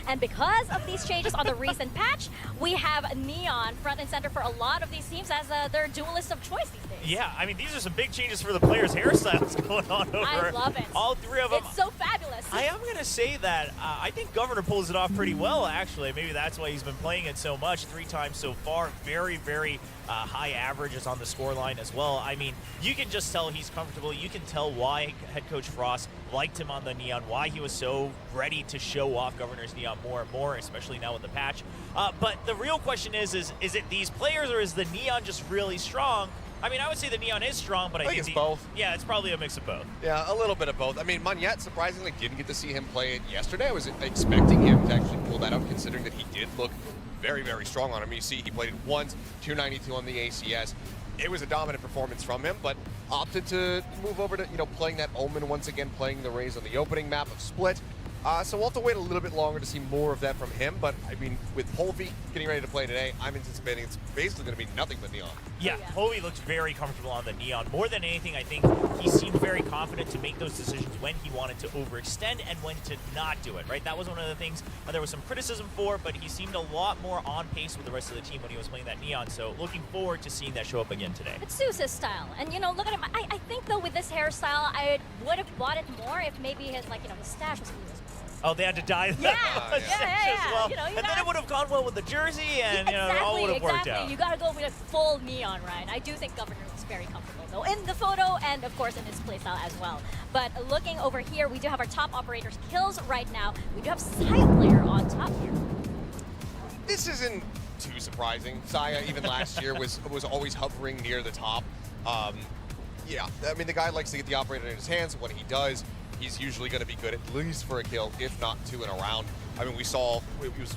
And because of these changes on the recent patch, we have Neon front and center for a lot of these teams as their duelist of choice these days. Yeah, I mean, these are some big changes for the players' hairstyles going on over I love it. all three of them. It's so fabulous. I am going to say that I think Governor pulls it off pretty well, actually. Maybe that's why he's been playing it so much, 3 times so far. Very, very high averages on the scoreline as well. I mean, you can just tell he's comfortable. You can tell why head coach Frost liked him on the Neon, why he was so ready to show off Governor's Neon more and more, especially now with the patch. But the real question is it these players or is the Neon just really strong? I mean, I would say the Neon is strong, but I think it's both. Yeah, it's probably a mix of both. Yeah, a little bit of both. I mean, Monette surprisingly didn't get to see him play it yesterday. I was expecting him to actually pull that out, considering that he did look very, very strong on him. You see, he played it once, 292 on the ACS. It was a dominant performance from him, but opted to move over to, playing that Omen once again, playing the Raze on the opening map of Split. So we'll have to wait a little bit longer to see more of that from him, but I mean, with Hovey getting ready to play today, I'm anticipating it's basically going to be nothing but Neon. Yeah, Hovey looks very comfortable on the Neon. More than anything, I think he seemed very confident to make those decisions when he wanted to overextend and when to not do it, right? That was one of the things there was some criticism for, but he seemed a lot more on pace with the rest of the team when he was playing that Neon, so looking forward to seeing that show up again today. It suits his style, and look at him. I think though with this hairstyle, I would have bought it more if maybe his mustache was blue. Oh, they had to dye that as well. And then it would have gone well with the jersey, and it all would have worked out. You got to go with a full Neon, right? I do think Governor looks very comfortable, though, in the photo and, of course, in his playstyle as well. But looking over here, we do have our top operators kills right now. We do have Saya player on top here. This isn't too surprising. Saya, even last year, was always hovering near the top. Yeah, I mean, the guy likes to get the operator in his hands. When he does, he's usually going to be good at least for a kill, if not 2 in a round. I mean, we saw it was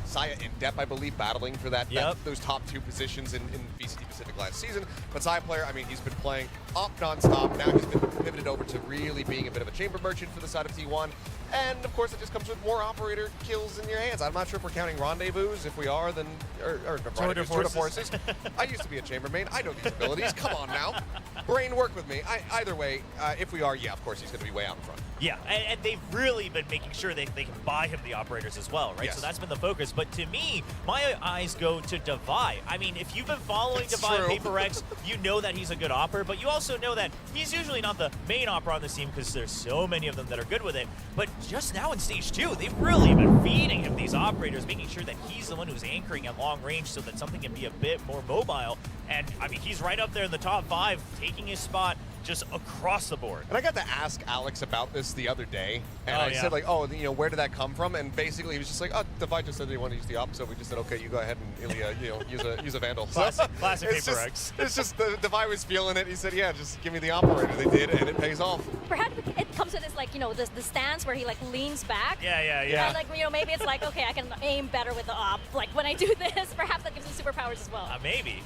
Saya and Depp, I believe, battling for those top 2 positions in VCT Pacific last season. But Saya player, I mean, he's been playing up nonstop. Now he's been pivoted over to really being a bit of a chamber merchant for the side of T1. And of course, it just comes with more operator kills in your hands. I'm not sure if we're counting rendezvous. If we are, then or tour de forces. I used to be a chambermaid. I know these abilities. Come on now, brain, work with me. Either way, if we are, yeah, of course he's going to be way out in front. Yeah, and they've really been making sure they can buy him the operators as well, right? Yes. So that's been the focus. But to me, my eyes go to Devi. I mean, if you've been following Devi and Paper X, you know that he's a good operator, but you also know that he's usually not the main operator on this team because there's so many of them that are good with it. But just now in Stage 2, they've really been feeding him these operators, making sure that he's the one who's anchoring at long range so that something can be a bit more mobile. And, I mean, he's right up there in the top 5, taking his spot just across the board. And I got to ask Alex about this the other day, and I said, like, oh, where did that come from? And basically, he was just like, oh, Devi just said they wanted to use the op, so we just said, okay, you go ahead and Ilya, use a Vandal. Classic Paper X. It's just Devi was feeling it. He said, yeah, just give me the operator. They did, and it pays off. Perhaps it comes to this, like, the stance where he, like, leans back. Yeah. And, like, maybe it's like, okay, I can aim better with the op. Like, when I do this, perhaps that gives me superpowers as well. Maybe.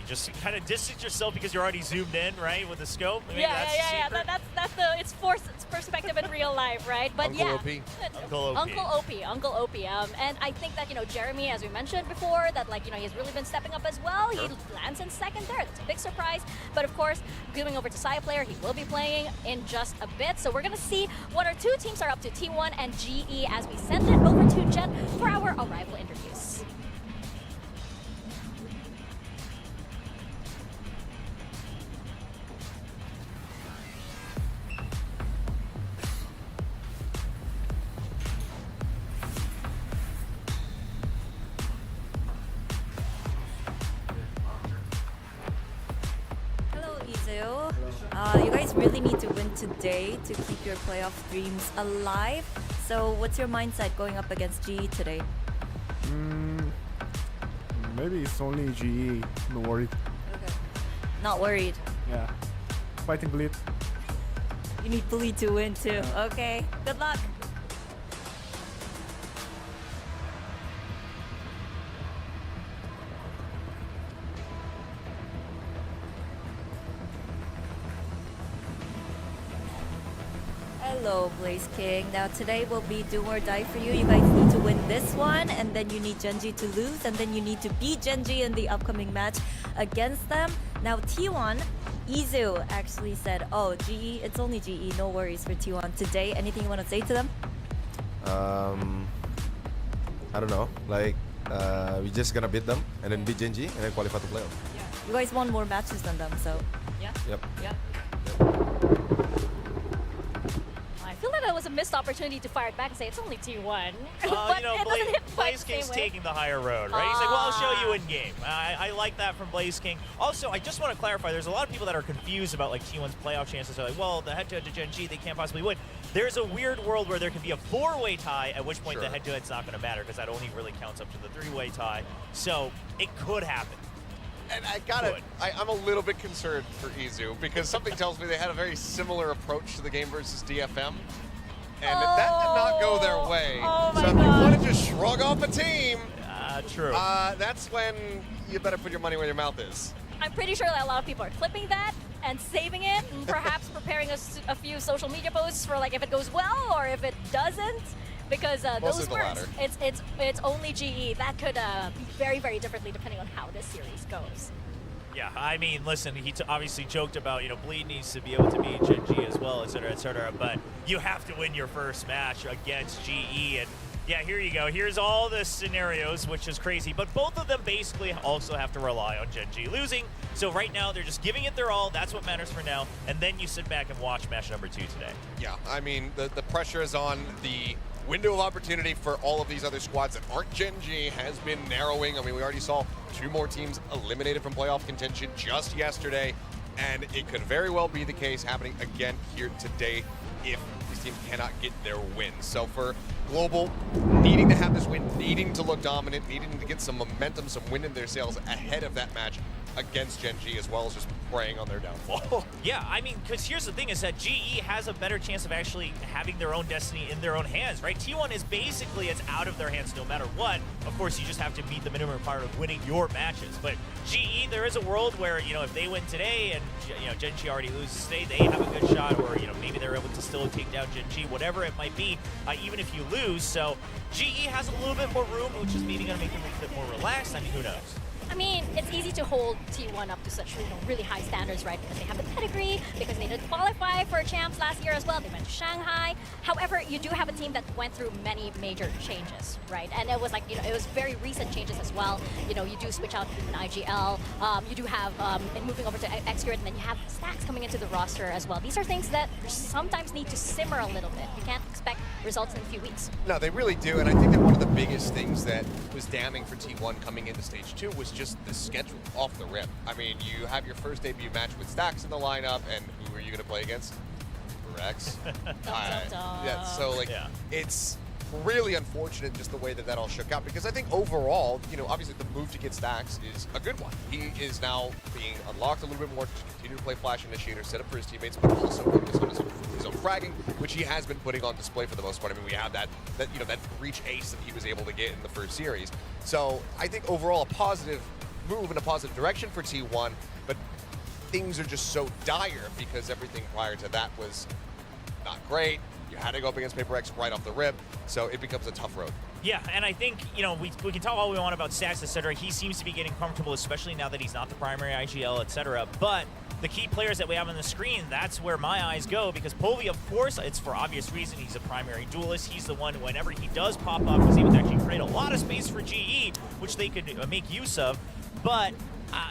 Just kind of distance yourself because you're already zoomed in, right, with the scope. Maybe Yeah. It's forced perspective in real life, right? But Uncle OP. Uncle OP. And I think that Jeremy, as we mentioned before, that he's really been stepping up as well. Sure. He lands in second there. That's a big surprise. But of course, going over to Saya player, he will be playing in just a bit. So we're gonna see what our 2 teams are up to, T1 and GE, as we send it over to Jet for our arrival interviews. You guys really need to win today to keep your playoff dreams alive. So what's your mindset going up against GE today? Maybe it's only GE. Not worried. Okay. Not worried. Yeah. Fighting Bleed. You need Bleed to win too. Okay. Good luck. Hello, Blaze King. Now today will be do or die for you. You guys need to win this one, and then you need Genji to lose, and then you need to beat Genji in the upcoming match against them. Now T1, Izu actually said, oh, GE, it's only GE, no worries for T1 today. Anything you want to say to them? I don't know. Like we just gonna beat them and then beat Genji and then qualify to playoff. You guys won more matches than them, so Yeah. Yep. Yeah. I feel that it was a missed opportunity to fire it back and say it's only T1. But You know, it doesn't hit quite Blaze the same King's way. taking the higher road, right? He's like, well, I'll show you in game. I like that from Blaze King. Also, I just want to clarify, there's a lot of people that are confused about like T1's playoff chances. They're like, well, the head-to-head to Gen G, they can't possibly win. There's a weird world where there can be a 4-way tie, at which point the Sure. head-to-head's not going to matter because that only really counts up to the 3-way tie. So it could happen. And I gotta, Good. I'm a little bit concerned for Izu because something tells me they had a very similar approach to the game versus DFM. And that did not go their way. Oh my so if you God. want to just shrug off a team, True. that's when you better put your money where your mouth is. I'm pretty sure that a lot of people are clipping that and saving it and perhaps preparing a few social media posts for like if it goes well or if it doesn't. Because Mostly those the words, latter. it's only GE. That could be very, very differently depending on how this series goes. Yeah, I mean, listen, he obviously joked about, you know, Bleed needs to be able to beat Gen G as well, et cetera, but you have to win your first match against GE, and yeah, here you go. Here's all the scenarios, which is crazy, but both of them basically also have to rely on Gen G losing, so right now they're just giving it their all. That's what matters for now, and then you sit back and watch match number 2 today. Yeah, I mean, the pressure is on. The window of opportunity for all of these other squads that aren't Gen G has been narrowing. I mean, we already saw 2 more teams eliminated from playoff contention just yesterday, and it could very well be the case happening again here today if these teams cannot get their win. So for Global, needing to have this win, needing to look dominant, needing to get some momentum, some wind in their sails ahead of that match against Gen G, as well as just preying on their downfall. Yeah, I mean, because here's the thing is that GE has a better chance of actually having their own destiny in their own hands, right? T1 is basically, it's out of their hands no matter what. Of course, you just have to meet the minimum requirement of winning your matches. But GE, there is a world where, you know, if they win today and, you know, Gen G already loses today, they have a good shot, or, you know, maybe they're able to still take down Gen G, whatever it might be, even if you lose. So GE has a little bit more room, which is maybe going to make them a bit more relaxed. I mean, who knows? I mean, it's easy to hold T1 up to such really high standards, right? Because they have the pedigree, because they did qualify for champs last year as well. They went to Shanghai. However, you do have a team that went through many major changes, right? And it was like, you know, it was very recent changes as well. You know, you do switch out an IGL. You do have, and moving over to Xcurate, and then you have Stacks coming into the roster as well. These are things that sometimes need to simmer a little bit. You can't expect results in a few weeks. No, they really do, and I think that one of the biggest things that was damning for T1 coming into Stage 2 was just the schedule off the rip. I mean, you have your first debut match with Stacks in the lineup, and who are you going to play against? Rex. Yeah, so like, it's really unfortunate just the way that that all shook out, because I think overall, you know, obviously the move to get Stacks is a good one. He is now being unlocked a little bit more to continue to play Flash Initiator, set up for his teammates, but also focus on his own fragging, which he has been putting on display for the most part. I mean, we have that you know, that breach ace that he was able to get in the first series. So I think overall a positive move in a positive direction for T1, but things are just so dire because everything prior to that was not great. You had to go up against Paper X right off the rip, so it becomes a tough road. Yeah, and I think, you know, we can talk all we want about Stacks, etc. He seems to be getting comfortable, especially now that he's not the primary IGL, etc. But the key players that we have on the screen, that's where my eyes go, because Povey, of course, it's for obvious reason. He's a primary duelist. He's the one, whenever he does pop up, is able to actually create a lot of space for GE, which they could make use of. But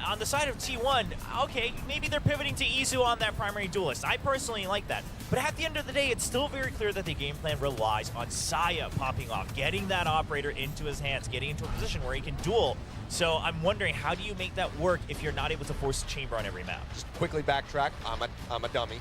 on the side of T1, okay, maybe they're pivoting to Izu on that primary duelist. I personally like that. But at the end of the day, it's still very clear that the game plan relies on Saya popping off, getting that operator into his hands, getting into a position where he can duel. So I'm wondering, how do you make that work if you're not able to force a chamber on every map? Just quickly backtrack, I'm a dummy.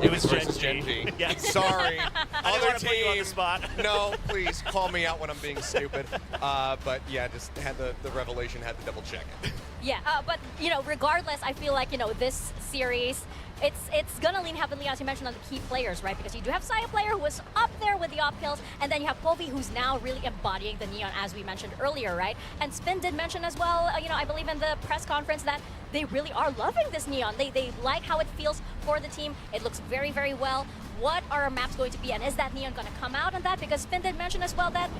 It was versus Gen Gen G. G. Yeah. Sorry. I didn't Other want to put you on the team. spot. No, please call me out when I'm being stupid. But yeah, just had the revelation, had to double check it. Yeah, but you know, regardless, I feel like, you know, this series, it's gonna lean heavily, as you mentioned, on the key players, right? Because you do have Saya player who was up there with the op kills, and then you have Povey who's now really embodying the Neon, as we mentioned earlier, right? And Spin did mention as well, you know, I believe in the press conference, that they really are loving this Neon. They like how it feels for the team. It looks very, very well. what are our maps going to be, and is that Neon going to come out on that? Because Finn did mention as well that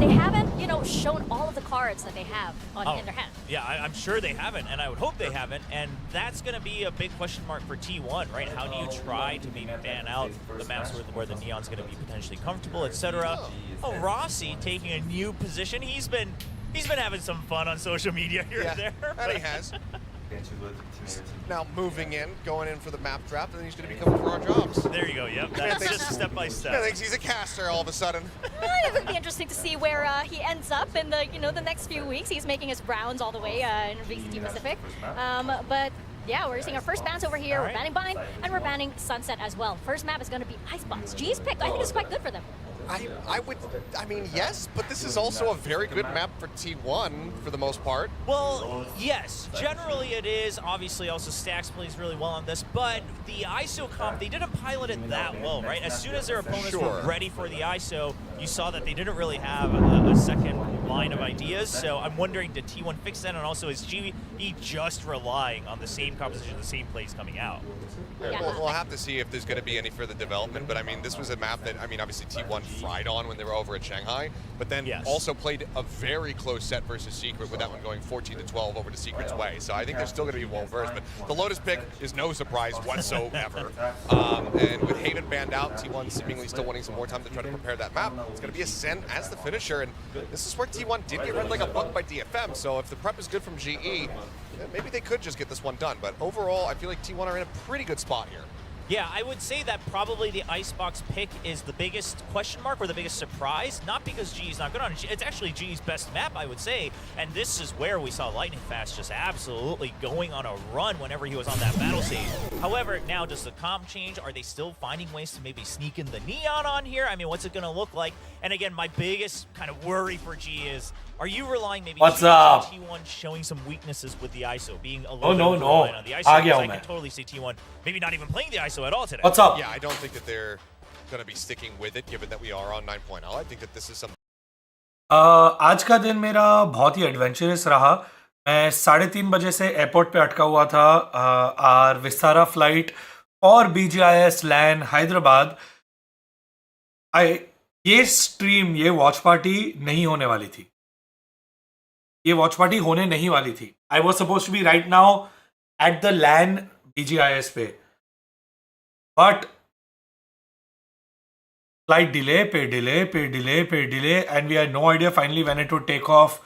they haven't, shown all of the cards that they have in their hand. Yeah, I'm sure they haven't, and I would hope they haven't, and that's going to be a big question mark for T1, right? How do you try to maybe ban out the maps where the Neon's going to be potentially comfortable, etc.? Oh, Rossi taking a new position. He's been having some fun on social media here and there. And he has. Now moving in, going in for the map draft, and then he's going to be coming for our jobs. There you go, yep. That's just step by step. I think he's a caster all of a sudden. It would be interesting to see where he ends up in the the next few weeks. He's making his rounds all the way in VCT Pacific. But yeah, we're seeing our first bans over here. We're banning Bind, and we're banning Sunset as well. First map is going to be Icebox. G's picked. I think it's quite good for them. I mean, yes, but this is also a very good map for T1 for the most part. Well, yes, generally it is. Obviously, also Stax plays really well on this, but the ISO comp, they didn't pilot it that well, right? As soon as their opponents were ready for the ISO, you saw that they didn't really have a second line of ideas, so I'm wondering, did T1 fix that? And also, is GE just relying on the same composition, the same plays coming out? Yeah, we'll have to see if there's going to be any further development, but I mean, this was a map that, obviously T1 fried on when they were over at Shanghai, but then also played a very close set versus Secret, with that one going 14-12 over to Secret's way. So I think they're still going to be well versed, but the Lotus pick is no surprise whatsoever. And with Haven banned out, T1 seemingly still wanting some more time to try to prepare that map. It's going to be Ascent as the finisher, and this is where T1 did get run like a bug by DFM, so if the prep is good from GE, maybe they could just get this one done. But overall, I feel like T1 are in a pretty good spot here. Yeah, I would say that probably the Icebox pick is the biggest question mark or the biggest surprise, not because GE's not good on it. It's actually GE's best map, I would say, and this is where we saw Lightning Fast just absolutely going on a run whenever he was on that battle stage. However, now does the comp change? Are they still finding ways to maybe sneak in the Neon on here? I mean, what's it going to look like? And again, my biggest kind of worry for GE is, are you relying maybe on T1 showing some weaknesses with the ISO, being a little bit reliant on the ISO? I can totally see T1 maybe not even playing the ISO at all today. What's up? Yeah, I don't think that they're going to be sticking with it, given that we are on 9.0. I think that this is some. आज का दिन मेरा बहुत ही adventurous रहा. मैं 3:30 बजे से airport पे अटका हुआ था और विस्तारा फ्लाइट और BGIS लैन हैदराबाद. ये स्ट्रीम, ये वॉच पार्टी नहीं होने वाली थी. ये वॉच पार्टी होने नहीं वाली थी. I was suppose to be right now at the LAN BGIS पे, बट फ्लाइट डिले पे डिले पे डिले पे delay, and we had no idea finally when it would take off.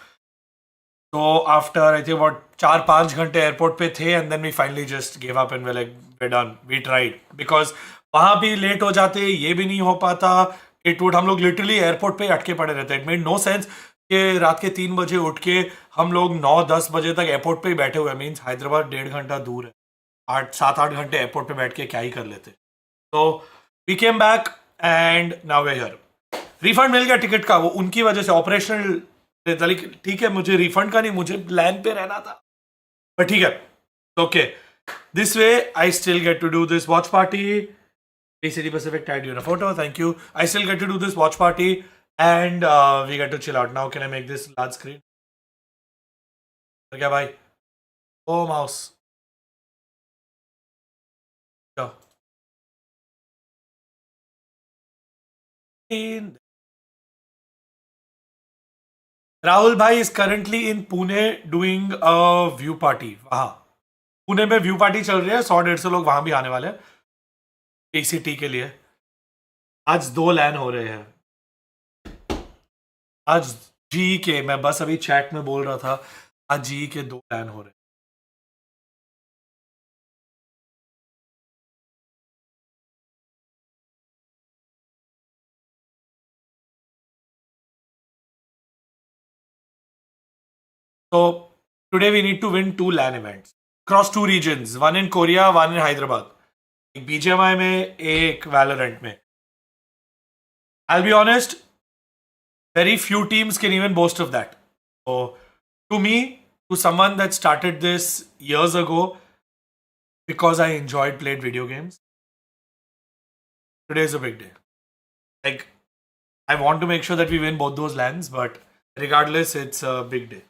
तो आफ्टर आई थिंक अबाउट 4-5 घंटे airport पे थे, and then we finally just give up and we like we done, we tried, because वहां भी late हो जाते, ये भी नहीं हो पाता. इट वुड, हम लोग लिटरली एयरपोर्ट पे अटके पड़े रहते. इट मेड नो सेंस कि रात के 3 बजे उठ के हम लोग 9-10 बजे तक एयरपोर्ट पे ही बैठे हुए. मीन्स हैदराबाद 1.5 घंटा दूर है. 7-8 घंटे एयरपोर्ट पे बैठ के क्या ही कर लेते. तो we came back and now we are here. Refund मिल गया टिकट का, वो उनकी वजह से ऑपरेशनल. ठीक है, मुझे रिफंड का नहीं, मुझे लैंड पे रहना था, बट ठीक है, okay. This way I still get to do this watch party. VCT Pacific tagged you in a photo, thank you. I still get to do this watch party, and we get to chill out. Now can I make this large screen? Okay, bye. Oh, mouse. Go. Rahul bhai is currently in Pune doing a view party. वहाँ पुणे में view party चल रही है. 100-150 लोग वहां भी आने वाले हैं PCT के लिए. आज 2 लैन हो रहे हैं. आज GE के, मैं बस अभी चैट में बोल रहा था, आज GE के 2 लैन हो रहे हैं. So today we need to win 2 LAN events across 2 regions, one in Korea, one in Hyderabad. एक BGMI में, एक VALORANT में. I'll be honest, very few teams can even boast of that. So to me, to someone that started this years ago because I played video games, today is a big day. Like, I want to make sure that we win both those LANs, but regardless, it's a big day.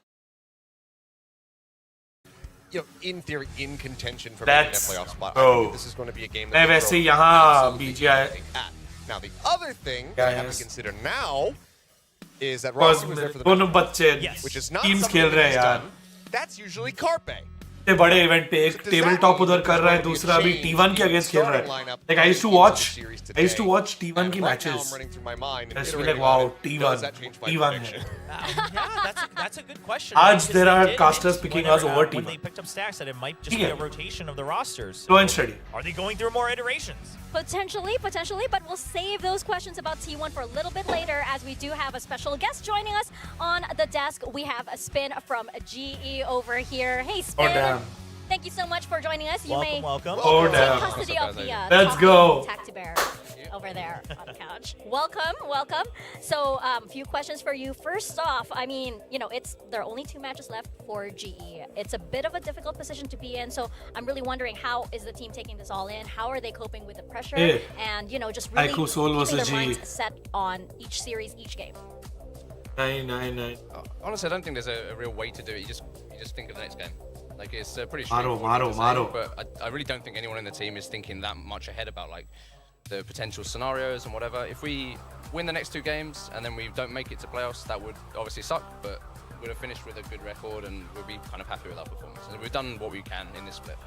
in theory, in contention for That's- making that playoff spot. I oh. think this is going to be a game मैं that will वैसे throw यहाँ absolutely BGI everything at. Now, the other thing that I have Yes. to consider now is that Because Rossi was there for the दोनों बच्चे Yes. which is not teams something खेल that रहे he's हैं यार. done. That's usually Carpe. इतने बड़े event पे एक So does table that top mean उधर that कर there's रहा है, going to be a दूसरा अभी change T1 के in अगेंस्ट खेल रहा starting है. lineup Like I used to into the watch series T1 And की right now matches. I'm running through my mind and I used to be iterating like, on wow, it. T1, Does that change my T1 prediction? Yeah, that's a good question. Aaj Because there they are did casters hint picking whenever, us over when T1. they picked up stacks that it might just be Yeah. a rotation of the rosters. Slow and steady. Are they going through more iterations? Potentially, but we'll save those questions about T1 for a little bit later, as we do have a special guest joining us on the desk. We have a Spin from GE over here. Hey, Spin. Oh damn. Thank you so much for joining us. You may Welcome. Oh take damn. custody of the Let's top go. Tacti Bear over there on the couch. Welcome. So, a few questions for you. First off, I mean, there are only 2 matches left for GE. It's a bit of a difficult position to be in, so I'm really wondering, how is the team taking this all in? How are they coping with the pressure? Hey. And, just really Haiku Soul keeping versus their GE. minds set on each series, each game. 9. Honestly, I don't think there's a real way to do it. You just think of the next game. Like, it's a pretty Maro, straightforward thing to say, Maro. but I really don't think anyone in the team is thinking that much ahead about like the potential scenarios and whatever. If we win the next 2 games and then we don't make it to playoffs, that would obviously suck, but we'd have finished with a good record and we'll be kind of happy with our performance. And we've done what we can in this split.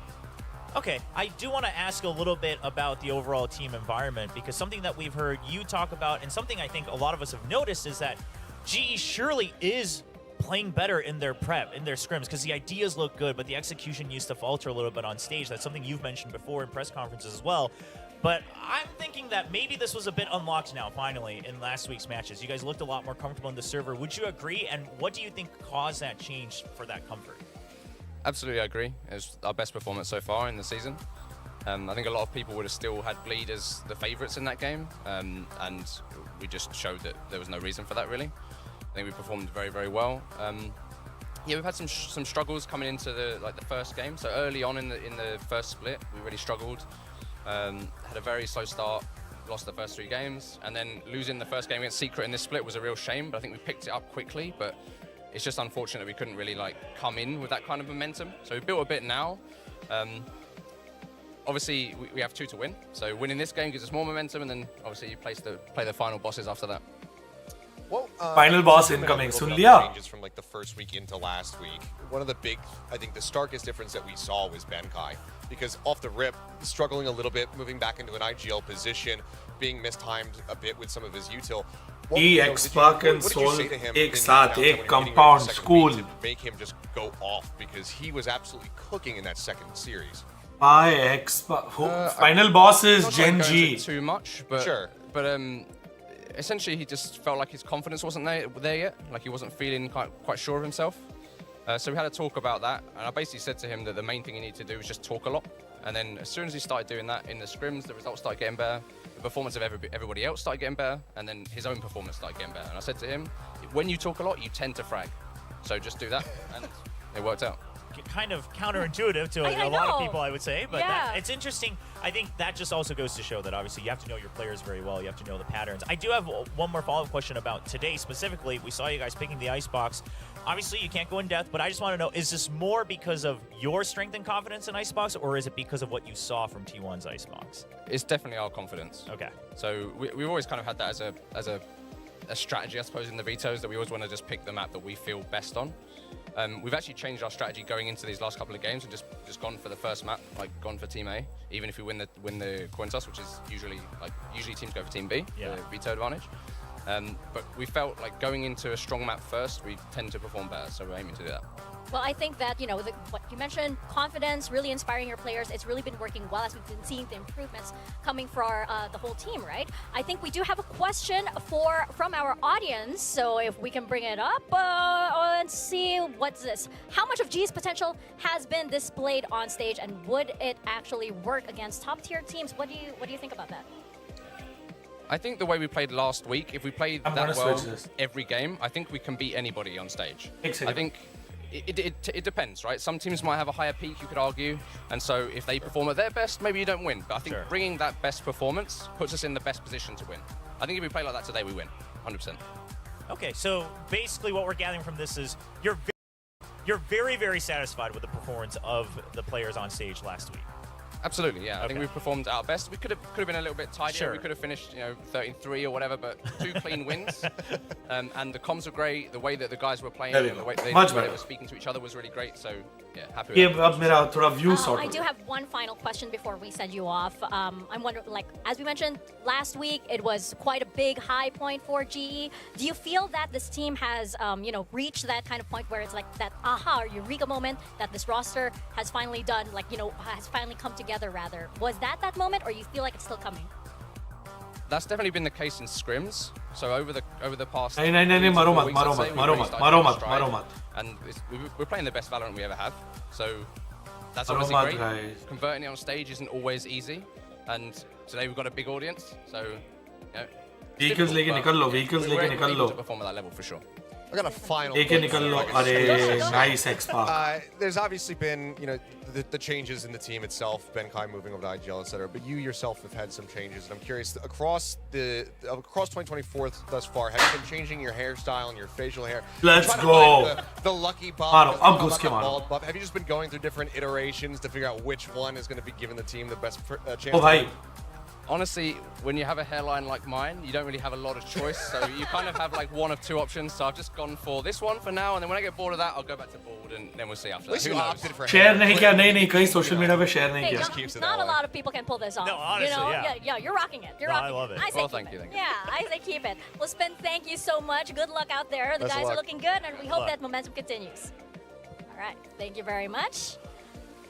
Okay, I do want to ask a little bit about the overall team environment, because something that we've heard you talk about and something I think a lot of us have noticed is that GE surely is playing better in their prep, in their scrims, because the ideas look good, but the execution used to falter a little bit on stage. That's something you've mentioned before in press conferences as well. But I'm thinking that maybe this was a bit unlocked now, finally, in last week's matches. You guys looked a lot more comfortable in the server. Would you agree? And what do you think caused that change for that comfort? Absolutely, I agree. It was our best performance so far in the season. I think a lot of people would have still had Bleed as the favourites in that game, and we just showed that there was no reason for that, really. I think we performed very, very well. Yeah, we've had some struggles coming into the first game. So early on in the first split, we really struggled. Had a very slow start, lost the first 3 games, and then losing the first game against Secret in this split was a real shame. But I think we picked it up quickly. But it's just unfortunate we couldn't really come in with that kind of momentum. So we built a bit now. Obviously, we have 2 to win. So winning this game gives us more momentum, and then obviously you play the final bosses after that. Well, Final boss zoom in a incoming. little Sun bit on the liya? changes from the first week into last week. One of the big, I think the starkest difference that we saw was Benkai, because off the rip, struggling a little bit, moving back into an IGL position, being mistimed a bit with some of his util. Icebox and what did you Soul say to him एक in साथ, the एक when he was hitting compound, the second school. week to make him just go off, because he was absolutely cooking in that second series. Final boss is Not trying Gen to go into G. it too much, but Sure. Essentially he just felt like his confidence wasn't there yet. Like he wasn't feeling quite sure of himself. So we had a talk about that, and I basically said to him that the main thing he needed to do was just talk a lot. And then as soon as he started doing that in the scrims, the results started getting better. The performance of everybody else started getting better, and then his own performance started getting better. And I said to him, when you talk a lot, you tend to frag. So just do that, and it worked out. Kind of counterintuitive to I a lot of know. people, I would say, but Yeah. it's interesting. I think that just also goes to show that obviously you have to know your players very well. You have to know the patterns. I do have one more follow-up question about today specifically. We saw you guys picking the Icebox. Obviously, you can't go in depth, but I just want to know, is this more because of your strength and confidence in Icebox, or is it because of what you saw from T1's Icebox? It's definitely our confidence. Okay. So we've always kind of had that as a strategy, I suppose, in the vetoes, that we always want to just pick the map that we feel best on. We've actually changed our strategy going into these last couple of games and just gone for the first map, gone for Team A, even if we win the coin toss, which is usually teams go for Team B, Yeah. the veto advantage. But we felt like going into a strong map first, we tend to perform better, so we're aiming to do that. Well, I think that, what you mentioned, confidence, really inspiring your players, it's really been working well as we've been seeing the improvements coming for the whole team, right? I think we do have a question from our audience, so if we can bring it up, let's see, what's this? How much of G's potential has been displayed on stage, and would it actually work against top-tier teams? What do you think about that? I think the way we played last week, if we played I'm that gonna well switch this. every game, I think we can beat anybody on stage. Exactly. I think it depends, right? Some teams might have a higher peak, you could argue, and so if they perform at their best, maybe you don't win. But I think Sure. bringing that best performance puts us in the best position to win. I think if we play like that today, we win, 100%. Okay, so basically what we're gathering from this is you're you're very, very satisfied with the performance of the players on stage last week. Absolutely, yeah. I think Okay. we performed our best. We could have been a little bit tidier. Sure. We could have finished, 13-3 or whatever, but 2 clean wins. And the comms were great. The way that the guys were playing, There we and the go. way Much they better. were speaking to each other was really great. So yeah, happy with ये that. अब मेरा थोड़ा view sort I हो do गया. have one final question before we send you off. I'm wondering, like, as we mentioned last week, it was quite a big high point for GE. Do you feel that this team has, reached that kind of point where it's like that aha or eureka moment that this roster has finally done, has finally come together rather? Was that moment, or you feel like it's still coming? That's definitely been the case in scrims. So over the past. नहीं, नहीं, नहीं, 3 to मारो 4 मत, weeks, मारो I'd say, मत, we've मारो really मत, started मारो to मत, stride. मारो मत. And we're playing the best Valorant we ever have. So that's मारो obviously मत, great. guys. Converting it on stage isn't always easy. And today we've got a big audience. So, it's Vehicles difficult, लेके but निकल लो, vehicles we're लेके निकल able low. to perform at that level for sure. I got a final. लेके question, निकल लो. if I can अरे nice X-Pac. There's obviously been, the changes in the team itself, Ben Kai moving over to IGL, etc. But you yourself have had some changes, and I'm curious across 2024 thus far, have you been changing your hairstyle and your facial hair? Let's Trying to go. find the lucky buff. Maro, because ab we घुस के talk about मारो. bald buff. Have you just been going through different iterations to figure out which one is going to be giving the team the best chance? ओ भाई, Honestly, when you have a hairline like mine, you don't really have a lot of choice. So you kind of have like one of 2 options. So I've just gone for this one for now, and then when I get bored of that, I'll go back to bald, and then we'll see after At least that. you Who knows? opted for share hair. नहीं किया, नहीं कहीं social media पे share नहीं Hey, किया. keeps it not that a way. lot of people can pull this off. No, honestly, yeah. You're rocking it. You're No, rocking I love it. I say Well, keep thank you, it. thank you. Yeah, I say keep it. Well, Spin, thank you so much. Good luck out there. The Best of guys are luck. looking good, and we hope luck. that momentum continues. All right, thank you very much.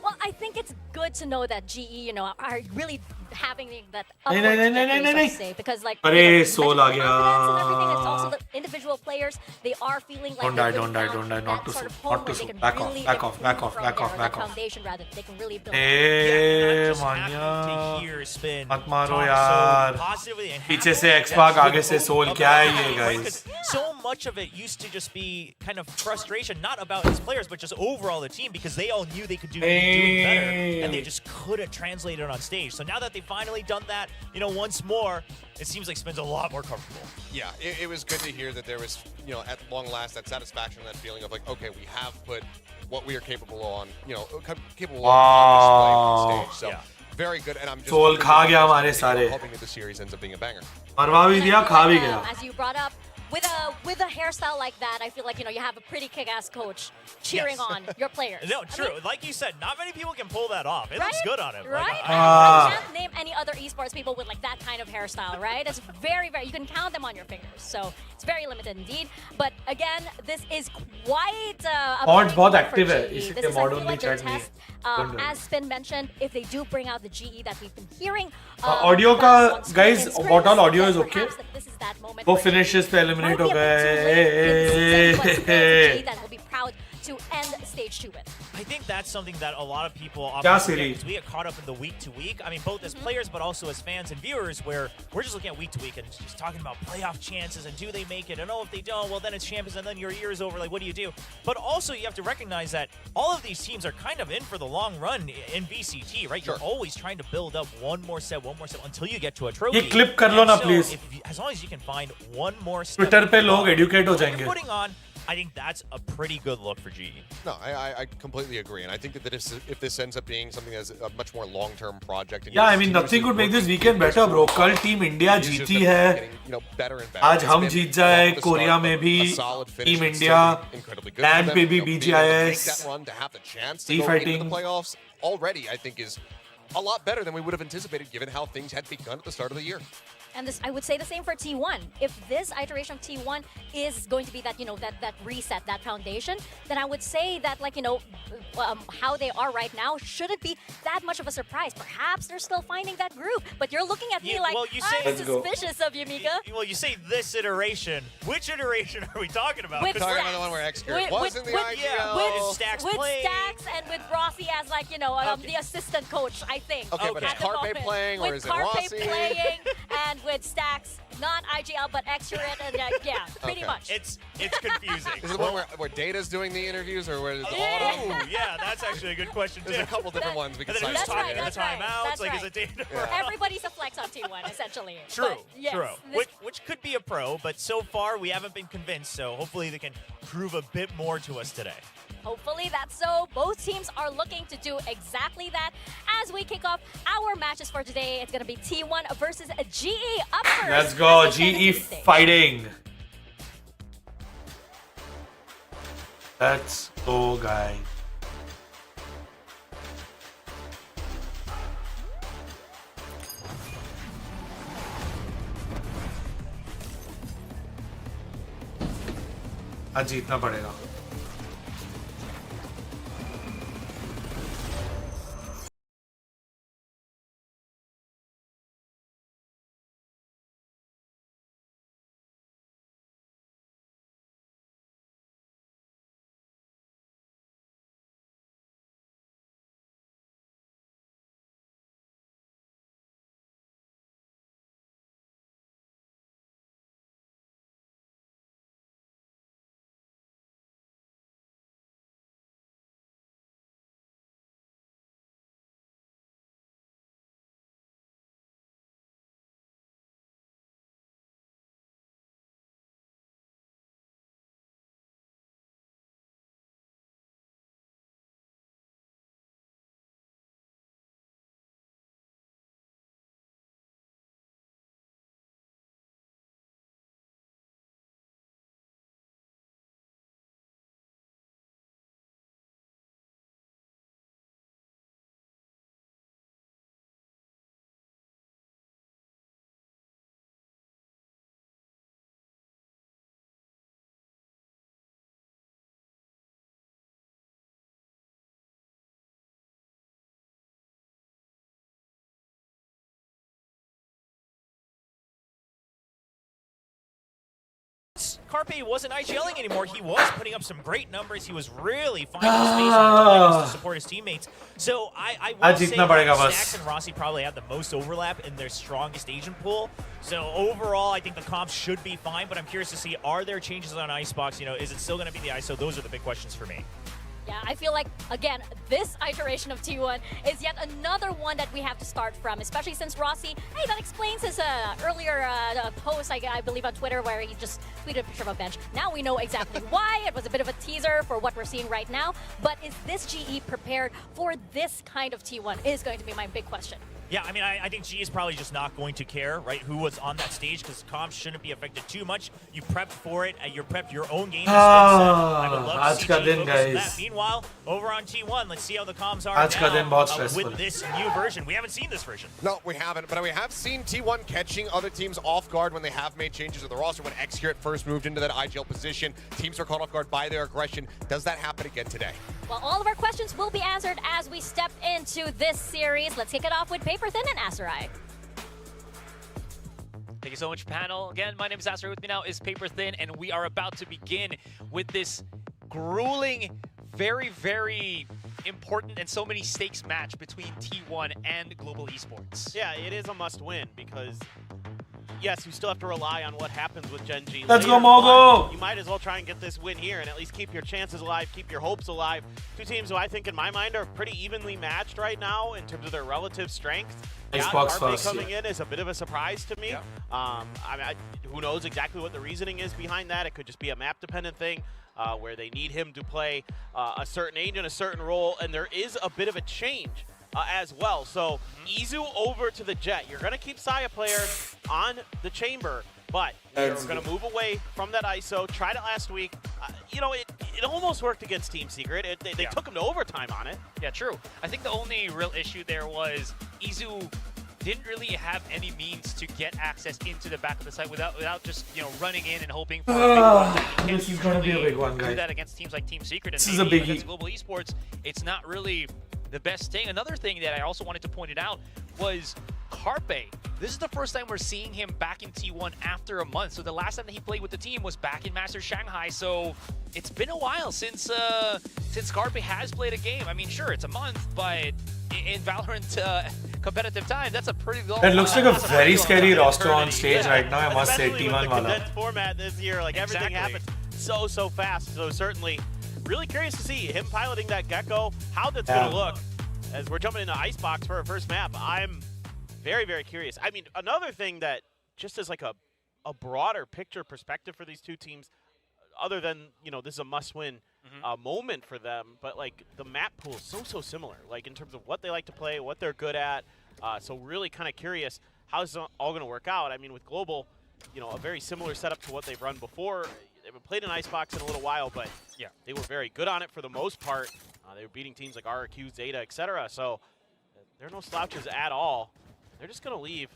Well, I think it's good to know that GE, are really having that नहीं, upward नहीं, नहीं, trajectory, नहीं, so नहीं. to say, because like अरे, you soul mentioned uh confidence and गया. everything. It's also the individual players. They are feeling like Don't die, they've don't die, found don't die. Not that too sort soon, of home not too where they soon. can Back off, really back off, improve back off, from back there, off, or back that off. foundation rather. They can really build. A I'm just happy मानिया. to hear Spin मत मारो talk यार. so positively and पीछे happy से that X-Pac, Spin आगे से spoke Soul. about क्या है that, ये, right? guys? 'Cause so much of it used to just be kind of frustration, not about his players, but just overall the team, because they all knew they could do better, and they just couldn't translate it on stage. So now that they've finally done that, once more, it seems like Spin's a lot more comfortable. Yeah, it was good to hear that there was, at long last, that satisfaction, that feeling of like, okay, we have put what we are capable on, capable Wow. of displaying on stage. So Yeah. very good, and I'm just Soul hoping खा that गया this- हमारे सारे. hoping that the series ends up being a banger. मरवा भी And I दिया, feel खा like, भी गया. as you brought up, with a hairstyle like that, I feel like you have a pretty kick-ass coach cheering Yes. on your players. No, I true. mean, like you said, not many people can pull that off. It looks right? good on him. Right? Like, Ah. I can't name any other esports people with like that kind of hairstyle, right? It's very, very. You can count them on your fingers, so it's very limited indeed. But again, this is quite a Mods big बहुत one for active है, GE. इसीलिए This is, I mod feel only like, their chat नहीं test. Don't do it. As Spin mentioned, if they do bring out the GE that we've been hearing, audio about का- on screen guys, in scrims, what all audio then is okay? perhaps that this is that moment वो where finishes पे eliminate might हो be a bit too late in the season, but still it's a GE that will be proud to end stage 2 with. I think that's something that a lot of people क्या often forget, series? because we get caught up in the week to week. I mean, both as players, but also as fans and viewers, where we're just looking at week to week and just talking about playoff chances and do they make it? And if they don't, well, then it's champions and then your year is over. Like, what do you do? But also, you have to recognize that all of these teams are kind of in for the long run in VCT, right? Sure. You're always trying to build up one more set until you get to a trophy. ये clip कर लो And ना, so please. as long as you can find one more step Twitter पे लोग above educate हो what you're जाएंगे. putting on, I think that's a pretty good look for GE. No, I completely agree, and I think that if this ends up being something that's a much more long-term project. And Yeah, I you're mean, nothing seriously could make this working weekend towards better, bro. this कल Team India it's just जीती gonna है. keep getting, better and better. आज It's हम been जीत जाए off the Korea start, में but भी a solid finish Team would still India, be incredibly good land for पे them. भी Being able to take BGIS, that run to have the chance to Team go into fighting. the playoffs already, I think, is a lot better than we would have anticipated, given how things had begun at the start of the year. And this, I would say the same for T1. If this iteration of T1 is going to be that, that reset, that foundation, then I would say that, how they are right now shouldn't be that much of a surprise. Perhaps they're still finding that groove. But you're looking at me Yeah, like, well, you say- I'm Let's go. suspicious of you, Mika. Well, you say this iteration. Which iteration are we talking about? With 'Cause Talking Stacks. about the one where X-Gear With- was with- in the with- IGL. with Stacks with playing. Stacks and with Rossi as the assistant coach, I think. Okay, but is at the Carpe moment. playing, or with is it Carpe Rossi? playing and with Stacks, not IGL but X-Gear, and yeah, pretty Okay. much. It's confusing. Is it the one where Data's doing the interviews, or where it's Yeah. Auto? Oh, yeah, that's actually a good question too. There's a couple different That- ones we And can then who's That's cite. talking right, in the that's right, timeouts? that's Like, right. is it data? Yeah. Everybody's a flex on T1, essentially. True, But yes, true. this- Which could be a pro, but so far we haven't been convinced. So hopefully they can prove a bit more to us today. Hopefully that's so. Both teams are looking to do exactly that. As we kick off our matches for today, it's going to be T1 versus GE up first. Let's go, as they stand GE into the stage. fighting. Let's go, guys. आज जीतना पड़ेगा. Carpe wasn't IGLing anymore. He was putting up some great numbers. He was really finding space on the deployments to support his teammates. So I will say that Stacks and Rossi probably have the most overlap in their strongest agent pool. So overall, I think the comps should be fine, but I'm curious to see, are there changes on Icebox? You know, is it still going to be the ISO? Those are the big questions for me. Yeah, I feel like, again, this iteration of T1 is yet another one that we have to start from, especially since Rossi, hey, that explains his earlier post, I believe, on Twitter, where he just tweeted a picture of a bench. Now we know exactly why. It was a bit of a teaser for what we're seeing right now. But is this GE prepared for this kind of T1 is going to be my big question. Yeah, I mean, I think G is probably just not going to care, right, who was on that stage, because comms shouldn't be affected too much. You prepped for it, you prepped your own game. I would love to see G focus on that. Meanwhile, over on T1, let's see how the comms are now with this new version. We haven't seen this version. No, we haven't, but we have seen T1 catching other teams off guard when they have made changes to the roster. When Xcurate first moved into that IGL position, teams are caught off guard by their aggression. Does that happen again today? Well, all of our questions will be answered as we step into this series. Let's kick it off with Paper Thin and Asarai. Thank you so much, panel. Again, my name is Asarai. With me now is Paper Thin, and we are about to begin with this grueling, very, very important and so many stakes match between T1 and Global Esports. Yeah, it is a must-win because, yes, you still have to rely on what happens with Gen G. Let's go, Mogo! You might as well try and get this win here and at least keep your chances alive, keep your hopes alive. Two teams who I think, in my mind, are pretty evenly matched right now in terms of their relative strengths. Icebox Carpe coming in is a bit of a surprise to me. Yeah. Who knows exactly what the reasoning is behind that? It could just be a map-dependent thing where they need him to play a certain agent, a certain role, and there is a bit of a change as well. So Izu over to the Jet. You're going to keep Saya player on the Chamber, but we're going to move away from that ISO. Tried it last week. You know, it almost worked against Team Secret. They took him to overtime on it. Yeah, true. I think the only real issue there was Izu didn't really have any means to get access into the back of the site without just, you know, running in and hoping for a big one. This is going to be a big one, guys. Do that against teams like Team Secret, and this is a biggie. Against Global Esports, it's not really the best thing. Another thing that I also wanted to point it out was Carpe. This is the first time we're seeing him back in T1 after a month. So the last time that he played with the team was back in Masters Shanghai. So it's been a while since Carpe has played a game. I mean, sure, it's a month, but in Valorant competitive time, that's a pretty long. It looks like a very scary roster on stage right now, I must say. T1 with the condensed format this year, like everything happens so fast. So certainly really curious to see him piloting that Gecko, how that's going to look as we're jumping into Icebox for our first map. I'm very, very curious. I mean, another thing that just as like a broader picture perspective for these two teams, other than, you know, this is a must-win moment for them, but like the map pool is so similar, like in terms of what they like to play, what they're good at. So really kind of curious how this is all going to work out. I mean, with Global, you know, a very similar setup to what they've run before. They haven't played an Icebox in a little while, but yeah, they were very good on it for the most part. They were beating teams like RRQ, Zeta, etc. So they're no slouches at all. They're just going to leave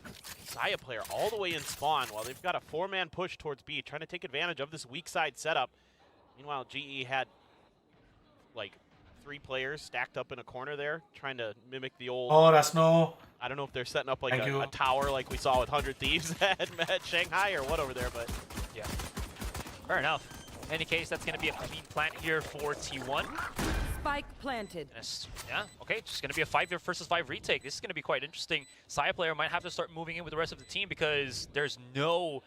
Saya player all the way in spawn while they've got a 4-man push towards B, trying to take advantage of this weak side setup. Meanwhile, GE had like 3 players stacked up in a corner there, trying to mimic the old... Oh, Rasno. I don't know if they're setting up like a tower like we saw with 100 Thieves at Shanghai or what over there, but... Yeah. Fair enough. In any case, that's going to be a clean plant here for T1. Spike planted. Yeah, okay, just going to be a 5 versus 5 retake. This is going to be quite interesting. Saya player might have to start moving in with the rest of the team because there's no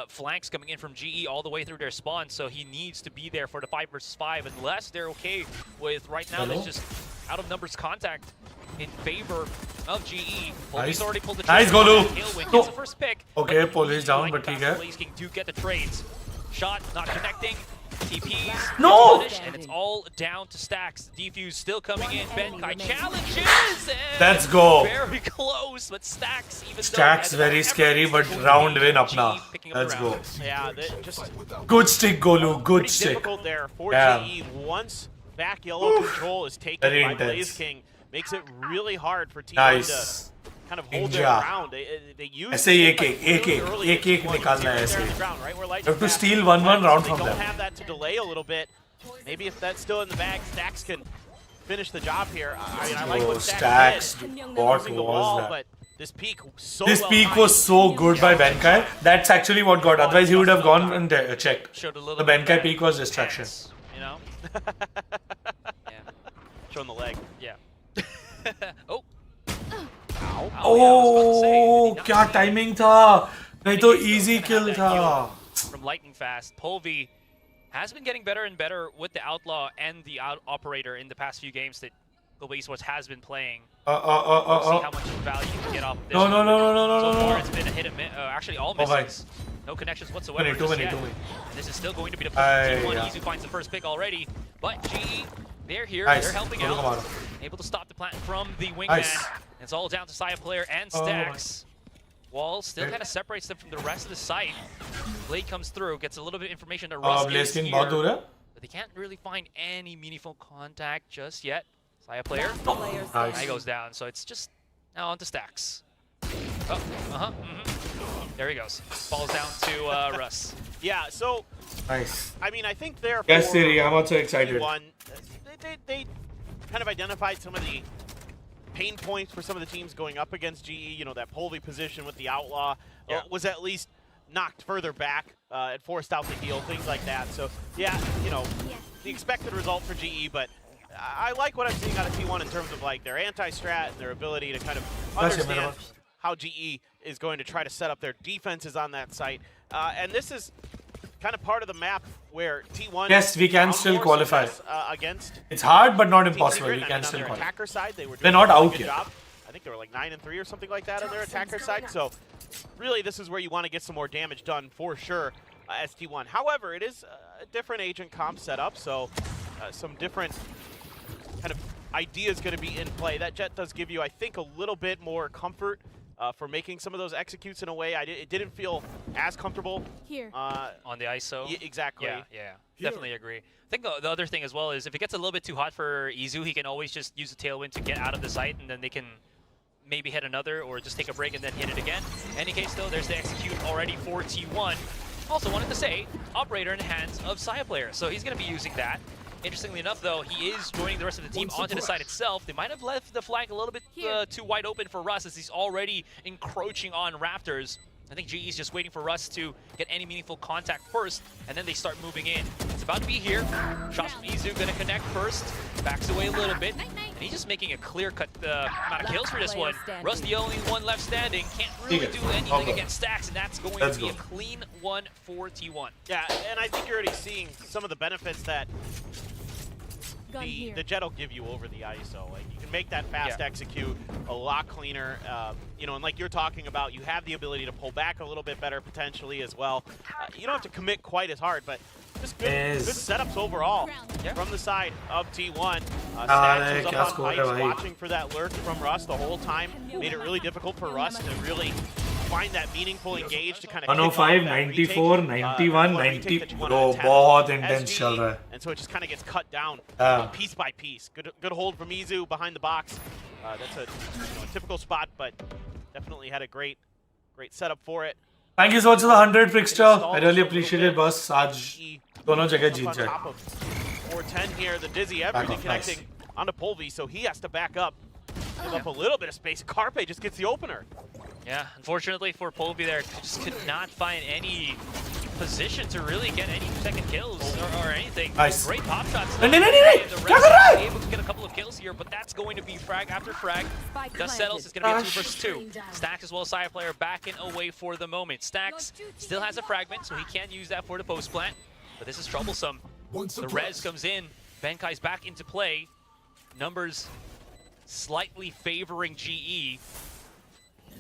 flanks coming in from GE all the way through their spawn, so he needs to be there for the 5 versus 5 unless they're okay with right now there's just out of numbers contact in favor of GE. He's already pulled the nice Golu. Gets the first pick. Okay, Polish down, but he got. Blaze King do get the trades. Shot not connecting. TPs. No! And it's all down to Stacks. Defuse still coming in. Benkai challenges. Let's go. Very close, but Stacks even Stacks very scary, but round win apna. Let's go. Yeah, just good stick, Golu. Good stick. Difficult there for GE. Once back yellow control is taken by Blaze King, makes it really hard for T1 to kind of hold their ground. They use ऐसे एक निकालना है ऐसे. You have to steal 1-1 round from them. Don't have that to delay a little bit. Maybe if that's still in the bag, Stacks can finish the job here. I mean, I like what Stacks did. What was that? But this peak was so good by Benkai. That's actually what got. Otherwise, he would have gone and checked. The Benkai peak was distraction. You know? Yeah. Showing the leg. Yeah. Oh. Oh, क्या timing था? नहीं तो easy kill था. From lightning fast, Polvi has been getting better and better with the Outlaw and the Operator in the past few games that Global Esports has been playing. We'll see how much value you can get off this. No. So far, it's been a hit and miss. Actually, all misses. No connections whatsoever. Too many. And this is still going to be the T1. Izu finds the first pick already, but GE, they're here. They're helping out. Able to stop the plant from the wingman. It's all down to Saya player and Stacks. Wall still kind of separates them from the rest of the site. Blade comes through, gets a little bit of information that Russ is here, but they can't really find any meaningful contact just yet. Saya player, he goes down, so it's just now on to Stacks. There he goes. Falls down to Russ. Yeah, so nice. I mean, I think they're I'm also excited. They kind of identified some of the pain points for some of the teams going up against GE. You know, that Polvi position with the Outlaw was at least knocked further back and forced out the heal, things like that. So, yeah, you know, the expected result for GE, but I like what I'm seeing out of T1 in terms of like their anti-strat and their ability to kind of understand how GE is going to try to set up their defenses on that site. And this is kind of part of the map where T1 yes, we can still qualify against. It's hard, but not impossible. We can still qualify. Attacker side, they're not out yet. I think they were like 9-3 or something like that on their attacker side. So really, this is where you want to get some more damage done for sure as T1. However, it is a different agent comp setup, so some different kind of ideas going to be in play. That Jet does give you, I think, a little bit more comfort for making some of those executes in a way. It didn't feel as comfortable here on the ISO. Exactly. Yeah, definitely agree. I think the other thing as well is if it gets a little bit too hot for Izu, he can always just use the tailwind to get out of the site, and then they can maybe hit another or just take a break and then hit it again. In any case, though, there's the execute already for T1. Also wanted to say, Operator in the hands of Saya player, so he's going to be using that. Interestingly enough, though, he is joining the rest of the team onto the side itself. They might have left the flank a little bit too wide open for Russ as he's already encroaching on Raptors. I think GE is just waiting for Russ to get any meaningful contact first, and then they start moving in. It's about to be here. Shots from Izu going to connect first. Backs away a little bit. And he's just making a clear-cut amount of kills for this one. Russ, the only one left standing, can't really do anything against Stacks, and that's going to be a clean one for T1. Yeah, and I think you're already seeing some of the benefits that the Jet will give you over the ISO. Like, you can make that fast execute a lot cleaner. You know, and like you're talking about, you have the ability to pull back a little bit better potentially as well. You don't have to commit quite as hard, but Just good setups overall from the side of T1. Alex, Stacks was क्या up score on है Pipes, भाई? watching for that lurk from Russ the whole time. Made it really difficult for Russ to really find that meaningful engage to kind of 105, 94, 91, 90. Bro, बहुत intense चल रहा है. And so it just kind of gets cut down piece by piece. Good hold from Izu behind the box. That's a typical spot, but definitely had a great setup for it. Thank you so much for the 100 Trickster. I really appreciate it, boss. आज दोनों जगह जीत जाए. 410 here, the Dizzy, everything connecting onto Polvi, so he has to back up. Give up a little bit of space. Carpe just gets the opener. Yeah, unfortunately for Polvi there, just could not find any position to really get any second kills or anything. Nice. Great pop shots. No. The rest able to get a couple of kills here, but that's going to be frag after frag. Dust settles. It's going to be a 2 versus 2. Stacks as well, side player backing away for the moment. Stacks still has a fragment, so he can't use that for the post plant. But this is troublesome. The res comes in. Benkai's back into play. Numbers slightly favoring GE.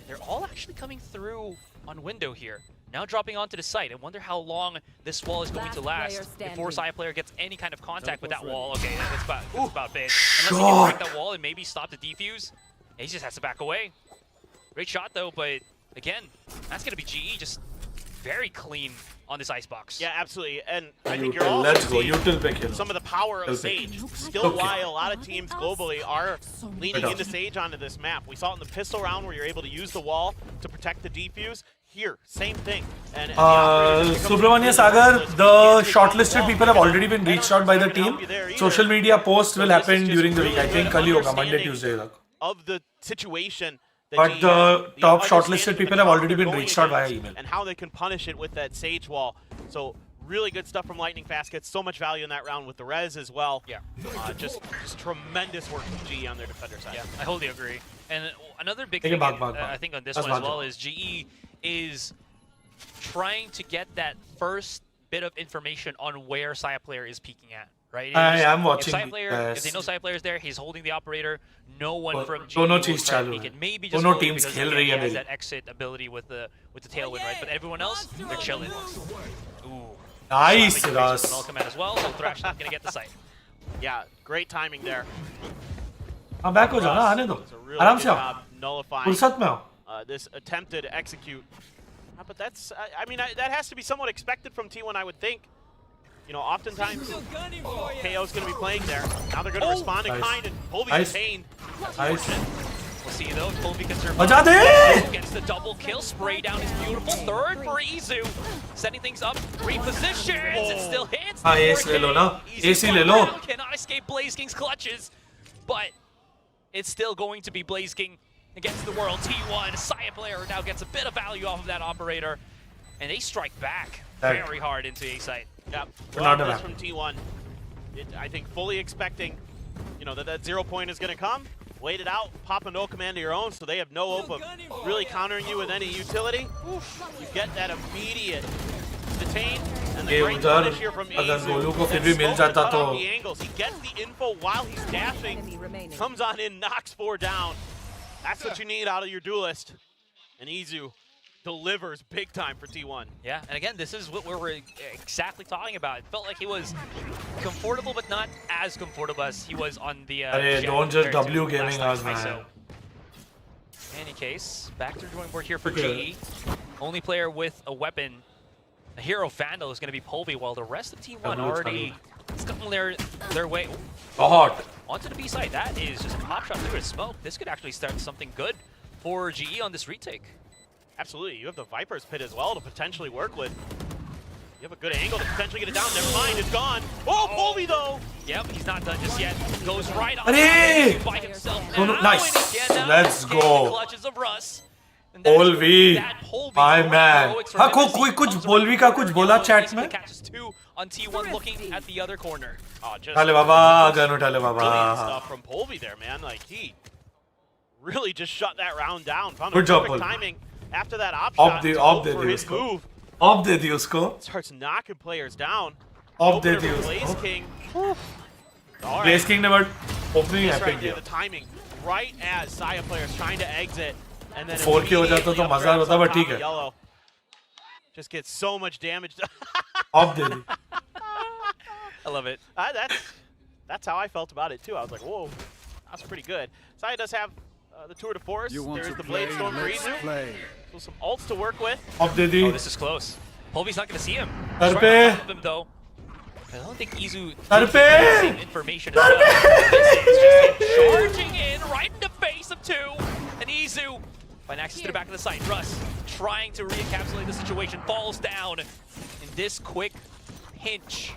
They're all actually coming through on window here. Now dropping onto the site. I wonder how long this wall is going to last before side player gets any kind of contact with that wall. Okay, that's about big. Unless he can break that wall and maybe stop the defuse. He just has to back away. Great shot though, but again, that's going to be GE just very clean on this Icebox. Yeah, absolutely. And I think you're also seeing some of the power of Sage. Still why a lot of teams globally are leaning into Sage onto this map. We saw it in the pistol round where you're able to use the wall to protect the defuse. Here, same thing. And Subramania Sagar, the shortlisted people have already been reached out by the team. Social media post will happen during the week. I think kal hi hoga, Monday, Tuesday. Of the situation. But the top shortlisted people have already been reached out via email. And how they can punish it with that Sage wall. So really good stuff from Lightning Fast. Gets so much value in that round with the res as well. Yeah. Just tremendous work from GE on their defender side. Yeah, I wholly agree. And another big thing I think on this one as well is GE is trying to get that first bit of information on where side player is peeking at. Right? I am watching. If they know side player is there, he's holding the operator. No one from GE दोनों चीज चालू है. maybe just दोनों teams खेल रही है. He has that exit ability with the tailwind, right? But everyone else, they're chilling. Ooh. Nice, Russ. Welcome as well. So Thrash not gonna get the site. Yeah, great timing there. हाँ back हो जाओ ना, आने दो. आराम से आओ. फुर्सत में आओ. This attempted execute. But that's, I mean, that has to be somewhat expected from T1, I would think. You know, oftentimes, KO's going to be playing there. Now they're going to respond in kind, and Polvi's pain. Nice. We'll see, though, if Polvi can survive. Gets the double kill, spray down his beautiful third for Izu. Setting things up, repositions, it still hits. Ace ले लो ना. AC ले लो. Cannot escape Blaze King's clutches, but it's still going to be Blaze King against the world. T1, Saya player now gets a bit of value off of that operator, and they strike back very hard into A site. Yep, well, from T1. I think fully expecting, you know, that 0 point is going to come. Wait it out, pop a no command of your own, so they have no hope of really countering you with any utility. You get that immediate detain, and the great punish here from Izu. The angles. He gets the info while he's dashing, comes on in, knocks 4 down. That's what you need out of your duelist. And Izu delivers big time for T1. Yeah, and again, this is what we're exactly talking about. It felt like he was comfortable, but not as comfortable as he was on the don't just W gaming us, man. In any case, back to the drawing board here for GE. Only player with a weapon, a hero Vandal, is going to be Polvi, while the rest of T1 already has gotten their way onto the B side. That is just a pop shot through his smoke. This could actually start something good for GE on this retake. Absolutely, you have the Viper's Pit as well to potentially work with. You have a good angle to potentially get it down. Never mind, it's gone. Oh, Polvi though! Yep, he's not done just yet. Goes right on by himself. Nice. Let's go. Clutches of Russ. Polvi, my man. हाँ कोई कुछ Polvi का कुछ बोला chat में? Catches 2 on T1 looking at the other corner. Uठा Baba, gun उठा ले बाबा. Brilliant stuff from Polvi there, man. Like he really just shut that round down. Found Good job, perfect Polvi. timing after that op shot for his move. Op दे दी उसको. Starts knocking players down. Op दे दी उसको. Blaze King. Blaze King ने but opening right there, the timing right as Saya players trying to exit, and then 4K हो जाता तो मजा होता, but ठीक है. Just gets so much damage. Op they the. I love it. That's how I felt about it too. I was like, whoa, that's pretty good. Saya does have the tour de force. There's the blade storm for Izu. So some ults to work with. Oh, this is close. Polvy's not going to see him. Sir He's pe. Oh, right on top of him, though. I don't think Izu has the same information as well. This is just charging in right in the face of two. And Izu, find access to the back of the site. Russ trying to re-encapsulate the situation, falls down in this quick pinch.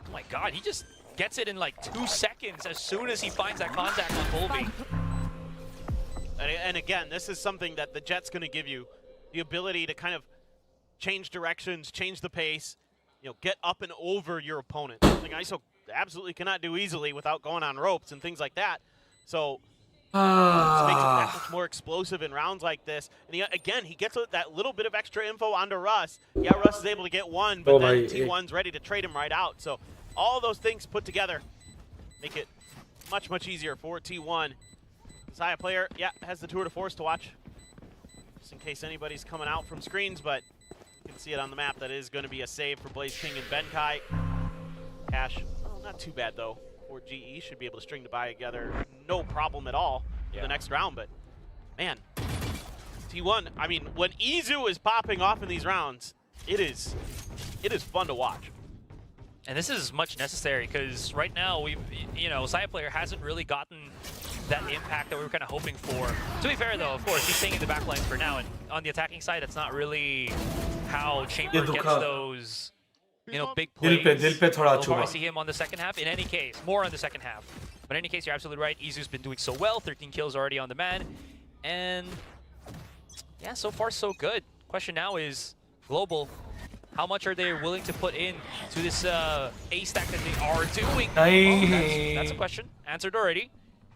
Oh my god, he just gets it in like 2 seconds as soon as he finds that contact on Polvy. And again, this is something that the Jet's going to give you, the ability to kind of change directions, change the pace, you know, get up and over your opponent. Something ISO absolutely cannot do easily without going on ropes and things like that. So this makes it that much more explosive in rounds like this. And again, he gets that little bit of extra info onto Russ. Yeah, Russ is able to get one, but then T1's ready to trade him right out. So all those things put together make it much, much easier for T1. Saya player, yeah, has the tour de force to watch. Just in case anybody's coming out from screens, but you can see it on the map. That is going to be a save for Blaze King and Benkai. Cash, oh, not too bad though. Or GE should be able to string the buy together, no problem at all for the next round. But man, T1, I mean, when Izu is popping off in these rounds, it is fun to watch. And this is much necessary because right now Saya player hasn't really gotten that impact that we were kind of hoping for. To be fair though, of course, he's staying in the back line for now, and on the attacking side, that's not really how Chamber gets those, big plays. We'll probably see him on the second half. In any case, more on the second half. But in any case, you're absolutely right. Izu's been doing so well. 13 kills already on the man. And yeah, so far so good. Question now is, Global, how much are they willing to put in to this A stack that they are doing? Oh, that's a question. Answered already.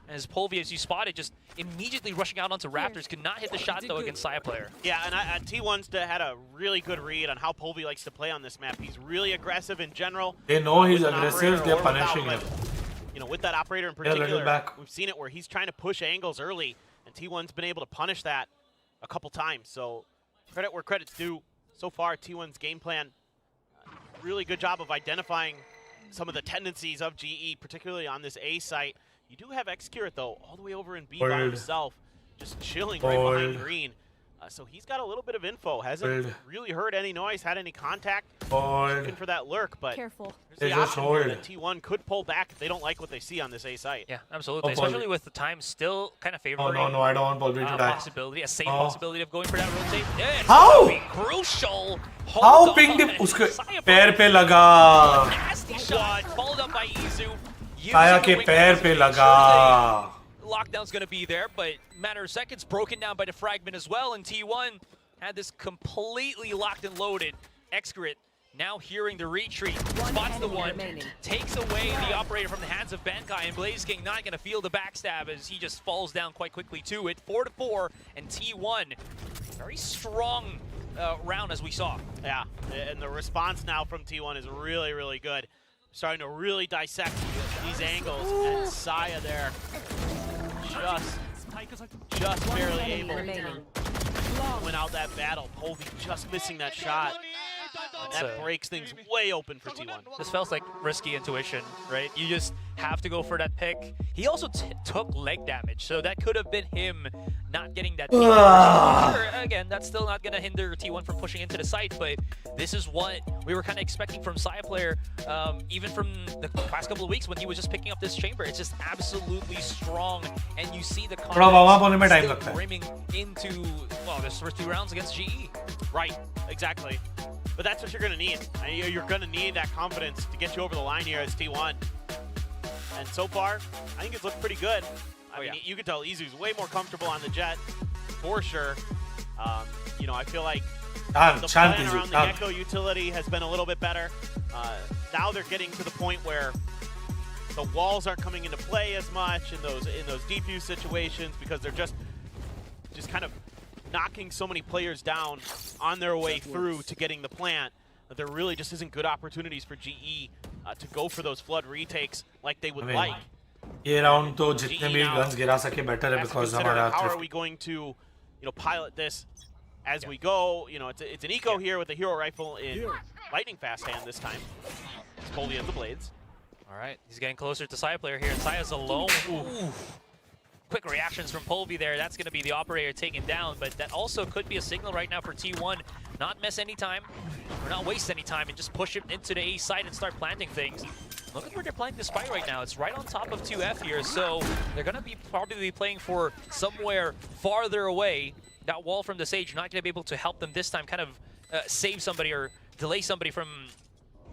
As Polvy, as you spotted, just immediately rushing out onto Raptors, could not hit the shot though against Saya player. Yeah, and T1's had a really good read on how Polvy likes to play on this map. He's really aggressive in general. They know he's aggressive, they're punishing him. With that operator in particular, we've seen it where he's trying to push angles early, and T1's been able to punish that a couple times. So credit where credit's due. So far, T1's game plan, really good job of identifying some of the tendencies of GE, particularly on this A site. You do have Xcurate, though, all the way over in B by himself, just chilling right behind green. So he's got a little bit of info. Hasn't really heard any noise, had any contact. Looking for that lurk, but there's the option here that T1 could pull back if they don't like what they see on this A site. Yeah, absolutely. Especially with the time still kind of favoring no, I don't want Polvy to die. Possibility, a safe possibility of going for that rotate. Yeah, How? Crucial. How pinged him? उसके पैर पे लगा. Nasty shot, followed up by Izu. Saya के पैर पे लगा. Lockdown's going to be there, but matter of seconds, broken down by the fragment as well, and T1 had this completely locked and loaded. Excurate now hearing the retreat, spots the one, takes away the operator from the hands of Benkai, and Blaze King not going to feel the backstab as he just falls down quite quickly to it. 4-4, and T1, very strong round as we saw. Yeah, and the response now from T1 is really, really good. Starting to really dissect these angles, and Saya there just barely able to win out that battle. Polvy just missing that shot. And that breaks things way open for T1. This felt like risky intuition, right? You just have to go for that pick. He also took leg damage, so that could have been him not getting that pick. Sure, again, that's still not going to hinder T1 from pushing into the site, but this is what we were kind of expecting from Saya player, even from the past couple of weeks when he was just picking up this chamber. It's just absolutely strong, and you see the confidence still brimming into, well, this first 2 rounds against GE. Right, exactly. But that's what you're going to need. You're going to need that confidence to get you over the line here as T1. And so far, I think it's looked pretty good. I mean, you can tell Izu's way more comfortable on the Jet, for sure. I feel like the plan around the Gecko utility has been a little bit better. Now they're getting to the point where the walls aren't coming into play as much in those defuse situations because they're just kind of knocking so many players down on their way through to getting the plant that there really just isn't good opportunities for GE to go for those flood retakes like they would like. ये round तो जितने भी guns गिरा सके better है because हमारा how are we going to pilot this as we go. You know, it's an eco here with a hero rifle in lightning fast hand this time. It's Polvi at the blades. All right, he's getting closer to Saya player here, and Saya's alone. Ooh. Quick reactions from Polvi there. That's going to be the operator taken down, but that also could be a signal right now for T1. Not miss any time, or not waste any time, and just push him into the A side and start planting things. Look at where they're planting this fight right now. It's right on top of 2F here, so they're going to be probably playing for somewhere farther away. That wall from the Sage, not going to be able to help them this time, kind of save somebody or delay somebody from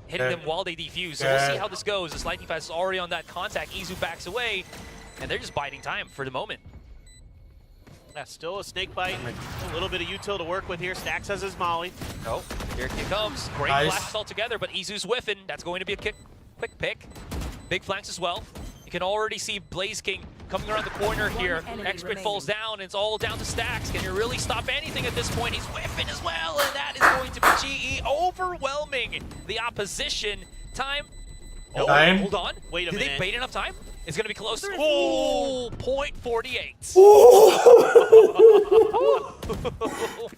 hitting them while they defuse. So we'll see how this goes. This lightning fast is already on that contact. Izu backs away, and they're just biding time for the moment. Yeah, still a snake bite. A little bit of util to work with here. Stax has his molly. Oh, here it comes. Great flashes all together, but Izu's whiffing. That's going to be a quick pick. Big flanks as well. You can already see Blaze King coming around the corner here. Expert falls down, and it's all down to Stax. Can you really stop anything at this point? He's whiffing as well, and that is going to be GE overwhelming the opposition. Time. Oh, hold on. Wait a minute. Did they bait enough time? It's going to be closer. Oh, 0.48. Oh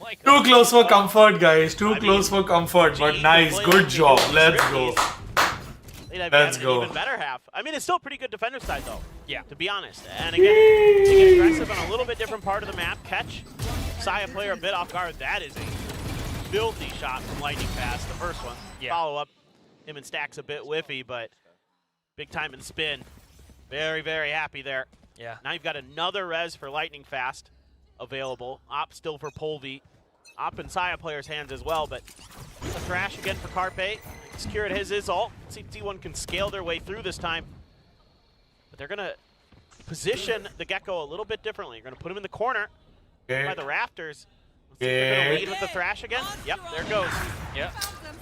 my God. Too close for comfort, guys. Too close for comfort, but nice. Good job. Let's go. Let's go. Even better half. I mean, it's still pretty good defender side, though. Yeah. To be honest. And again, to get aggressive on a little bit different part of the map, catch Saya player a bit off guard. That is a filthy shot from Lightning Fast, the first one. Yeah. Follow up, him and Stax a bit whiffy, but big time in spin. Very, very happy there. Yeah. Now you've got another res for Lightning Fast available. Op still for Polvi. Op in Saya player's hands as well, but a thrash again for Carpe. Secured his ult. Let's see if T1 can scale their way through this time. But they're going to position the Gecko a little bit differently. You're going to put him in the corner by the rafters. Let's see if they're going to lead with the thrash again. Yep, there it goes. Yeah.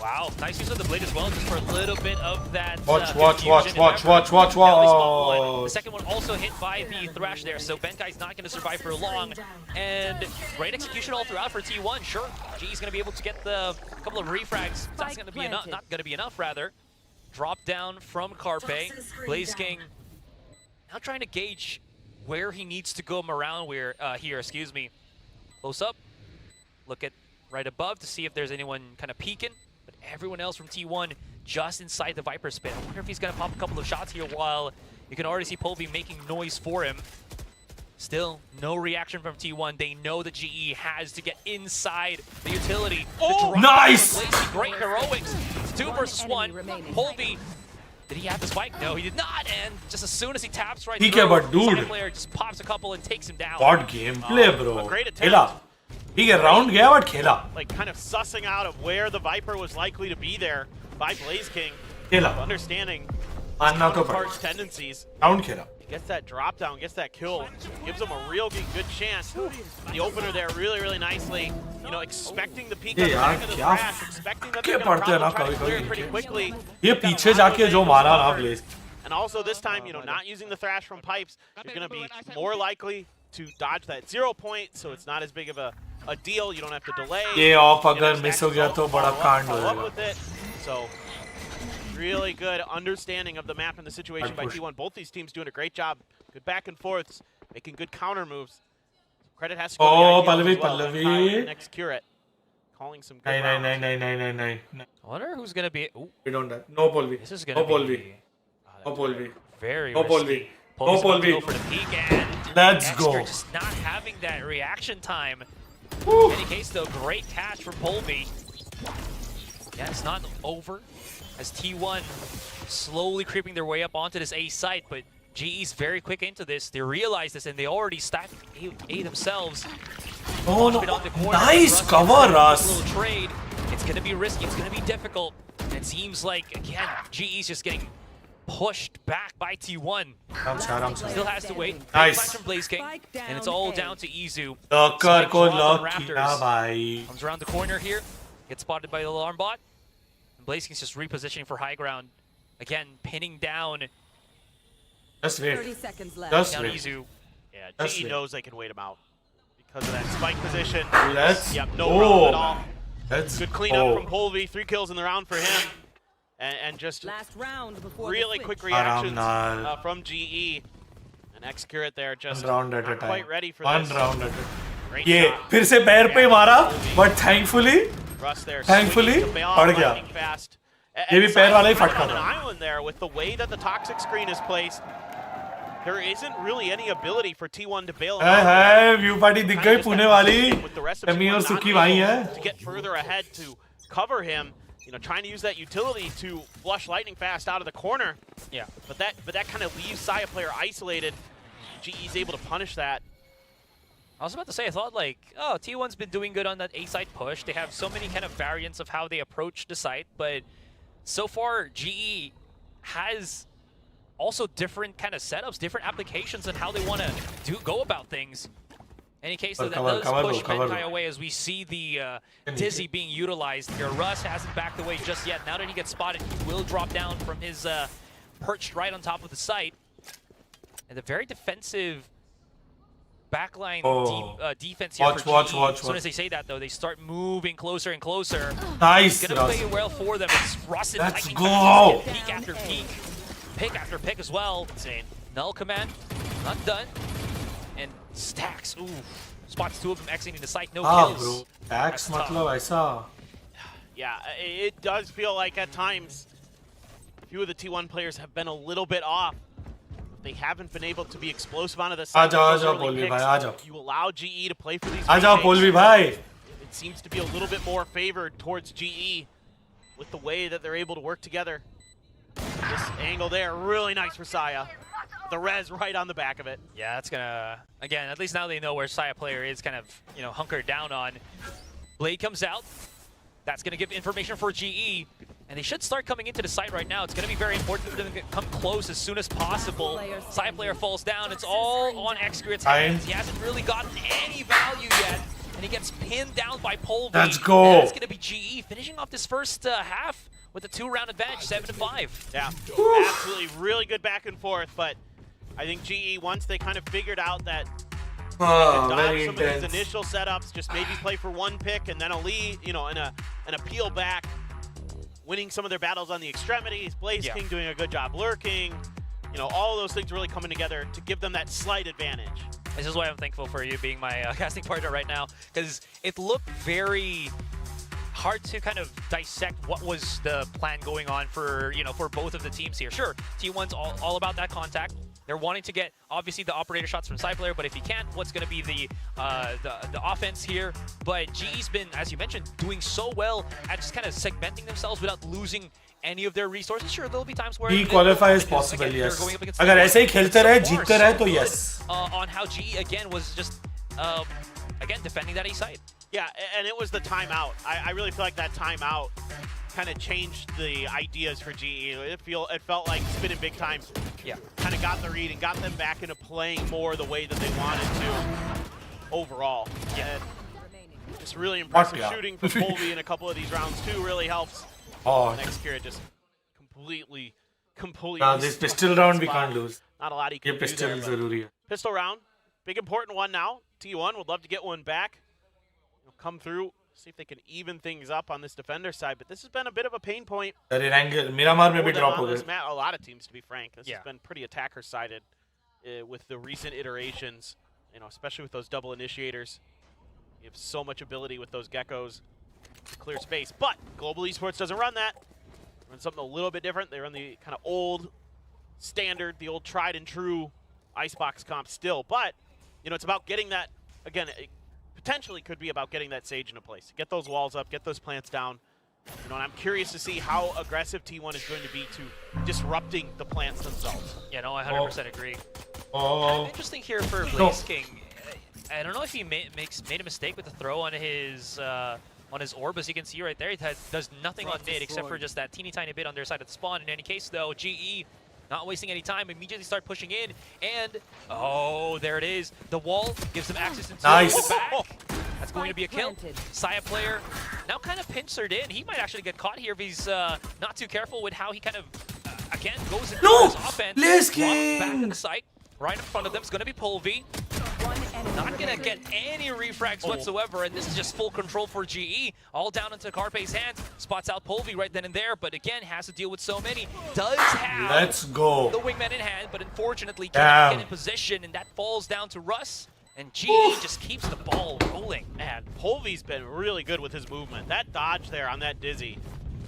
Wow. Nice use of the blade as well, just for a little bit of that. Watch. The second one also hit by the thrash there, so Benkai's not going to survive for long. And great execution all throughout for T1. Sure, G's going to be able to get the couple of refrags. That's going to be enough. Not going to be enough, rather. Drop down from Carpe. Blaze King now trying to gauge where he needs to go around here. Excuse me. Close up. Look at right above to see if there's anyone kind of peeking. But everyone else from T1 just inside the Viper spin. I wonder if he's going to pop a couple of shots here while you can already see Polvi making noise for him. Still, no reaction from T1. They know that GE has to get inside the utility. Oh, nice! Great heroics. It's 2 versus 1. Polvi, did he have the spike? No, he did not. And just as soon as he taps right through, the player just pops a couple and takes him down. What gameplay, bro. A great attempt. He get round gaya, but khela. Like kind of sussing out of where the Viper was likely to be there by Blaze King. Understanding Park's tendencies. Round khela. He gets that drop down, gets that kill, gives him a real good chance. The opener there really nicely. You know, expecting the peak on the back of the thrash, expecting that they're going to try to clear it pretty quickly. And also this time, you know, not using the thrash from pipes, you're going to be more likely to dodge that 0 point, so it's not as big of a deal. You don't have to delay. So really good understanding of the map and the situation by T1. Both these teams doing a great job. Good back and forths, making good counter moves. Credit has to go to the Pallavi. Next Curate. Calling some good I wonder who's going to be... Ooh. We don't have. No Polvi. This is going to be... No Polvi. Very no risky. No Polvi. Go for the peek, and let's go. Just not having that reaction time. In any case, though, great catch from Polvi. Yeah, it's not over as T1 slowly creeping their way up onto this A site, but GE's very quick into this. They realize this, and they already stacked A themselves. Oh no! Nice cover, Russ. Little trade. It's going to be risky. It's going to be difficult. And it seems like again, GE's just getting pushed back by T1. Still has to wait. Nice. From Blaze King, and it's all down to Izu. Comes around the corner here. Gets spotted by the alarm bot. And Blaze King's just repositioning for high ground. Again, pinning down. Just wait. 30 seconds left. Just down wait. Izu. Yeah, GE knows they can wait him out because of that spike position. Let's no problem at all. Let's good cleanup from Polvi. 3 kills in the round for him. And just last round before really quick reactions from GE. And Excurate there just not quite ready for this. Round at it. Great ये shot. फिर से पैर पे मारा, but thankfully Russ there, Thankfully, swinging the bail, पड़ गया। lightning fast. ये भी पैर वाला ही Simon's फटका on an था। island there with the way that the toxic screen is placed. There isn't really any ability for T1 to bail him out. है view party दिख गई पुणे वाली With the rest of EMEA T1 और not सुकी able भाई है to get further ahead to cover him, trying to use that utility to flush lightning fast out of the corner. Yeah. But that kind of leaves Saya player isolated. GE's able to punish that. I was about to say, I thought like, oh, T1's been doing good on that A side push. They have so many kind of variants of how they approach the site, but so far GE has also different kind of setups, different applications on how they want to go about things. Any case that does push Menkai away as we see the Dizzy being utilized here. Russ hasn't backed away just yet. Now that he gets spotted, he will drop down from his perched right on top of the site. And a very defensive backline defense here for GE. As soon as they say that, though, they start moving closer and closer. Nice, It's gonna play well for them. It's Russ and Let's Lightning go. fast. Peak after peak. Pick after pick as well. Insane. Null command, not done. And stacks, ooh. Spots two of them exiting the site, no kills. Bro. Stacks मतलब ऐसा. Yeah, it does feel like at times a few of the T1 players have been a little bit off. They haven't been able to be explosive onto the side. आजा पोलवी भाई आजा. You allow GE to play for these. आजा पोलवी भाई. It seems to be a little bit more favored towards GE with the way that they're able to work together. This angle there, really nice for Saya. The res right on the back of it. Yeah, that's gonna, again, at least now they know where Saya player is kind of, hunkered down on. Blade comes out. That's gonna give information for GE. And they should start coming into the site right now. It's gonna be very important for them to come close as soon as possible. Saya player falls down. It's all on Xgrid's hands. He hasn't really gotten any value yet. And he gets pinned down by Polvi. Let's go. And it's gonna be GE finishing off this first half with a 2-round advantage, 7-5. Yeah, absolutely, really good back and forth, but I think GE, once they kind of figured out that dodge some of these initial setups, just maybe play for one pick and then a lead, and a peel back, winning some of their battles on the extremities, Blaze King doing a good job lurking, all of those things really coming together to give them that slight advantage. This is why I'm thankful for you being my casting partner right now, because it looked very hard to kind of dissect what was the plan going on for, for both of the teams here. Sure, T1's all about that contact. They're wanting to get, obviously, the operator shots from side player, but if he can't, what's going to be the offense here? But GE's been, as you mentioned, doing so well at just kind of segmenting themselves without losing any of their resources. Sure, there'll be times where qualify is possible, yes. अगर ऐसे ही खेलते रहे, जीतते रहे, तो yes. On how GE again was just again defending that A side. Yeah, and it was the timeout. I really feel like that timeout kind of changed the ideas for GE. It felt like Spinning Big Time kind of got the read and got them back into playing more the way that they wanted to overall. Yeah. And just really impressive shooting from Colby in a couple of these rounds too really helps. Next year it just completely this pistol round we can't lose. Not a lot he can do there. Pistol round, big important one now. T1 would love to get one back. Come through, see if they can even things up on this defender side, but this has been a bit of a pain point. Miramar में भी drop हो गए. A lot of teams, to be frank, this has been pretty attacker-sided with the recent iterations, especially with those double initiators. You have so much ability with those geckos to clear space, but Global Esports doesn't run that. They run something a little bit different. They run the kind of old standard, the old tried and true Icebox comp still, but it's about getting that, again, potentially could be about getting that Sage into place. Get those walls up, get those plants down. And I'm curious to see how aggressive T1 is going to be to disrupting the plants themselves. Yeah, no, I 100% agree. Interesting here for Blaze King. I don't know if he made a mistake with the throw on his orb. As you can see right there, he does nothing on mid except for just that teeny tiny bit on their side of the spawn. In any case, though, GE not wasting any time, immediately start pushing in, and there it is. The wall gives them access into the back. That's going to be a kill. Saya player now kind of pincered in. He might actually get caught here if he's not too careful with how he kind of, again, goes into his offense. Back to the site. Right in front of them is going to be Polvi. Not going to get any refrags whatsoever, and this is just full control for GE. All down into Carpe's hands. Spots out Polvi right then and there, but again, has to deal with so many. Does have the wingman in hand, but unfortunately cannot get in position, and that falls down to Russ. And GE just keeps the ball rolling. Man, Polvy's been really good with his movement. That dodge there on that Dizzy,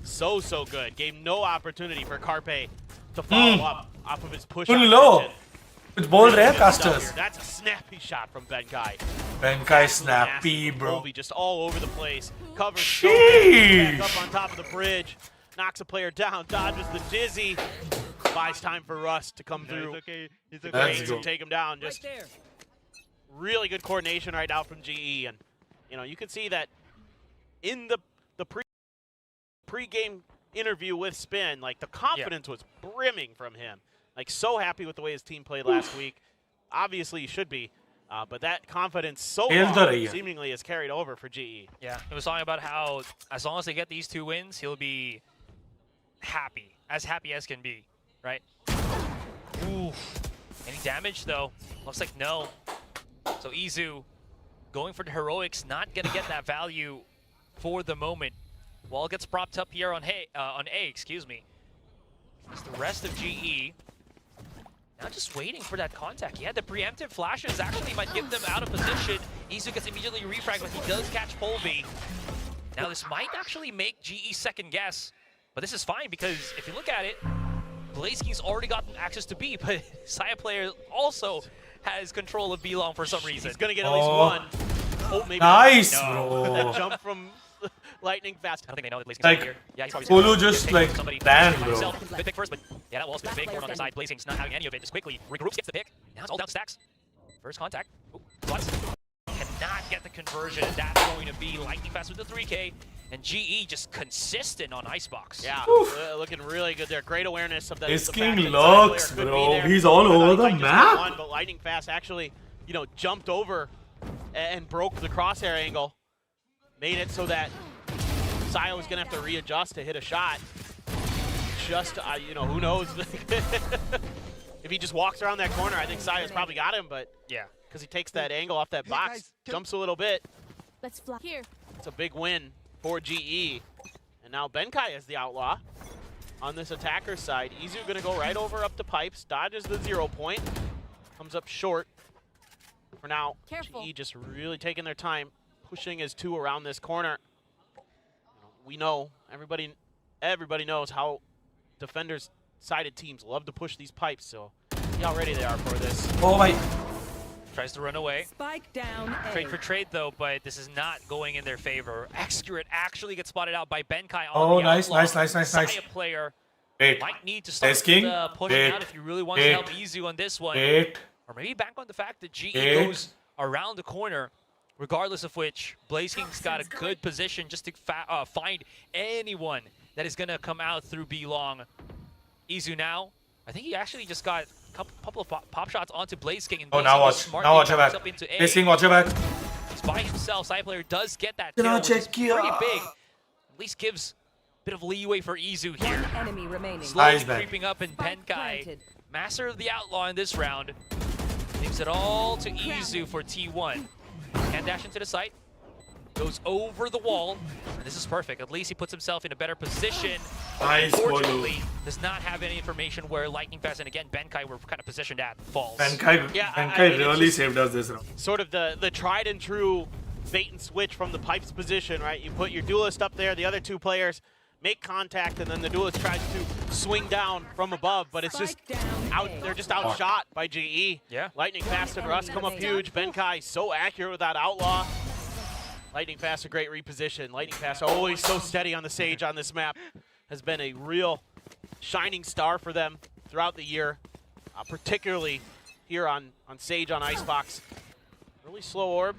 so good. Gave no opportunity for Carpe to follow up off of his push. Low. Kuch bol rahe hain casters. That's a snappy shot from Benkai. Benkai snappy, bro. Polvy just all over the place. Covers Sheesh. back up on top of the bridge. Knocks a player down, dodges the Dizzy. Buys time for Russ to come through. He's Let's go. To take him down. Just really good coordination right now from GE, and you can see that in the pre-game interview with Spin, like the confidence was brimming from him. Like so happy with the way his team played last week. Obviously, he should be, but that confidence so far seemingly is carried over for GE. Yeah, he was talking about how as long as they get these 2 wins, he'll be happy as can be, right? Ooh, any damage though? Looks like no. So Izu going for the heroics, not gonna get that value for the moment. Wall gets propped up here on A, excuse me. It's the rest of GE. Now just waiting for that contact. He had the preemptive flashes, actually might get them out of position. Izu gets immediately refragged, but he does catch Polvy. Now this might actually make GE second guess, but this is fine because if you look at it, Blaze King's already gotten access to B, but Saya player also has control of B long for some reason. He's gonna get at least one. Oh, maybe nice, no. bro. That jump from Lightning Fast. I don't think they know that Blaze King's Like, here. Yeah, he's probably Polo just like ran, bro. Good pick first, but yeah, that wall's been big for on their side. Blaze King's not having any of it. Just quickly regroups, gets the pick. Now it's all down to stacks. First contact. Ooh, Flux cannot get the conversion, and that's going to be Lightning Fast with the 3K. And GE just consistent on Icebox. Yeah, looking really good there. Great awareness of that. This King looks, bro. He's all over the map. But Lightning Fast actually, jumped over and broke the crosshair angle. Made it so that Saya was going to have to readjust to hit a shot. Just, who knows? If he just walks around that corner, I think Saya's probably got him, but yeah, because he takes that angle off that box, jumps a little bit. Let's fly here. It's a big win for GE. And now Benkai is the outlaw on this attacker side. Izu gonna go right over up to pipes, dodges the 0 point, comes up short. For now, Careful. GE just really taking their time, pushing his 2 around this corner. We know, everybody knows how defenders-sided teams love to push these pipes, so see how ready they are for this. Oh my. Tries to run away. Spike down A. Trade for trade though, but this is not going in their favor. Excurate actually gets spotted out by Benkai on Oh, the nice, outlaw. nice. Saya player Wait. might need to start King. pushing out if you really want to help Izu on this one. Or maybe bank on the fact that GE goes around the corner, regardless of which, Blaze King's got a good position just to find anyone that is going to come out through B long. Izu now, I think he actually just got a couple of pop shots onto Blaze King. And Oh, now watch your back. Blaze King, watch your back. He's by himself. Side player does get that kill, which is pretty big. At least gives a bit of leeway for Izu here. One enemy remaining. Slowly creeping up in Spike Benkai. planted. Master of the Outlaw in this round. Leaves it all to Izu for T1. Can dash into the site. Goes over the wall. And this is perfect. At least he puts himself in a better position. Nice, Unfortunately, does not have any information where Lightning Fast and again Benkai were kind of positioned at falls. Benkai really saved us this round. Sort of the tried and true bait and switch from the pipes position, right? You put your duelist up there, the other 2 players make contact, and then the duelist tries to swing down from above, but it's just out. They're just outshot by GE. Yeah. Lightning Fast and Russ come up huge. Benkai so accurate with that outlaw. Lightning Fast a great reposition. Lightning Fast always so steady on the Sage on this map. Has been a real shining star for them throughout the year, particularly here on Sage on Icebox. Really slow orb.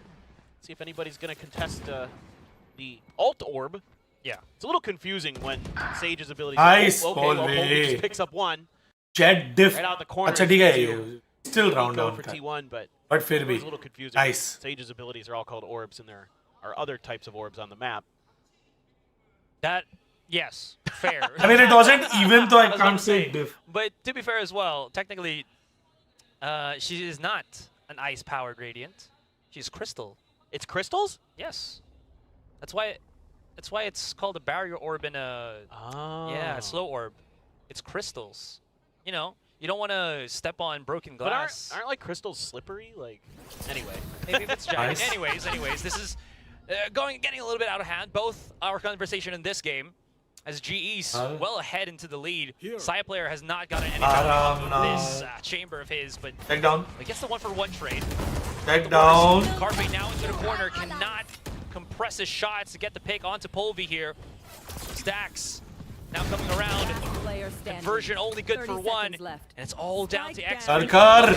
See if anybody's going to contest the alt orb. Yeah. It's a little confusing when Sage's ability Nice, Polvy just picks up 1. Jet diff. Right out the corner. अच्छा ठीक है. Still round down for T1, but फिर भी. it's a little confusing. Nice. Sage's abilities are all called orbs, and there are other types of orbs on the map. That, yes, fair. I mean, it wasn't even, though I can't say diff. But to be fair as well, technically, she is not an ice-powered Radiant. She's crystal. It's crystals? Yes. That's why it's called a barrier orb and a slow orb. It's crystals. You don't want to step on broken But glass. aren't like crystals slippery? Like, anyway. Maybe if it's giant. Nice. Anyways, this is getting a little bit out of hand. Both our conversation in this game, as GE's well ahead into the lead. Saya player has not gotten any value from this chamber of his, but Take down. he gets the 1-for-1 trade. Take down. Carpe now into the corner, cannot compress his shots to get the pick onto Polvi here. Stacks now coming around. Player standing. Conversion only good 30 for one, seconds left. and it's all down to X. Sarkar.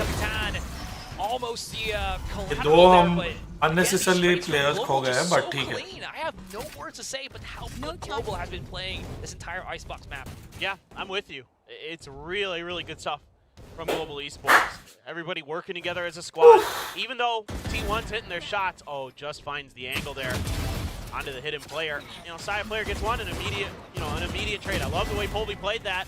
Almost the ये collateral दो there, हम but unnecessarily again, these players trades खो from गए हैं, Global but just ठीक so है. clean. I have no words to say, but how good Global has been playing this entire Icebox map. Yeah, I'm with you. It's really, really good stuff from Global Esports. Everybody working together as a squad. Even though T1's hitting their shots, just finds the angle there onto the hidden player. Saya player gets one, an immediate trade. I love the way Polvi played that.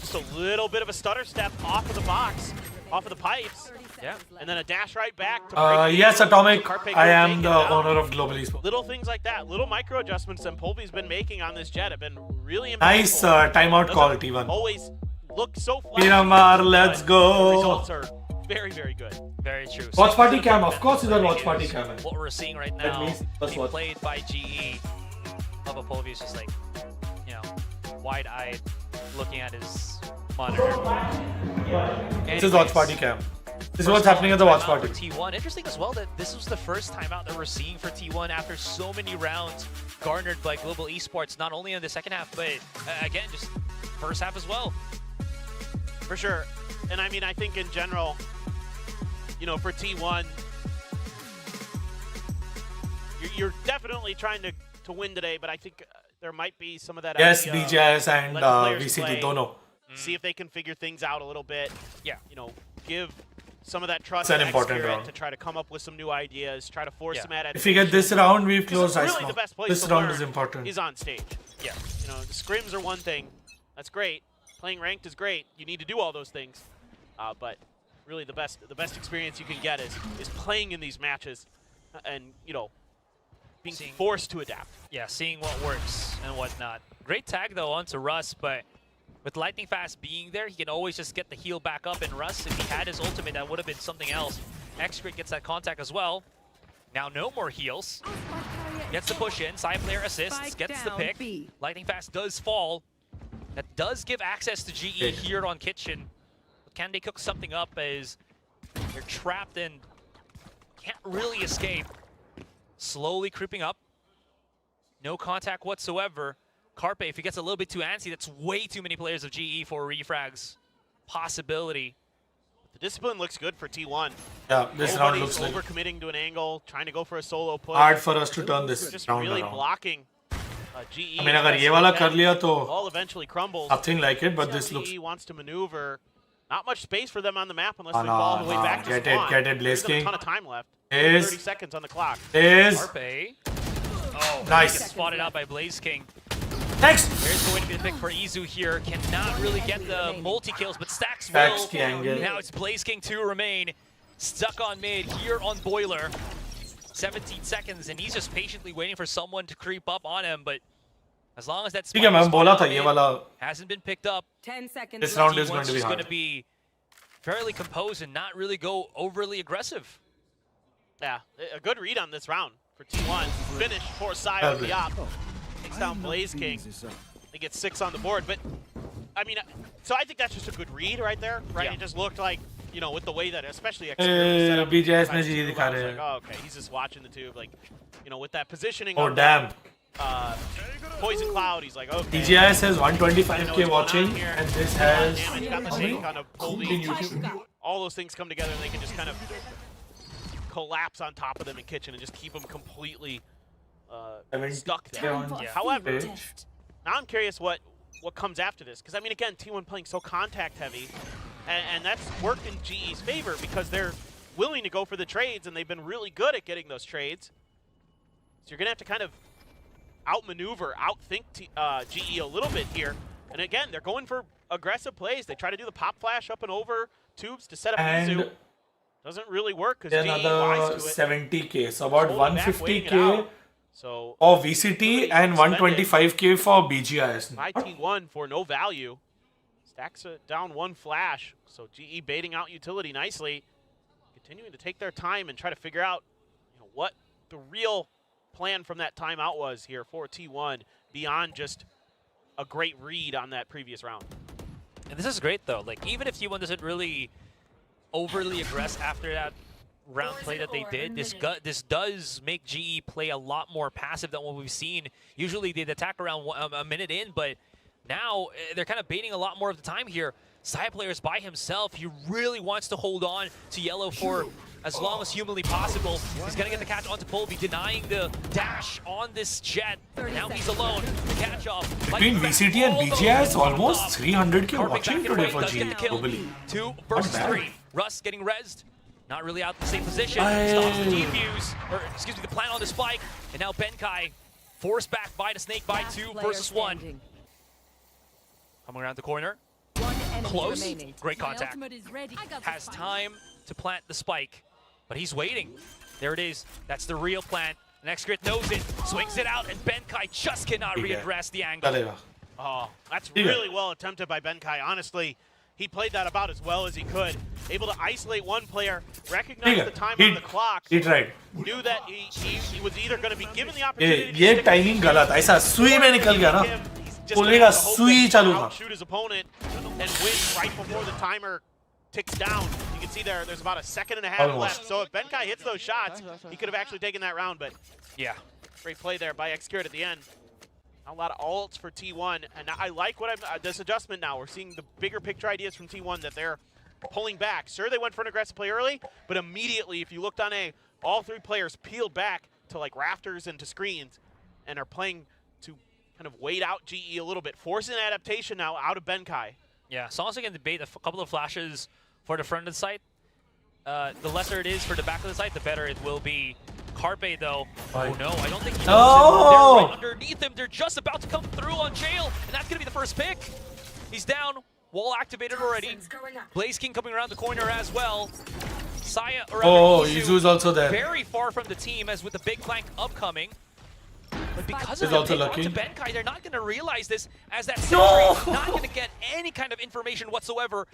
Just a little bit of a stutter step off of the box, off of the pipes. Yeah. And then a dash right back to break Yes, the Atomic. Carpe I go am take the it out. owner of Global Esports. Little things like that, little micro adjustments that Polvi's been making on this jet have been really impactful. Nice timeout call, Doesn't T1. always look so flashy, Miramar, let's but go. the results are very, very good. Very true. Watch party So cam, the of course it's a watch is party cam. What we're seeing right At now, least let's being watch. played by GE. Lava Polvi is just like, wide-eyed, looking at his monitor. This is watch party cam. This is what's happening at the watch party. T1. Interesting as well that this was the first timeout that we're seeing for T1 after so many rounds garnered by Global Esports, not only in the second half, but again, just first half as well. For sure. And I mean, I think in general, for T1, you're definitely trying to win today, but I think there might be some of that Yes, idea of BJS and let the players VCT, play, dono. see if they can figure things out a little bit. Yeah. Give some of that trust It's an and important X-Spirit round. to try to come up with some new ideas, try to force some adaptation. If we get this round, we've Because closed really Icebox. the best place This to round learn is important. is on stage. Yeah. The scrims are one thing. That's great. Playing ranked is great. You need to do all those things. But really the best experience you can get is playing in these matches and, being forced to adapt. Yeah, seeing what works and whatnot. Great tag though onto Russ, but with Lightning Fast being there, he can always just get the heal back up, and Russ, if he had his ultimate, that would have been something else. X-Crit gets that contact as well. Now no more heals. Gets the push in, side player assists, gets the pick. Lightning Fast does fall. That does give access to GE here on Kitchen. But can they cook something up as they're trapped and can't really escape? Slowly creeping up. No contact whatsoever. Carpe, if he gets a little bit too antsy, that's way too many players of GE for refrags. Possibility. The discipline looks good for T1. Yeah, this round Nobody's looks like overcommitting to an angle, trying to go for a solo push. hard for us to turn this Just round really around. blocking GE. I mean, अगर ये वाला कर लिया तो Ball eventually crumbles. nothing like it, but this GE looks. wants to maneuver. Not much space for them on the map unless Oh, they fall all the way no, back to get spawn. it, get it, Blaze There's a King. ton of time left. Is 30 seconds on the clock. Carpe. Oh, Nice. gets spotted out by Blaze King. Next. Here's going to be the pick for Izu here. Cannot really get the multi-kills, but Stacks Stacks will. the angle. Now it's Blaze King to remain. Stuck on mid here on Boiler. 17 seconds, and he's just patiently waiting for someone to creep up on him, but as long as that ठीक है, मैं बोला था ये वाला hasn't been picked up, 10 seconds this left. round is going T1's to be just hard. going to be fairly composed and not really go overly aggressive. Yeah, a good read on this round for T1. Finish for Sai with the op. Takes down Blaze King. They get 6 on the board, but I mean, so I think that's just a good read right there, right? Yeah. It just looked like, with the way that, especially X-Spirit set up BJS kind ने of ji tube, दिखा I was रहे like, हैं. oh, okay, he's just watching the tube, like, with that positioning. Oh on damn. that, Poison Cloud, he's like, okay. DJS has I know 125k what's going watching, on here. and this Got a lot of has damage, got the how many? shake on a In Polvi. YouTube. All those things come together and they can just kind of collapse on top of them in Kitchen and just keep them completely stuck there. Yeah. However, now I'm curious what comes after this. Because, I mean, again, T1 playing so contact heavy, and that's worked in GE's favor because they're willing to go for the trades, and they've been really good at getting those trades. So you're going to have to kind of outmaneuver, outthink GE a little bit here. And again, they're going for aggressive plays. They try to do the pop flash up and over tubes to set up And Izu. Doesn't really work because GE another wise to it. 70k, so about Holding back, waiting it 150k out. So for VCT and 125k for BGIS. my T1 for no value. Stacks down one flash, so GE baiting out utility nicely, continuing to take their time and try to figure out what the real plan from that timeout was here for T1 beyond just a great read on that previous round. And this is great though. Like even if T1 doesn't really overly aggress after that round play that they did, this does make GE play a lot more passive than what we've seen. Usually they'd attack around a minute in, but now they're kind of baiting a lot more of the time here. Side player is by himself. He really wants to hold on to yellow for as long as humanly possible. He's going to get the catch onto Polby, denying the dash on this jet. Now he's alone. The catch off. Between VCT and BGI, it's almost 300k watching today for GE globally. 2 versus 3. Russ getting rezzed. Not really out in the same position. Stops the defuse, or excuse me, the plant on the spike. And now Benkai forced back by the snake by 2 versus 1. Coming around the corner. Close. Remaining. Great contact. Has time to plant the spike, but he's waiting. There it is. That's the real plant. Next grit knows it, swings it out, and Benkai just cannot readdress the angle. Oh, that's really well attempted by Benkai. Honestly, he played that about as well as he could. Able to isolate one player, recognize the time on the clock. He tried. Knew that he was either going to be given the opportunity to ये timing गलत ऐसा सुई में निकल गया ना पुल्ले का सुई चालू था shoot his opponent and win right before the timer ticks down. You can see there's about a second and a half left. So if Benkai hits those shots, he could have actually taken that round. But yeah, great play there by Xcured at the end. A lot of ults for T1, and I like what this adjustment now. We're seeing the bigger picture ideas from T1 that they're pulling back. Sure, they went for an aggressive play early, but immediately, if you looked on A, all 3 players peeled back to like rafters and to screens, and are playing to kind of wait out GE a little bit, forcing adaptation now out of Benkai. Yeah, so also going to debate a couple of flashes for the front of the site. The lesser it is for the back of the site, the better it will be. Carpe, though. Oh, no, I don't think he knows it. They're right underneath him. They're just about to come through on Jail, and that's going to be the first pick. He's down. Wall activated already. Blaze King coming around the corner as well. Saya around Izu's also there. Very far from the team, as with the big flank upcoming. But because of also the lucky. to Benkai, they're not going to realize this as that sentry not going to get any kind of information whatsoever.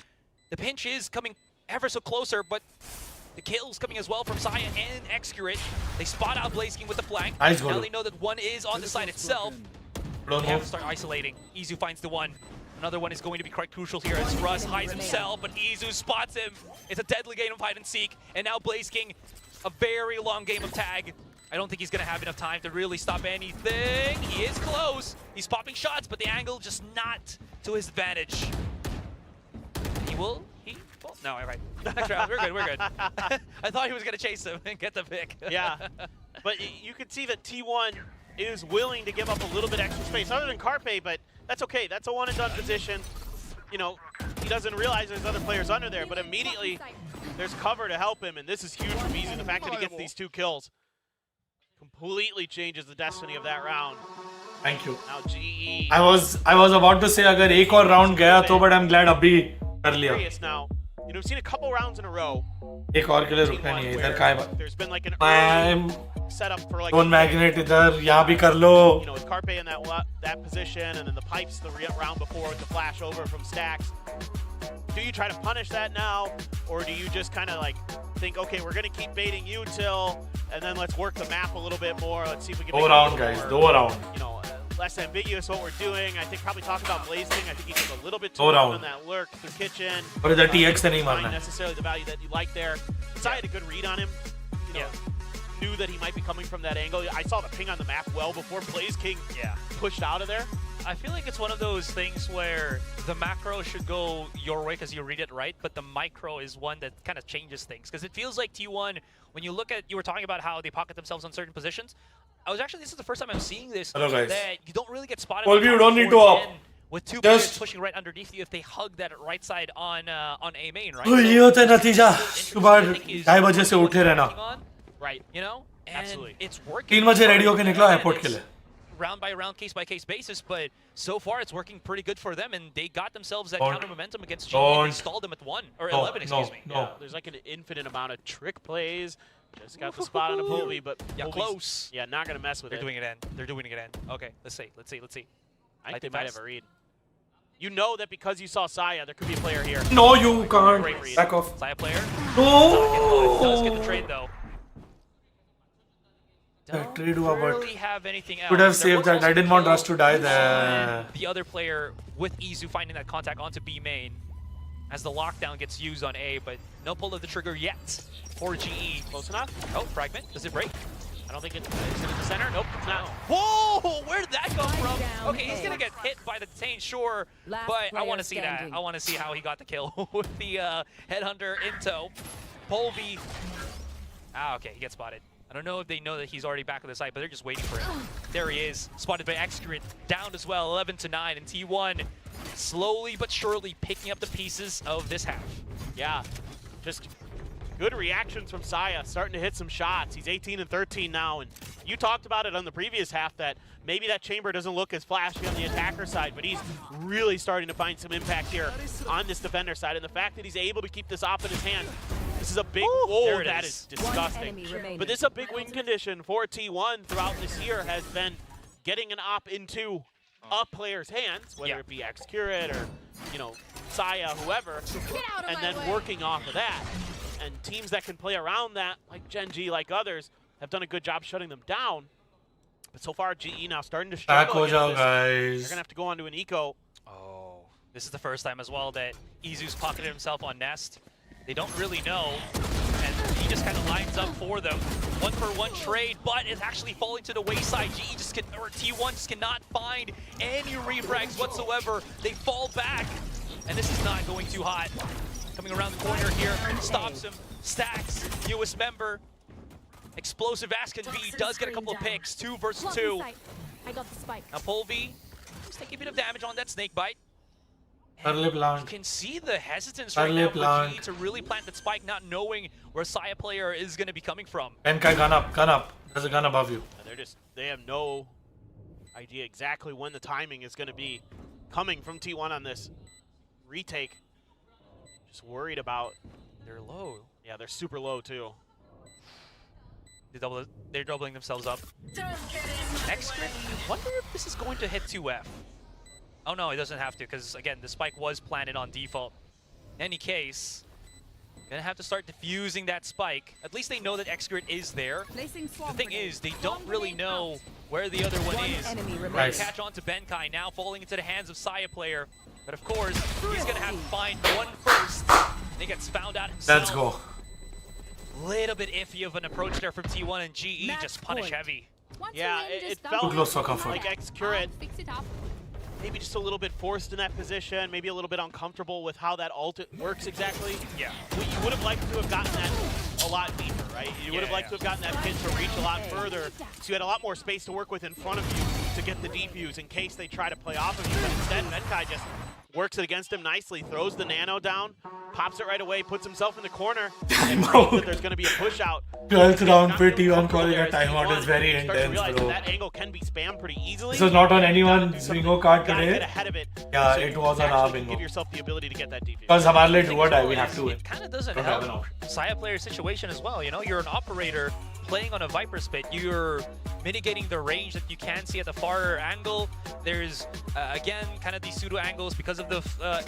The pinch is coming ever so closer, but the kills coming as well from Saya and Xcured. They spot out Blaze King with the flank. Nice now they know that one is on the side itself. They have to start isolating. Izu finds the one. Another one is going to be quite crucial here as Russ hides himself, but Izu spots him. It's a deadly game of hide and seek. And now Blaze King, a very long game of tag. I don't think he's going to have enough time to really stop anything. He is close. He's popping shots, but the angle just not to his advantage. He will? Well, no, all right. Next round, we're good, we're good. I thought he was going to chase him and get the pick. Yeah, but you could see that T1 is willing to give up a little bit extra space, other than Carpe, but that's okay. That's a one-and-done position. You know, he doesn't realize there's other players under there, but immediately there's cover to help him, and this is huge for Izu. The fact that he gets these 2 kills completely changes the destiny of that round. Thank you. Now GE. I was about to say अगर एक और round गया तो but I'm glad अभी कर लिया. Now, you know, we've seen a couple rounds in a row. एक और के लिए रुकना नहीं है इधर का है. There's been like an setup for like don't magnate इधर यहाँ भी कर लो. You know, with Carpe in that position, and then the pipes the round before with the flash over from Stacks. Do you try to punish that now, or do you just kind of like think, okay, we're gonna keep baiting you till, and then let's work the map a little bit more. Let's see if we can. Go around, guys. Go around. You know, less ambiguous what we're doing. I think probably talking about Blaze King. I think he took a little bit too long on that lurk through kitchen. Or is that TX से नहीं मारना? Not necessarily the value that you like there. Sai had a good read on him. You know, knew that he might be coming from that angle. I saw the ping on the map well before Blaze King pushed out of there. I feel like it's one of those things where the macro should go your way because you read it right, but the micro is one that kind of changes things. Because it feels like T1, when you look at, you were talking about how they pocket themselves on certain positions. this is the first time I'm seeing this. Hello, guys. That you don't really get spotted. Well, you don't need to up. With 2 players pushing right underneath you if they hug that right side on A main, right? ये होता है नतीजा. सुबह 2:30 बजे से उठे रहना. Right. You know? And absolutely. It's working. 3 बजे रेडी होके निकला एयरपोर्ट के लिए. Round by round, case by case basis, but so far it's working pretty good for them, and they got themselves that counter momentum against GE. They stalled them at 1 or 11, excuse me. Yeah, there's like an infinite amount of trick plays. Just got the spot on a Polby, but close. Yeah, not gonna mess with They're doing it in. They're doing it in. Okay, let's see. I think they might have a read. you know that because you saw Saya, there could be a player here. No, you can't. Great read. Back off. Saya player. No. Does get the trade though. That trade हुआ, but Really have anything else. could have There saved was that. also I didn't want kill Rush to die on there. The other player with Izu finding that contact onto B main as the lockdown gets used on A, but no pull of the trigger yet for GE. Close enough? Oh, fragment. Does it break? I don't think it's in the center. Nope, it's not. Whoa! Where did that come from? down Okay, he's gonna get hit by the detain, sure, Last but I player want to see that. standing. I want to see how he got the kill with the headhunter in tow. Polvi. Ah, okay, he gets spotted. I don't know if they know that he's already back on the site, but they're just waiting for him. There he is, spotted by Excurrent, down as well, 11-9, and T1 slowly but surely picking up the pieces of this half. Yeah, just good reactions from Saya, starting to hit some shots. He's 18-13 now, and you talked about it on the previous half that maybe that chamber doesn't look as flashy on the attacker side, but he's really starting to find some impact here on this defender side, and the fact that he's able to keep this op in his hand, this is a big, there it that is. is disgusting. enemy remaining. But this is a big win condition for T1 throughout this year, has been getting an op into a player's hands, whether it be Excurrent or, you know, Saya, whoever, and then working off of that. And teams that can play around that, like Gen.G, like others, have done a good job shutting them down. But so far, GE now starting to Back struggle ho jao, against this. They're guys. going to have to go onto an eco. Oh, this is the first time as well that Izu's pocketed himself on Nest. They don't really know, and he just kind of lines up for them. 1-for-1 trade, but it's actually falling to the wayside. GE just can, or T1 just cannot find any refrags whatsoever. They fall back, and this is not going too hot. Coming around the corner here, stops him, stacks, US member. Explosive as can be, does get a couple of picks, 2 versus 2. I got the spike. Now Polvi is taking a bit of damage on that snake bite. Early You plant. can see the hesitance right Early now for plant. GE to really plant that spike, not knowing where Saya player is going to be coming from. Benkai, gun up, gun up. There's a gun above you. And they have no idea exactly when the timing is going to be coming from T1 on this retake. Just worried about, They're low. yeah, they're super low too. They're doubling themselves up. Excurrent, wonder if this is going to hit 2F. Oh no, it doesn't have to, because again, the spike was planted on default. In any case, gonna have to start diffusing that spike. At least they know that Excurrent is there. Placing The swamp thing grenade. is, they don't really know where the other one is. Enemy remaining. Nice. Catch on to Benkai, now falling into the hands of Saya player. But of course, he's gonna have to find one first. And he gets found out himself. Let's go. Little bit iffy of an approach there from T1, and GE Match just punish point. heavy. Yeah, it Too felt close for comfort. like Excurrent Fix it up. maybe just a little bit forced in that position, maybe a little bit uncomfortable with how that ult works exactly. Yeah. You would have liked to have gotten that a lot deeper, right? You would have liked to have gotten that pin to reach a lot further, so you had a lot more space to work with in front of you to get the defuse in case they try to play off of you. But instead, Benkai just works it against him nicely, throws the nano down, pops it right away, puts himself in the corner, and knows that there's going to be a push out. 12th round पे T1 Not calling a there as timeout T1 is very start to intense, realize bro. that angle can be spammed pretty easily. This was not on anyone's Something- bingo card gotta today. get ahead of it. Yeah, so it you was on actually our can bingo. Give yourself the ability to get that defuse. Because हमारे लिए do or die, Well, we have to win. It kind of doesn't Don't have an help option. Saya player situation as well. You know, you're an operator playing on a Viper spit. You're mitigating the range that you can see at the far angle. There's again kind of these pseudo angles because of the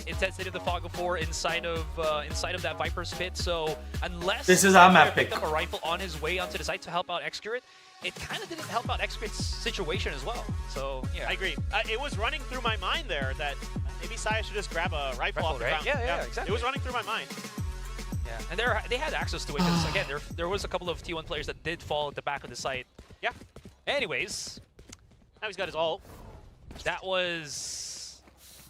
intensity of the fog of 4 inside of that Viper spit. So unless This is our Saya map picked pick. up a rifle on his way onto the site to help out Excurrent, it kind of didn't help out Excurrent's situation as well. So yeah, I agree. It was running through my mind there that maybe Saya should just grab a rifle off the right? ground. Yeah, exactly. It was running through my mind. Yeah, and they had access to it because again, there was a couple of T1 players that did fall at the back of the site. Yeah. Anyways, Now he's got his ult. that was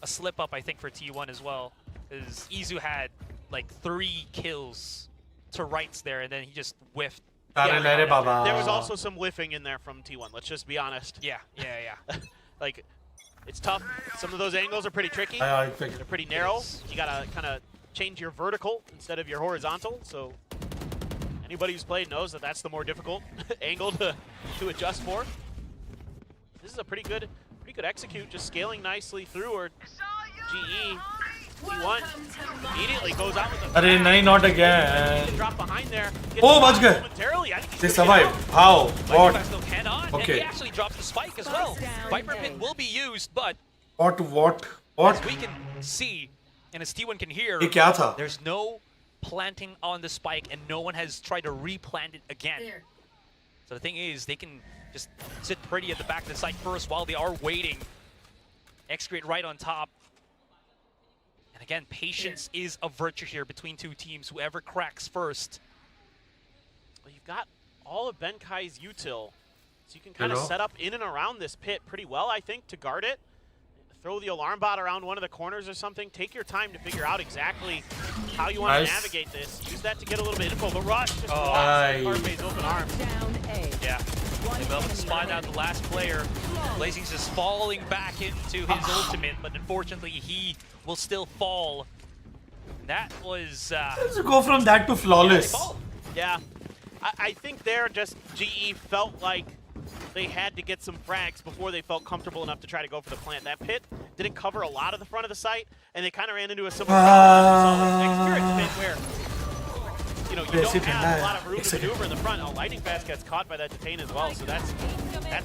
a slip up, I think, for T1 as well, because Izu had like 3 kills to rights there, and then he just whiffed. Tare lere baba. There was also some whiffing in there from T1. Let's just be honest. Yeah. Like, it's tough. Some of those angles are pretty tricky. I picked. They're pretty narrow. You gotta kind of change your vertical instead of your horizontal. So anybody who's played knows that that's the more difficult angle to adjust for. This is a pretty good execute, just scaling nicely through. Or GE T1 immediately goes out with a Arey nahi, not again. drop behind there. Oh, बच गए. Momentarily, I think he's They gonna get survived. out. How? What? Viper still cannot, and Okay. he actually drops the spike as well. down Viper A. pin will be used, but What? What? As we can see, and as T1 can hear, ये क्या था? there's no planting on the spike, and no one has tried to replant it again. So the thing is, they can just sit pretty at the back of the site first while they are waiting. Excrete right on top. And again, patience is a virtue here between two teams. Whoever cracks first. Well, you've got all of Benkai's util, so you can kind of set up in and around this pit pretty well, I think, to guard it. Throw the alarm bot around one of the corners or something. Take your time to figure out exactly how you want to navigate this. Use that to get a little bit of info, but Rush just lost Carpe's open arms. Down A. Yeah. They've able to spot out the last player. Blazing's just falling back into his ultimate, but unfortunately he will still fall. That was... Let's go from that to flawless. Yeah. I think there just GE felt like they had to get some frags before they felt comfortable enough to try to go for the plant. That pit didn't cover a lot of the front of the site, and they kind of ran into a similar experience pit where you don't have a lot of room to maneuver in the front. Oh, Lightning Fast gets caught by that detain as well, so that's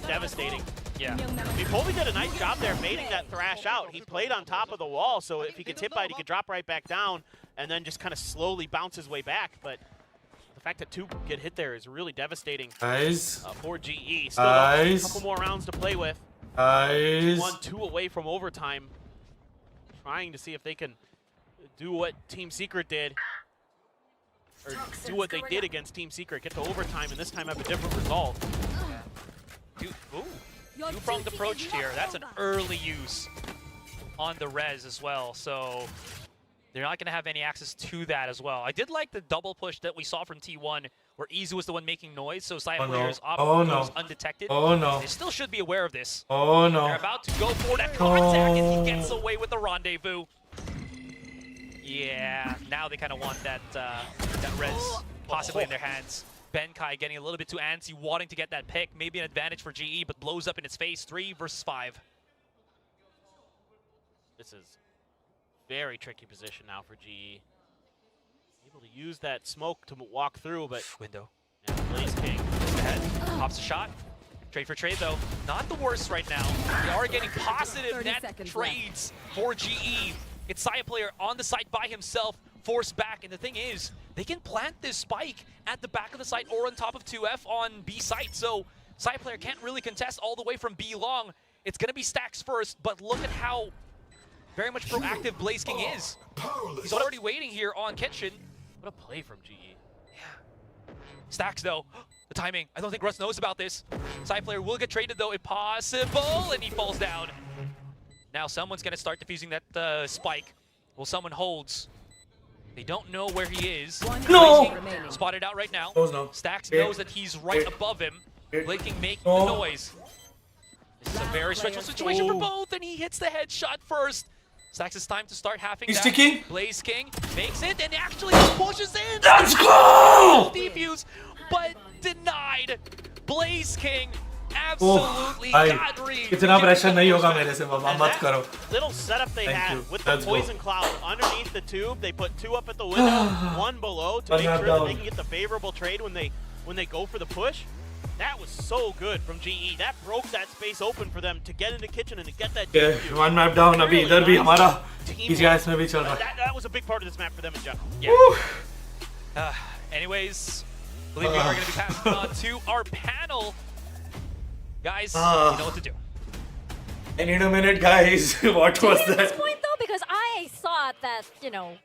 devastating. Yeah. I mean, Colby did a nice job there baiting that Thrash out. He played on top of the wall, so if he gets hit by it, he could drop right back down and then just kind of slowly bounce his way back. But the fact that two get hit there is really devastating for GE. Still a couple more rounds to play with. 1-2 away from overtime. Trying to see if they can do what Team Secret did. Or do what they did against Team Secret. Get to overtime and this time have a different result. Two-pronged approach here. That's an early use on the res as well. So they're not going to have any access to that as well. I did like the double push that we saw from T1, where Easy was the one making noise, so side players goes undetected. Oh no. They still should be aware of this. Oh no. They're about to go for that contact, and he gets away with the rendezvous. Yeah, now they kind of want that res possibly in their hands. Benkai getting a little bit too antsy, wanting to get that pick. Maybe an advantage for GE, but blows up in its face. 3 versus 5. This is very tricky position now for GE. Able to use that smoke to walk through, but window. Yeah, Blaze King ahead, pops a shot. Trade for trade though, not the worst right now. They are getting positive net trades for GE. It's Saya player on the site by himself, forced back, and the thing is, they can plant this spike at the back of the site or on top of 2F on B site, so Saya player can't really contest all the way from B long. It's gonna be Stacks first, but look at how very much proactive Blaze King is. He's already waiting here on Kitchen. What a play from GE. Yeah. Stacks though, the timing. I don't think Russ knows about this. Side player will get traded though if possible, and he falls down. Now someone's gonna start defusing that spike. Well, someone holds. They don't know where he is. No! Spotted out right now. No. Stacks knows that he's right above him. Blake King making the noise. This is a very stressful situation for both, and he hits the headshot first. Stacks, it's time to start halving He's that. sticking. Blaze King makes it and actually pushes in. Let's go! Defuse, but denied. Blaze King absolutely got read. इतना pressure नहीं होगा मेरे से बाबा, मत करो. Little setup they had with the poison cloud underneath the tube. They put 2 up at the window, 1 below to make sure that they can get the favorable trade when they go for the push. That was so good from GE. That broke that space open for them to get into kitchen and to get that. Okay, 1 map down. अभी इधर भी हमारा PGIS में भी चल रहा है. That was a big part of this map for them in general. Yeah. Anyways, I believe we are going to be passing on to our panel. Guys, you know what to do. I need a minute, guys. What was At that? this point, though, because I thought that,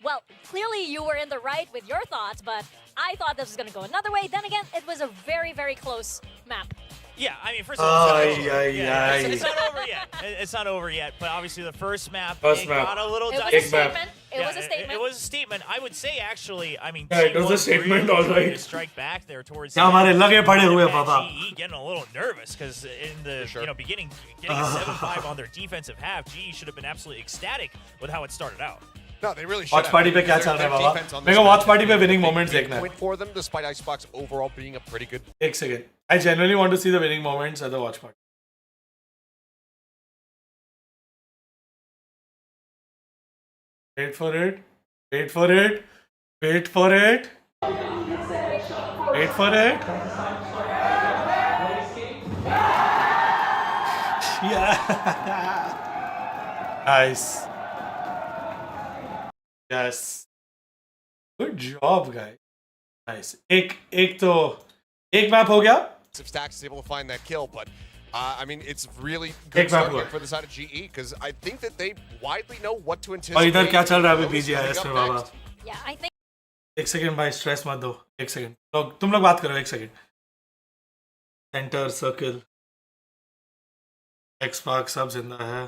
well, clearly you were in the right with your thoughts, but I thought this was going to go another way. Then again, it was a very, very close map. Yeah, I mean, first of all, it's not over yet. It's not over yet, but obviously the first map, It got a little was a dicey. statement. It was a statement. It was a statement. I would say, actually, I mean, Yeah, it was a statement, all right. to strike back there towards क्या हमारे लगे पड़े हुए बाबा. GE getting a little nervous because in the beginning, getting a 7-5 on their defensive half, GE should have been absolutely ecstatic with how it started out. No, they really should. Watch party पे क्या चल रहा है बाबा? मेरे को watch party पे winning moments देखना है. Win for them despite Icebox overall being a pretty good. एक second. I genuinely want to see the winning moments at the watch party. Wait for it. Wait for it. Wait for it. Wait for it. Yeah. Nice. Yes. Good job, guys. Nice. एक map हो गया. If Stacks is able to find that kill, but I mean, it's really good start here for the side of GE because I think that they widely know what to anticipate. और इधर क्या चल रहा है अभी BGIS में बाबा? Yeah, I think. एक second भाई स्ट्रेस मत दो. एक सेकंड. तुम लोग बात करो. एक सेकंड. Centre circle. Xbox सब जिंदा है.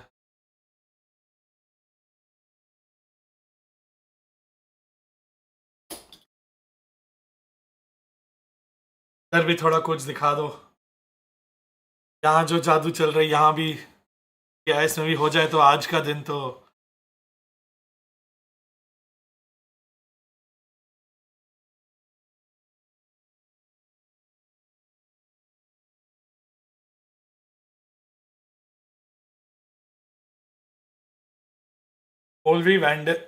इधर भी थोड़ा कुछ दिखा दो. यहाँ जो जादू चल रहा है यहाँ भी क्या इसमें भी हो जाए तो आज का दिन तो ओल्वी वैंडल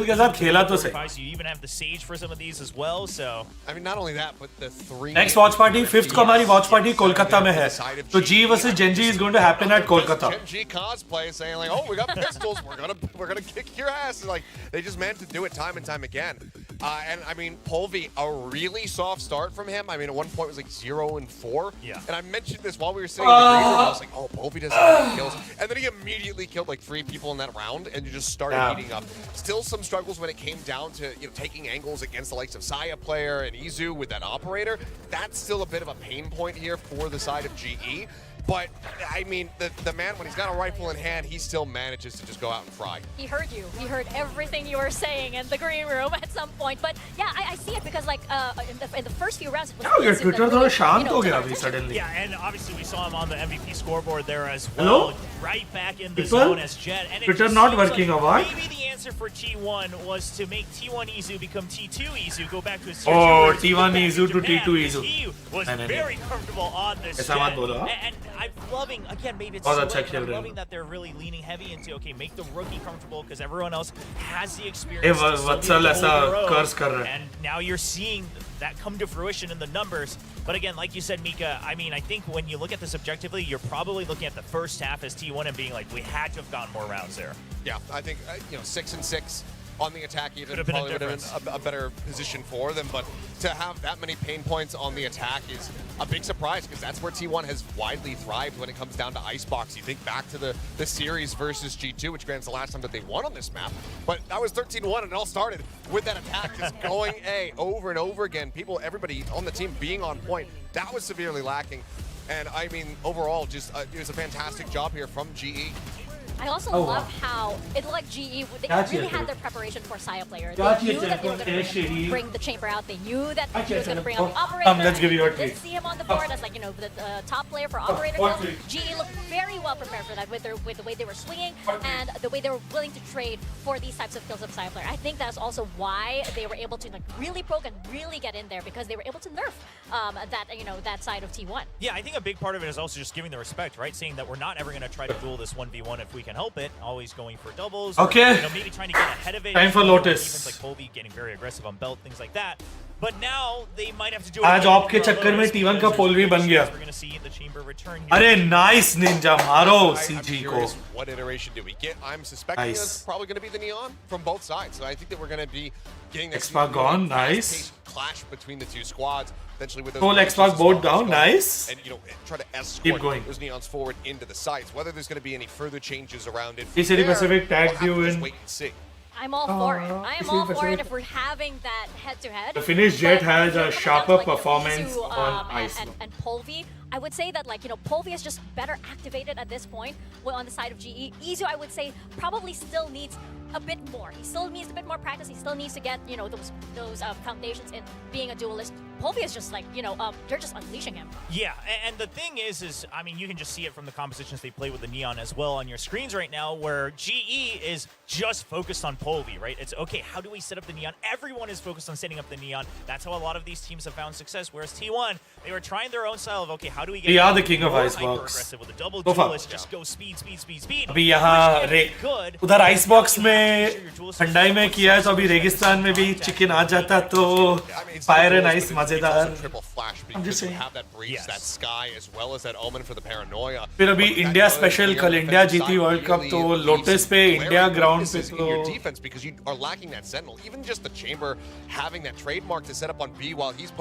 के साथ खेला तो सही. You even have the Sage for some of these as well, so I mean, not only that, but the three. Next watch party, 5th को हमारी watch party कोलकाता में है. तो G versus Genji is going to happen at Kolkata. Genji cosplay saying like, "Oh, we got pistols. we're gonna kick your ass." Like they just meant to do it time and time again. And I mean, Polvi, a really soft start from him. I mean, at one point it was like 0-4. Yeah. And I mentioned this while we were sitting in the green room. I was like, "Oh, Polvi doesn't have any kills." And then he immediately killed like 3 people in that round, and you just started heating up. Still some struggles when it came down to taking angles against the likes of Saya player and Izu with that operator. That's still a bit of a pain point here for the side of GE. But, I mean, the man, when he's got a rifle in hand, he still manages to just go out and fry. He heard you. He heard everything you were saying in the green room at some point. But yeah, I see it because like in the first few rounds, it was your Twitter really, थोड़ा शांत हो गया अभी suddenly. Yeah, and obviously we saw him on the MVP scoreboard there as well. Hello? Right back in the zone as Jet. And Twitter not working or what? Maybe the answer for T1 was to make T1 Izu become T2 Izu, go back to his Oh, T1 Izu to T2 Izu. He was very comfortable on this ऐसा मत Jet. बोलो. And I'm loving, again, maybe it's बहुत so अच्छा late, खेल I'm रहे loving हैं. that they're really leaning heavy into, okay, make the rookie comfortable because everyone else has the experience. A to still Vatsal be ऐसा over the road. कर्स कर रहा है. And now you're seeing that come to fruition in the numbers. But again, like you said, Mika, I mean, I think when you look at this objectively, you're probably looking at the first half as T1 and being like, we had to have gotten more rounds there. Yeah, I think 6-6 on the attack even Could have been a probably would have difference. been a better position for them. But to have that many pain points on the attack is a big surprise because that's where T1 has widely thrived when it comes down to Icebox. You think back to the series versus G2, which grants the last time that they won on this map. But that was 13-1 and it all started with that attack just going A over and over again. Everybody on the team being on point. That was severely lacking. And I mean, overall, just it was a fantastic job here from GE. I also love how it looked like GE, they really had their preparation for Saya player. They knew that they were going to bring the chamber out. They knew that he was going to bring out the operator. Let's give you your Let's see him on the board as the top player for operator. GE looked very well prepared for that with the way they were swinging and the way they were willing to trade for these types of kills of Saya player. I think that's also why they were able to really poke and really get in there because they were able to nerf that side of T1. Yeah, I think a big part of it is also just giving the respect, right? Saying that we're not ever going to try to duel this 1v1 if we can help it. Always going for doubles. Okay. Or, maybe trying to get ahead of it. Time for Lotus. Defense like Colby getting very aggressive on belt, things like that. But now they might have to do it. आज op के चक्कर में T1 का पोल भी बन गया. We're going to see the chamber return here. अरे nice ninja मारो CG को. What iteration do we get? I'm suspecting it's probably going to be the Neon from both sides. So I think that we're going to be getting this Xbox nice clash between the two squads. Eventually with those whole Xbox board down, nice. And try to escort Keep going. those Neons forward into the sites. Whether there's going to be any further changes around it. VCT Pacific tagged you in. Wait and see. I'm all for it. I am all for it if we're having that head-to-head. The Finnish Jet has a sharper performance on Ice. And Polvi, I would say that Polvi is just better activated at this point on the side of GE. Izu, I would say, probably still needs a bit more. He still needs a bit more practice. He still needs to get those foundations in being a duelist. Polvi is just they're just unleashing him. Yeah, and the thing is I mean, you can just see it from the compositions they play with the Neon as well on your screens right now, where GE is just focused on Polvi, right? It's okay, how do we set up the Neon? Everyone is focused on setting up the Neon. That's how a lot of these teams have found success, whereas T1, they were trying their own style of, okay, how do we get they are the king of more Icebox. aggressive with a double duelist, just go speed. अभी यहाँ उधर Icebox में में ठंडाई में किया है तो अभी रेगिस्तान में भी चिकन आ जाता तो फायर एंड आइस मजेदार. I'm just saying. फिर अभी इंडिया स्पेशल कल इंडिया जीती वर्ल्ड कप तो लोटस पे इंडिया ग्राउंड पे तो defense because you are lacking that sentinel. Even just the chamber having that trademark to set up on B while he's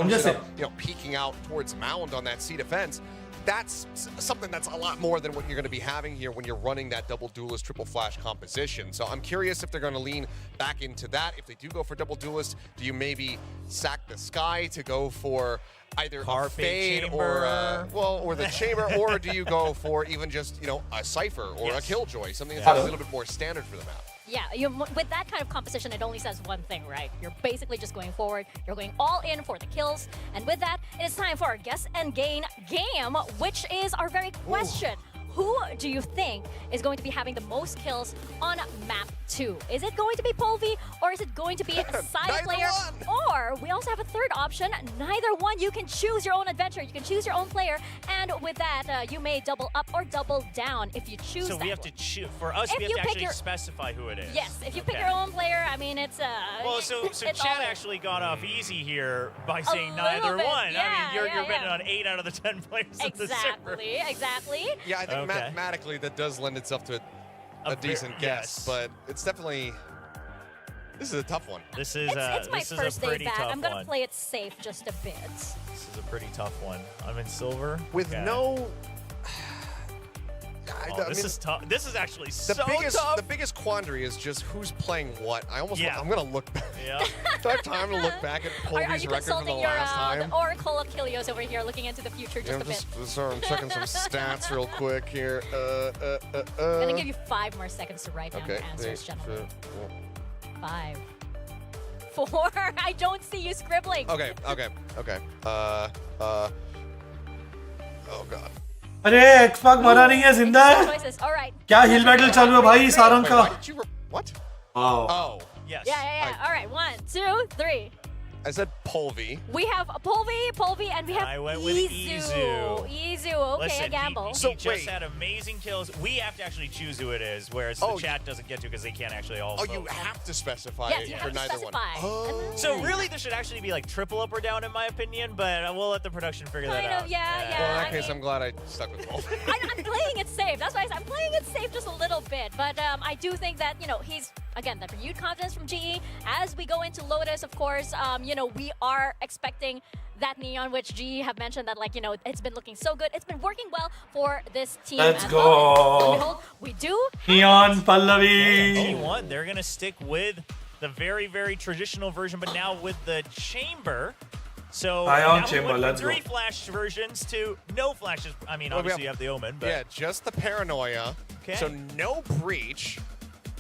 peeking out towards mound on that C defense. That's something that's a lot more than what you're going to be having here when you're running that double duelist triple flash composition. So I'm curious if they're going to lean back into that. If they do go for double duelist, do you maybe sack the sky to go for either a fade or the chamber, or do you go for even just a cipher or a killjoy, something that's a little bit more standard for the map? Yeah, with that kind of composition, it only says one thing, right? You're basically just going forward. You're going all in for the kills. And with that, it is time for our guess and gain game, which is our very question. Who do you think is going to be having the most kills on map 2? Is it going to be Polvi, or is it going to be a side player? Or we also have a third option, neither one. You can choose your own adventure. You can choose your own player. And with that, you may double up or double down if you choose So we have to choose. For us, we have to actually specify who it is. Yes, if you pick your own player, I mean, it's... well, so Chad actually got off easy here by saying neither one. Yeah, I mean, you're betting on 8 out of the 10 players in the server. Exactly. Yeah, I think mathematically that does lend itself to a decent guess, but it's definitely... This is a tough one. This is it's my first day back. I'm going to play it safe just a bit. This is a pretty tough one. I'm in silver. With no... this is tough. This is actually tough. The biggest quandary is just who's playing what. I'm going to look back. Yeah. Do I have time to look back at Polvi's record from the last time? The Oracle of Kilios over here, looking into the future just a bit. I'm checking some stats real quick here. I'm going to give you 5 more seconds to write down your answers, gentlemen. 5, 4. I don't see you scribbling. Okay. Oh, God. अरे एक्सपाक मरा नहीं है जिंदा है क्या हिल battle चालू है भाई सारंग का What? Oh. Yes. Yeah. All right. 1, 2, 3. I said Polvi. We have Polvi, and we have I went with Izu. Izu, okay, Listen, a gamble. He just had amazing kills. We have to actually choose who it is, whereas the chat doesn't get to because they can't actually all vote. You have to specify you for have to neither specify. one. So really, this should actually be like triple up or down, in my opinion, but we'll let the production figure that out. Yeah. Well, in that case, I'm glad I stuck with Polvi. I'm playing it safe. That's why I said I'm playing it safe just a little bit. But I do think that, he's, again, that renewed confidence from GE. As we go into Lotus, of course, we are expecting that Neon, which GE have mentioned that, it's been looking so good. It's been working well for this team. Let's as go. Well. We do. Neon Pallavi. T1, they're going to stick with the very, very traditional version, but now with the chamber. So Ion chamber, let's go. 3 flash versions to no flashes. I mean, obviously you have the Omen, but... Yeah, just the Paranoia. Okay. So no breach.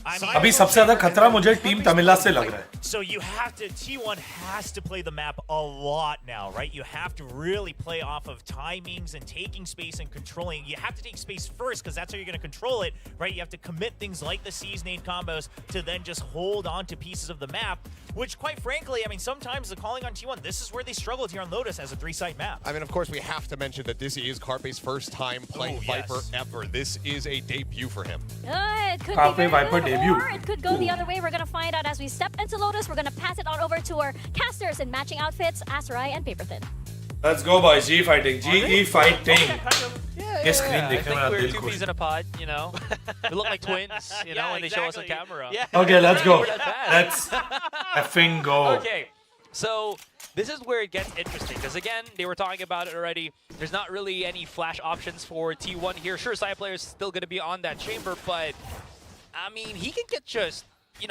अभी सबसे ज्यादा खतरा मुझे team Tamil Nadu से लग रहा है. So you have to, T1 has to play the map a lot now, right? You have to really play off of timings and taking space and controlling. You have to take space first because that's how you're going to control it, right? You have to commit things like the Seize nade combos to then just hold on to pieces of the map, which quite frankly, I mean, sometimes the calling on T1, this is where they struggled here on Lotus as a 3-site map. I mean, of course, we have to mention that this is Carpe's first time playing Viper ever. This is a debut for him. It could Carpe be Viper good, debut. or it could go the other way. We're going to find out as we step into Lotus. We're going to pass it on over to our casters in matching outfits, Asarai and Paperthin. Let's go, boys. GE fighting. GE fighting. Yes, screen I think we're 2 peas in a pod, We look like twins, when they show us on camera. Yeah. Okay, let's go. Let's effing go. Okay, so this is where it gets interesting, because again, they were talking about it already. There's not really any flash options for T1 here. Sure, side player's still going to be on that chamber, but I mean, he can get just,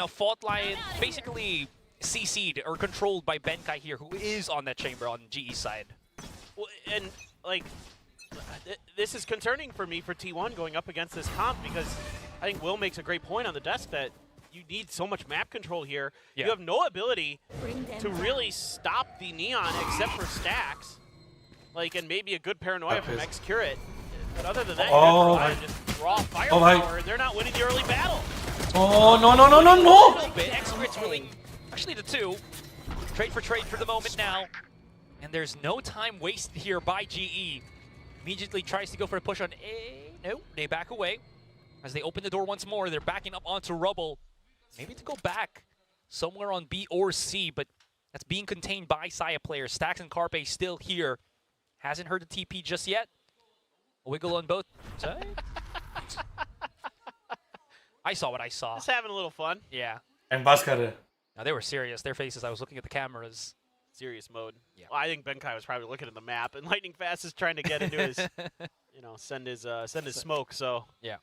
fault line, basically CC'd or controlled by Benkai here, who is on that chamber on GE side. Well, and, this is concerning for me for T1 going up against this comp, because I think Will makes a great point on the desk that you need so much map control here. Yeah. You have no ability to really stop the Neon except for stacks. And maybe a good Paranoia from X-Curate. But other than that, you have to just raw firepower, and they're not winning the early battle. Oh, no. A little bit. X-Curate's willing, actually the 2. Trade for the moment now. And there's no time wasted here by GE. Immediately tries to go for a push on A. No, they back away. As they open the door once more, they're backing up onto Rubble. maybe to go back somewhere on B or C, but that's being contained by Saya players. Stax and Carpe still here. Hasn't heard the TP just yet. A wiggle on both. I saw what I saw. Just having a little fun. Yeah. And Bhaskar. Now they were serious. Their faces, I was looking at the cameras. Serious mode. Yeah. Well, I think Benkai was probably looking at the map, and Lightning Fast is trying to get into his, send his smoke. So yeah.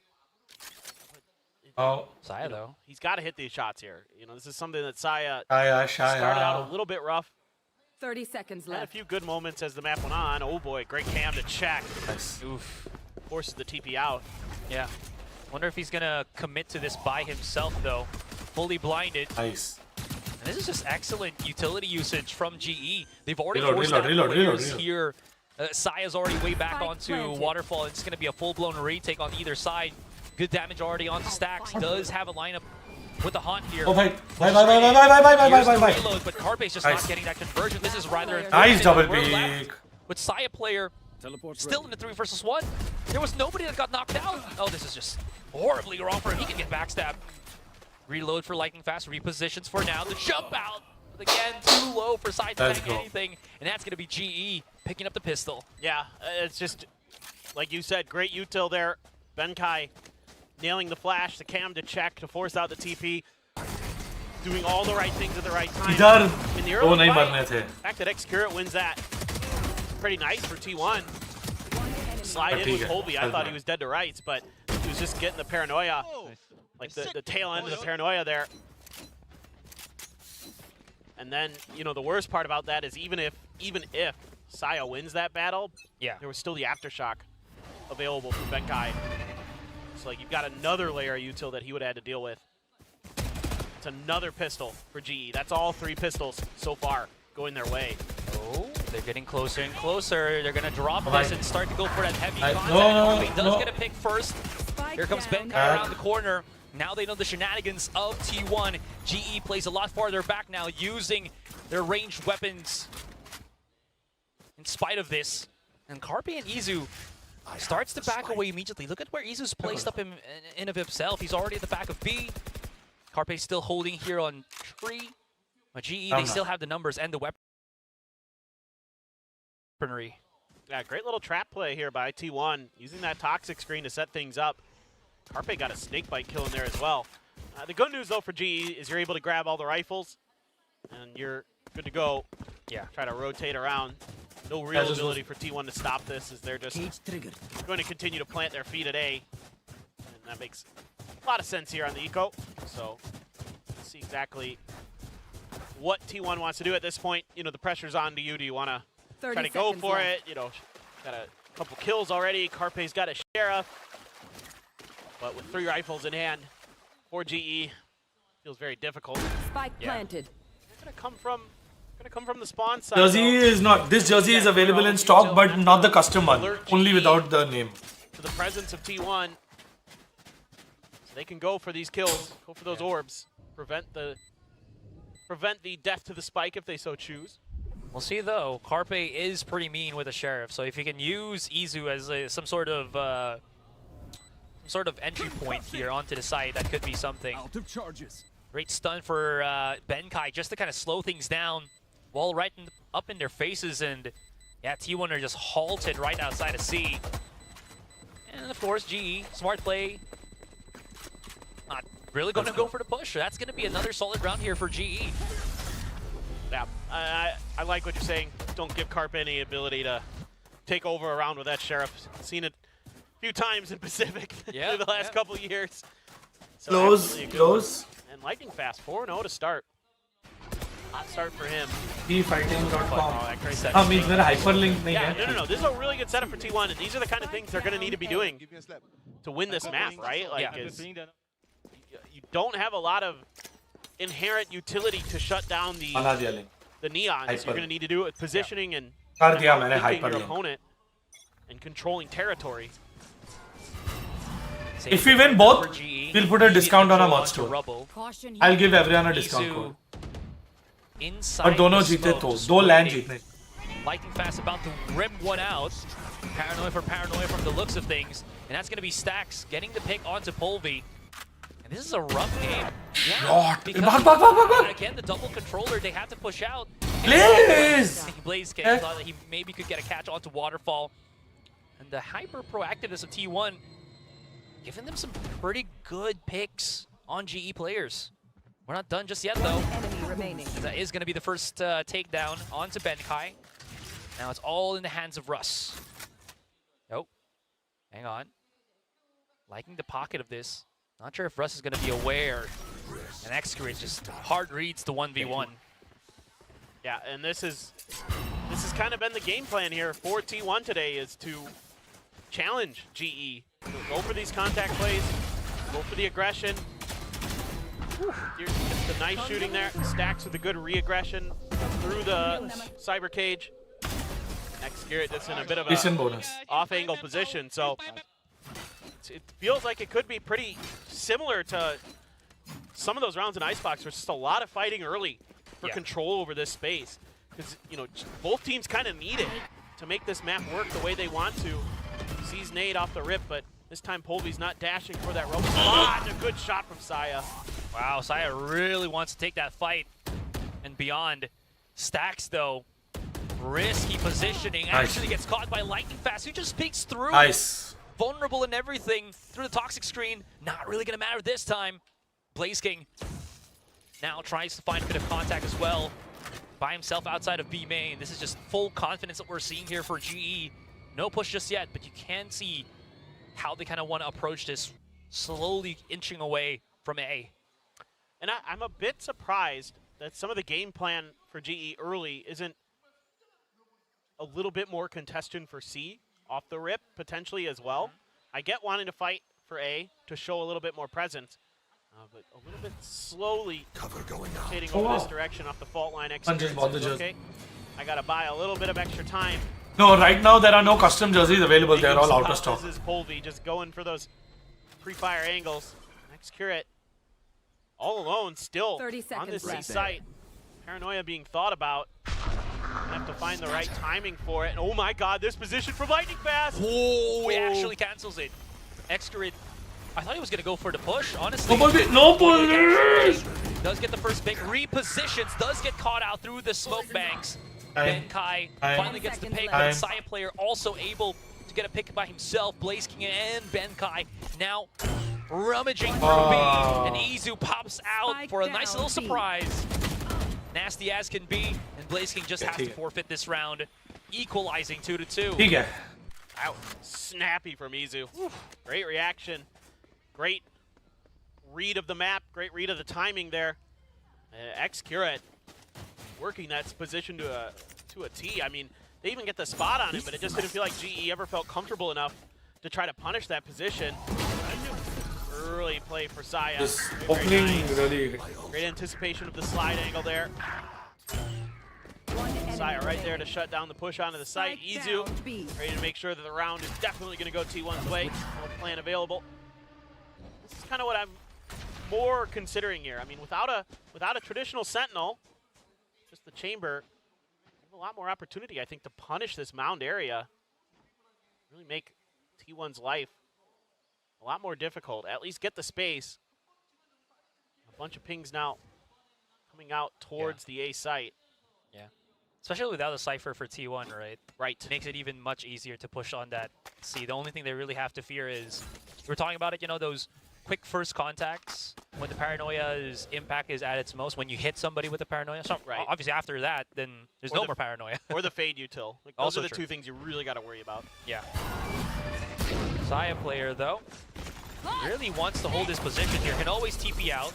Oh, Saya though. He's got to hit these shots here. This is something that Saya Shaya. started out a little bit rough. 30 seconds Had a left. few good moments as the map went on. Oh boy, great cam to check. Nice. Oof. Forces the TP out. Yeah. Wonder if he's gonna commit to this by himself though. Fully blinded. Nice. And this is just excellent utility usage from GE. They've already Reload, forced reload, out reload, players reload. here. Saya's already way back Spike onto planted. Waterfall. It's going to be a full-blown retake on either side. Good damage already onto Stax. Does have a lineup with the Haunt here. Oh, bye. Bye. Here's the reload, but Carpe's just Nice. not getting that conversion. This is rather Nice double We're left pick. with Saya player still in the 3 versus 1. There was nobody that got knocked out. Oh, this is just horribly wrong for him. He can get backstabbed. Reload for Lightning Fast. Repositions for now. The jump out. Again, too low for Sai to tank anything. And that's going to be GE picking up the pistol. Yeah, it's just, like you said, great util there. Benkai nailing the flash, the cam to check, to force out the TP. Doing all the right things at the right time. इधर In the वो early नहीं fight, मरने थे. the fact that Xcurate wins that, pretty nice for T1. Slide in with Colby. I thought he was dead to rights, but he was just getting the paranoia. Like the tail end of the paranoia there. And then, the worst part about that is even if Saya wins that battle, there was still the aftershock available for Benkai. So like you've got another layer of util that he would have had to deal with. It's another pistol for GE. That's all 3 pistols so far going their way. Oh, they're getting closer and closer. They're going to drop this and start to go for that heavy contact. No, He does get a pick first. Spike Here comes down. Benkai around the corner. Now they know the shenanigans of T1. GE plays a lot farther back now, using their ranged weapons in spite of this. And Carpe and Izu starts to back away immediately. Look at where Izu's placed up in of himself. He's already at the back of B. Carpe still holding here on tree. But GE, they still have the numbers and the weaponry. Yeah, great little trap play here by T1, using that toxic screen to set things up. Carpe got a snake bite kill in there as well. The good news, though, for GE is you're able to grab all the rifles, and you're good to go. Yeah. Try to rotate around. No real ability for T1 to stop this, as they're just going to continue to plant their feet at A. And that makes a lot of sense here on the eco. So, let's see exactly what T1 wants to do at this point. The pressure's on to you. Do you want to try to go for it? Got a couple kills already. Carpe's got a Sheriff. But with 3 rifles in hand for GE, feels very difficult. Spike planted. Gonna come from the spawn side. Jersey is not. This jersey is available in stock, but not the custom one. Only without the name. To the presence of T1, so they can go for these kills, go for those orbs, prevent the death to the spike if they so choose. We'll see though. Carpe is pretty mean with a Sheriff, so if you can use Izu as some sort of entry point here onto the site, that could be something. Out of charges. Great stun for Benkai just to kind of slow things down. Wall right up in their faces, and yeah, T1 are just halted right outside of C. And of course, GE, smart play. Not really going to go for the push. That's going to be another solid round here for GE. Yeah, I like what you're saying. Don't give Carpe any ability to take over a round with that Sheriff. Seen it a few times in Pacific through the last couple years. So Close. And Lightning Fast, 4-0 to start. Hot start for him. Tfighting.com. I mean, मेरा hyperlink नहीं Yeah, है. no. This is a really good setup for T1, and these are the kind of things they're going to need to be doing to win this map, right? Like, you don't have a lot of inherent utility to shut down the neons. You're going to need to do it with positioning and picking your opponent and controlling territory. If we win both, we'll put a discount on our mod store. I'll give everyone a discount code. और दोनों जीते तो 2 land जीतने. Lightning Fast about to rim one out. Paranoia from the looks of things. And that's going to be Stax getting the pick onto Polvi. And This is a rough game. Yeah, Lord. because Back. again, the double controller, they have to push out. Please! Blaze King thought that he maybe could get a catch onto Waterfall. And the hyper proactiveness of T1 giving them some pretty good picks on GE players. We're not done just yet, though. Enemy remaining. That is going to be the first takedown onto Benkai. Now it's all in the hands of Russ. Nope. Hang on. Liking the pocket of this. Not sure if Russ is going to be aware. And Excurate just hard reads the 1v1. Yeah, and this has kind of been the game plan here for T1 today, is to challenge GE. Go for these contact plays, go for the aggression. Here's the nice shooting there. Stacks with a good re-aggression through the cyber cage. Excurate that's in a bit of Decent a bonus. off-angle position, so it feels like it could be pretty similar to some of those rounds in Icebox. There's just a lot of fighting early for control over this space, because both teams kind of need it to make this map work the way they want to. Sees nade off the rip, but this time Polvy's not dashing for that rope spot. A good shot from Saya. Wow, Saya really wants to take that fight and beyond. Stacks, though, risky positioning. Actually gets caught by Lightning Fast, who just peeks through. Nice. Vulnerable and everything through the toxic screen. Not really going to matter this time. Blaze King now tries to find a bit of contact as well by himself outside of B main. This is just full confidence that we're seeing here for GE. No push just yet, but you can see how they kind of want to approach this, slowly inching away from A. And I'm a bit surprised that some of the game plan for GE early isn't a little bit more contested for C off the rip, potentially as well. I get wanting to fight for A to show a little bit more presence, but a little bit slowly rotating over this direction off the fault line. Okay, I got to buy a little bit of extra time. No, right now there are no custom jerseys available. They're all out of stock. This is Polvy just going for those pre-fire angles. Excurate all alone still 30 on this seconds C left. site. Paranoia being thought about. Have to find the right timing for it. And oh my god, this position from Lightning Fast. Oh, he actually cancels it. Excurate, I thought he was going to go for the push, honestly. No push! Does get the first pick, repositions, does get caught out through the smoke banks. Benkai finally gets the pick, but the Saya player also able to get a pick by himself. Blaze King and Benkai now rummaging through B, and Izu pops out for a nice little surprise. Nasty as can be, and Blaze King just has to forfeit this round, equalizing 2-2. Out. Snappy from Izu. Great reaction. Great read of the map. Great read of the timing there. Excurate working that position to a T. I mean, they even get the spot on him, but it just didn't feel like GE ever felt comfortable enough to try to punish that position. Early play for Saya. This opening really... Great anticipation of the slide angle there. Saya right there to shut down the push onto the site. Izu ready to make sure that the round is definitely going to go T1's way. No plan available. This is kind of what I'm more considering here. I mean, without a traditional Sentinel, just the chamber, a lot more opportunity, I think, to punish this mound area. Really make T1's life a lot more difficult. At least get the space. A bunch of pings now coming out towards the A site. Yeah. Especially without a Cypher for T1, right? Right. Makes it even much easier to push on that C. The only thing they really have to fear is, we're talking about it, those quick first contacts when the Paranoia's impact is at its most, when you hit somebody with the Paranoia. So obviously after that, then there's no more Paranoia. Or the Fade Util. Like, those are the two things you really got to worry about. Yeah. Saya player, though, really wants to hold his position here. Can always TP out.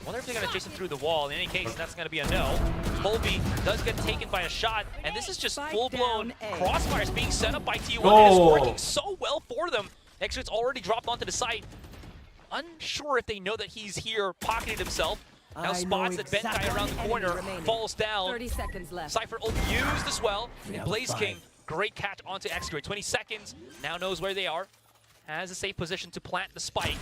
Wonder if they're going to chase him through the wall. In any case, that's going to be a no. Polvy does get taken by a shot, and this is just full-blown crossfires being set up by T1. It is working so well for them. Exit's already dropped onto the site. Unsure if they know that he's here, pocketed himself. Now spots that Benkai around the corner, falls down. 30 seconds left. Cypher ult used as well. Blaze King, great catch onto Excurate. 20 seconds, now knows where they are. Has a safe position to plant the spike.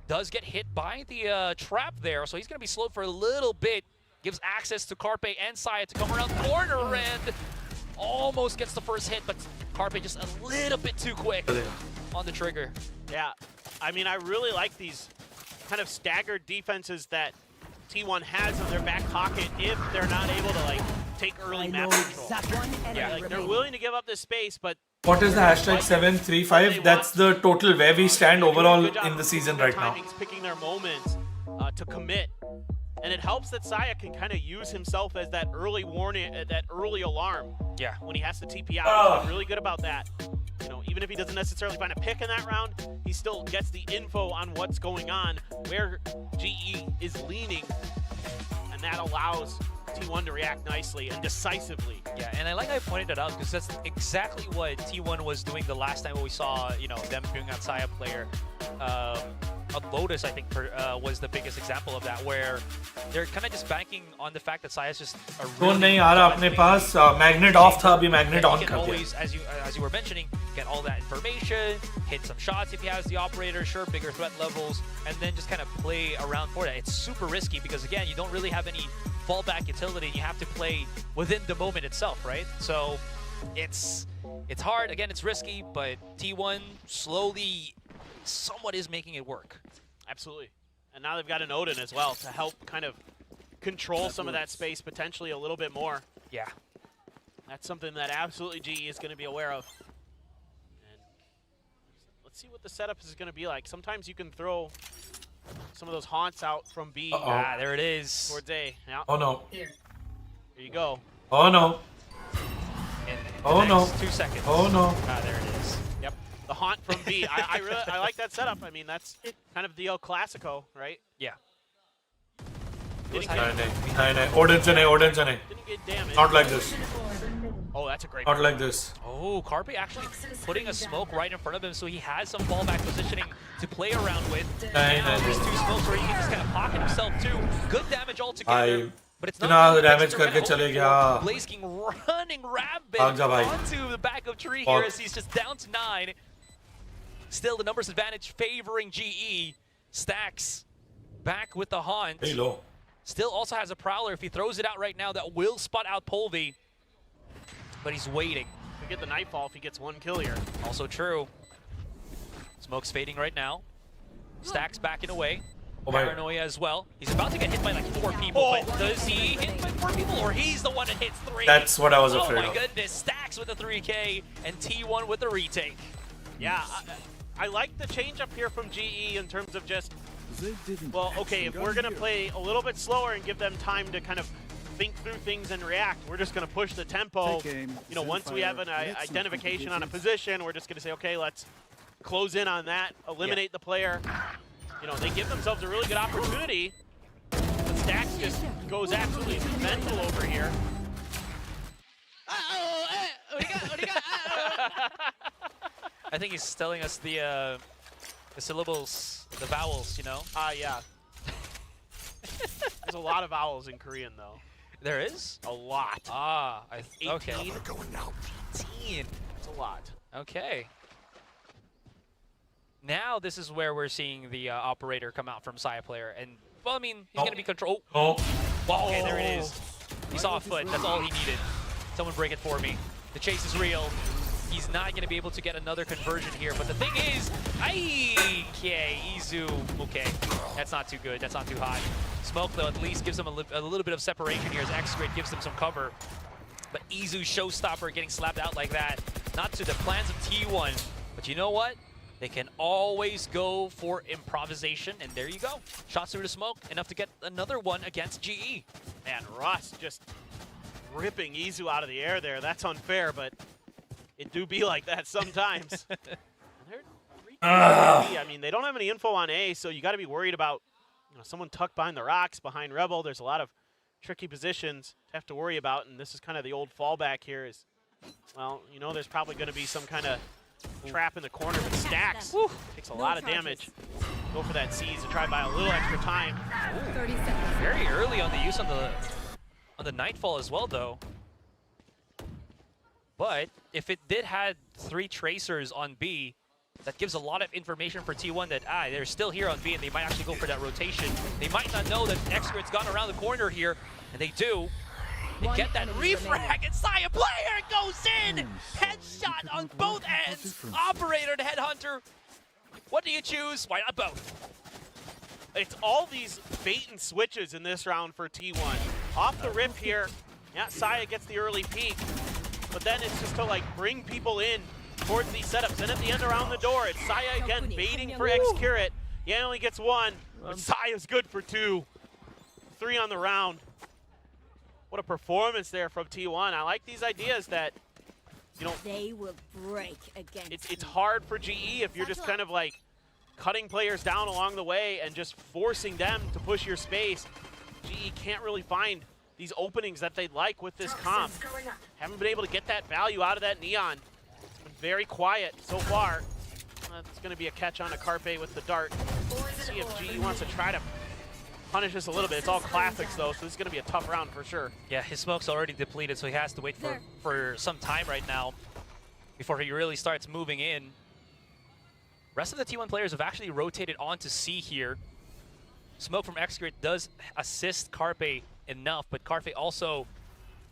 Does get hit by the trap there, so he's going to be slowed for a little bit. Gives access to Carpe and Saya to come around the corner and almost gets the first hit, but Carpe just a little bit too quick on the trigger. Yeah, I mean, I really like these kind of staggered defenses that T1 has in their back pocket if they're not able to like take early map control. Yeah, like they're willing to give up this space, but What is the hashtag 735? That's the total where we stand overall in the season right now. Picking their moments to commit. And it helps that Saya can kind of use himself as that early warning, that early alarm. Yeah. When he has to TP out, he's really good about that. You know, even if he doesn't necessarily find a pick in that round, he still gets the info on what's going on, where GE is leaning, and that allows T1 to react nicely and decisively. Yeah, and I like how I pointed it out because that's exactly what T1 was doing the last time we saw, you know, them bring out Saya player. Lotus, I think, was the biggest example of that, where they're kind of just banking on the fact that Saya's just a really नहीं आ रहा अपने पास magnet off था अभी magnet on कर दिया. Always, as you were mentioning, get all that information, hit some shots if he has the operator, sure, bigger threat levels, and then just kind of play around for that. It's super risky because again, you don't really have any fallback utility. You have to play within the moment itself, right? So it's hard. Again, it's risky, but T1 slowly, somewhat is making it work. Absolutely. And now they've got an Odin as well to help kind of control some of that space potentially a little bit more. Yeah. That's something that absolutely GE is going to be aware of. And let's see what the setup is going to be like. Sometimes you can throw some of those haunts out from B. Ah, there it is. Towards A. Yeah. Oh no. Here you go. Oh no. Oh no. 2 seconds. Oh no. Ah, there it is. Yep. The haunt from B. I like that setup. I mean, that's kind of the El Clasico, right? Yeah. Odin's in A. Didn't get damaged. Not like this. Oh, that's a great Not one. like this. Oh, Carpe actually putting a smoke right in front of him, so he has some fallback positioning to play around with. Now there's 2 smokes where he can just kind of pocket himself too. Good damage altogether. But it's not the damage करके चले गया. Blaze King running rampant भाग जा भाई. onto the back of tree here as he's just down to 9. Still the numbers advantage favoring GE. Stacks back with the haunt. Hey, low. Still also has a prowler. If he throws it out right now, that will spot out Polvi. But he's waiting. We get the Nightfall if he gets 1 kill here. Also true. Smoke's fading right now. Stacks backing away. Paranoia as well. He's about to get hit by like 4 people, but does he hit by 4 people, or he's the one that hits 3? That's what I was afraid of. Oh my goodness, Stacks with the 3K and T1 with the retake. Yeah, I like the change up here from GE in terms of just, well, okay, if we're going to play a little bit slower and give them time to kind of think through things and react, we're just going to push the tempo. You know, once we have an identification on a position, we're just going to say, okay, let's close in on that, eliminate the player. You know, they give themselves a really good opportunity, but Stacks just goes absolutely mental over here. I think he's telling us the syllables, the vowels, you know? Yeah. There's a lot of vowels in Korean, though. There is? A lot. Ah, okay. 18. We're going now. 18. It's a lot. Okay. Now this is where we're seeing the operator come out from Saya player, and well, I mean, he's gonna be control. Oh. Wow, okay, there it is. He saw a foot. That's all he needed. Someone break it for me. The chase is real. He's not gonna be able to get another conversion here, but the thing is, okay, Izu, okay, that's not too good. That's not too hot. Smoke though at least gives him a little bit of separation here as X-Grid gives him some cover. But Izu showstopper getting slapped out like that, not to the plans of T1. But you know what? They can always go for improvisation, and there you go. Shots through the smoke, enough to get another one against GE. Man, Russ just ripping Izu out of the air there. That's unfair, but it do be like that sometimes. I mean, they don't have any info on A, so you got to be worried about someone tucked behind the rocks, behind Rebel. There's a lot of tricky positions to have to worry about, and this is kind of the old fallback here is, well, you know, there's probably going to be some kind of trap in the corner, but Stacks takes a lot of damage. Go for that seize to try by a little extra time. 30 seconds. Very early on the use on the Nightfall as well, though. But if it did had 3 tracers on B, that gives a lot of information for T1 that they're still here on B, and they might actually go for that rotation. They might not know that X-Grid's gone around the corner here, and they do. They get that refrag, and Saya player goes in! Headshot on both ends! Operator to Headhunter. What do you choose? Why not both? it's all these bait and switches in this round for T1. Off the rip here, yeah, Saya gets the early peek, but then it's just to like bring people in towards these setups. And at the end around the door, it's Saya again baiting for X-Curate. He only gets one, but Saya's good for 2. 3 on the round. What a performance there from T1. I like these ideas that, you know, They will break against it's hard for GE if you're just kind of like cutting players down along the way and just forcing them to push your space. GE can't really find these openings that they'd like with this comp. Haven't been able to get that value out of that Neon. It's been very quiet so far. It's going to be a catch on a Carpe with the dart. See if GE wants to try to punish us a little bit. It's all classics though, so this is going to be a tough round for sure. Yeah, his smoke's already depleted, so he has to wait for some time right now before he really starts moving in. Rest of the T1 players have actually rotated onto C here. Smoke from X-Curate does assist Carpe enough, but Carpe also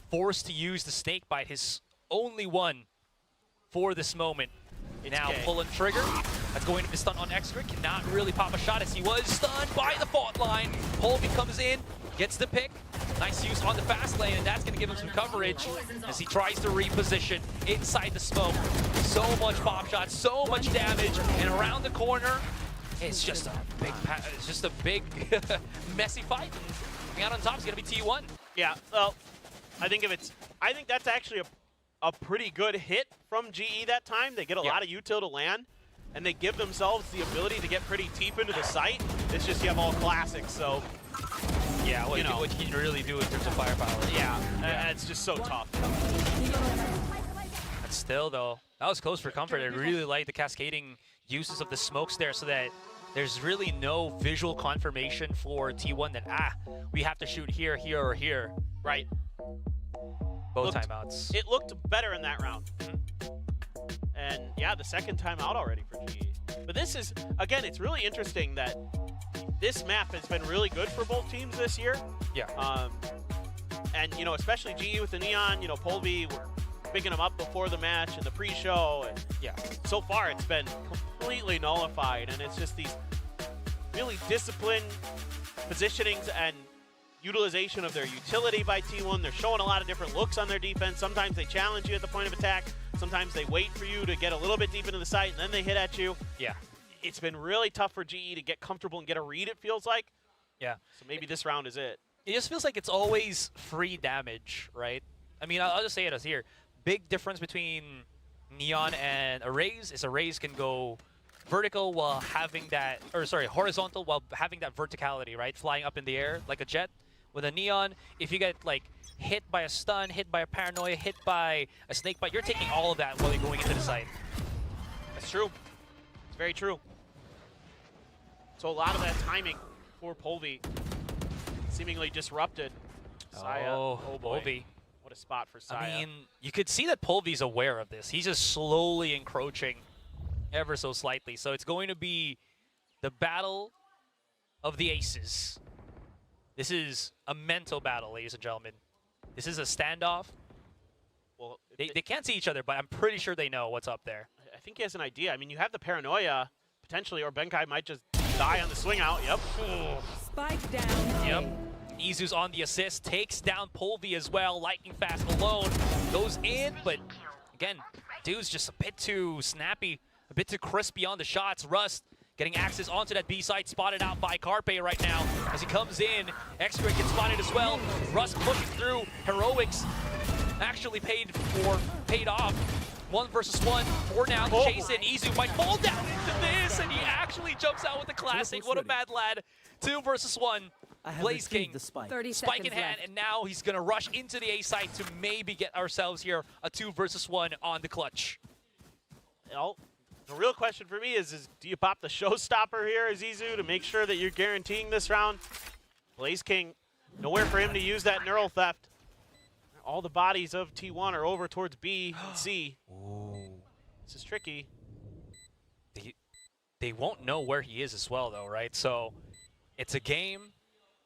forced to use the snake bite, his only one for this moment. Now pulling trigger. That's going to be stunned on X-Curate. Cannot really pop a shot as he was stunned by the fault line. Polvi comes in, gets the pick. Nice use on the fast lane, and that's going to give him some coverage as he tries to reposition inside the smoke. So much pop shots, so much damage, and around the corner, it's just a big, messy fight. And out on top is going to be T1. Yeah, well, I think that's actually a pretty good hit from GE that time. They get a lot of util to land, and they give themselves the ability to get pretty deep into the site. It's just you have all classics, so yeah, what you can really do in terms of firepower. Yeah, it's just so tough. But still, though, that was close for comfort. I really like the cascading uses of the smokes there so that there's really no visual confirmation for T1 that, we have to shoot here, here, or here. Right. Both timeouts. It looked better in that round. And yeah, the second timeout already for GE. But this is, again, it's really interesting that this map has been really good for both teams this year. Yeah. And, you know, especially GE with the Neon, you know, Polvi, we're picking him up before the match and the pre-show. And yeah, so far it's been completely nullified. And it's just these really disciplined positionings and utilization of their utility by T1. They're showing a lot of different looks on their defense. Sometimes they challenge you at the point of attack. Sometimes they wait for you to get a little bit deep into the site and then they hit at you. Yeah. It's been really tough for GE to get comfortable and get a read, it feels like. Yeah. So maybe this round is it. It just feels like it's always free damage, right? I mean, I'll just say it as here. Big difference between Neon and Arrays is Arrays can go vertical while having that, or sorry, horizontal while having that verticality, right? Flying up in the air like a jet. With a Neon, if you get like hit by a stun, hit by a paranoia, hit by a snake bite, you're taking all of that while you're going into the site. That's true. It's very true. So a lot of that timing for Polvi seemingly disrupted. Saya, oh boy. Polvi. What a spot for Saya. I mean, you could see that Polvi's aware of this. He's just slowly encroaching ever so slightly. So it's going to be the battle of the aces. This is a mental battle, ladies and gentlemen. This is a standoff. Well, they can't see each other, but I'm pretty sure they know what's up there. I think he has an idea. I mean, you have the paranoia, potentially, or Benkai might just die on the swing out. Yep. Spike down. Yep. Izu's on the assist, takes down Polvi as well. Lightning fast alone, goes in, but again, dude's just a bit too snappy, a bit too crispy on the shots. Rust getting access onto that B side, spotted out by Carpe right now. As he comes in, X-Ray gets spotted as well. Rust pushing through. Heroics actually paid off. 1 versus 1 for now. Chase in. Izu might fall down into this, and he actually jumps out with the classic. What a mad lad. 2 versus 1. Blaze King, 30 spike in seconds hand, left. and now he's going to rush into the A side to maybe get ourselves here a 2 versus 1 on the clutch. Well, the real question for me is do you pop the showstopper here as Izu to make sure that you're guaranteeing this round? Blaze King, nowhere for him to use that neural theft. All the bodies of T1 are over towards B and C. Ooh. This is tricky. They won't know where he is as well, though, right? So it's a game,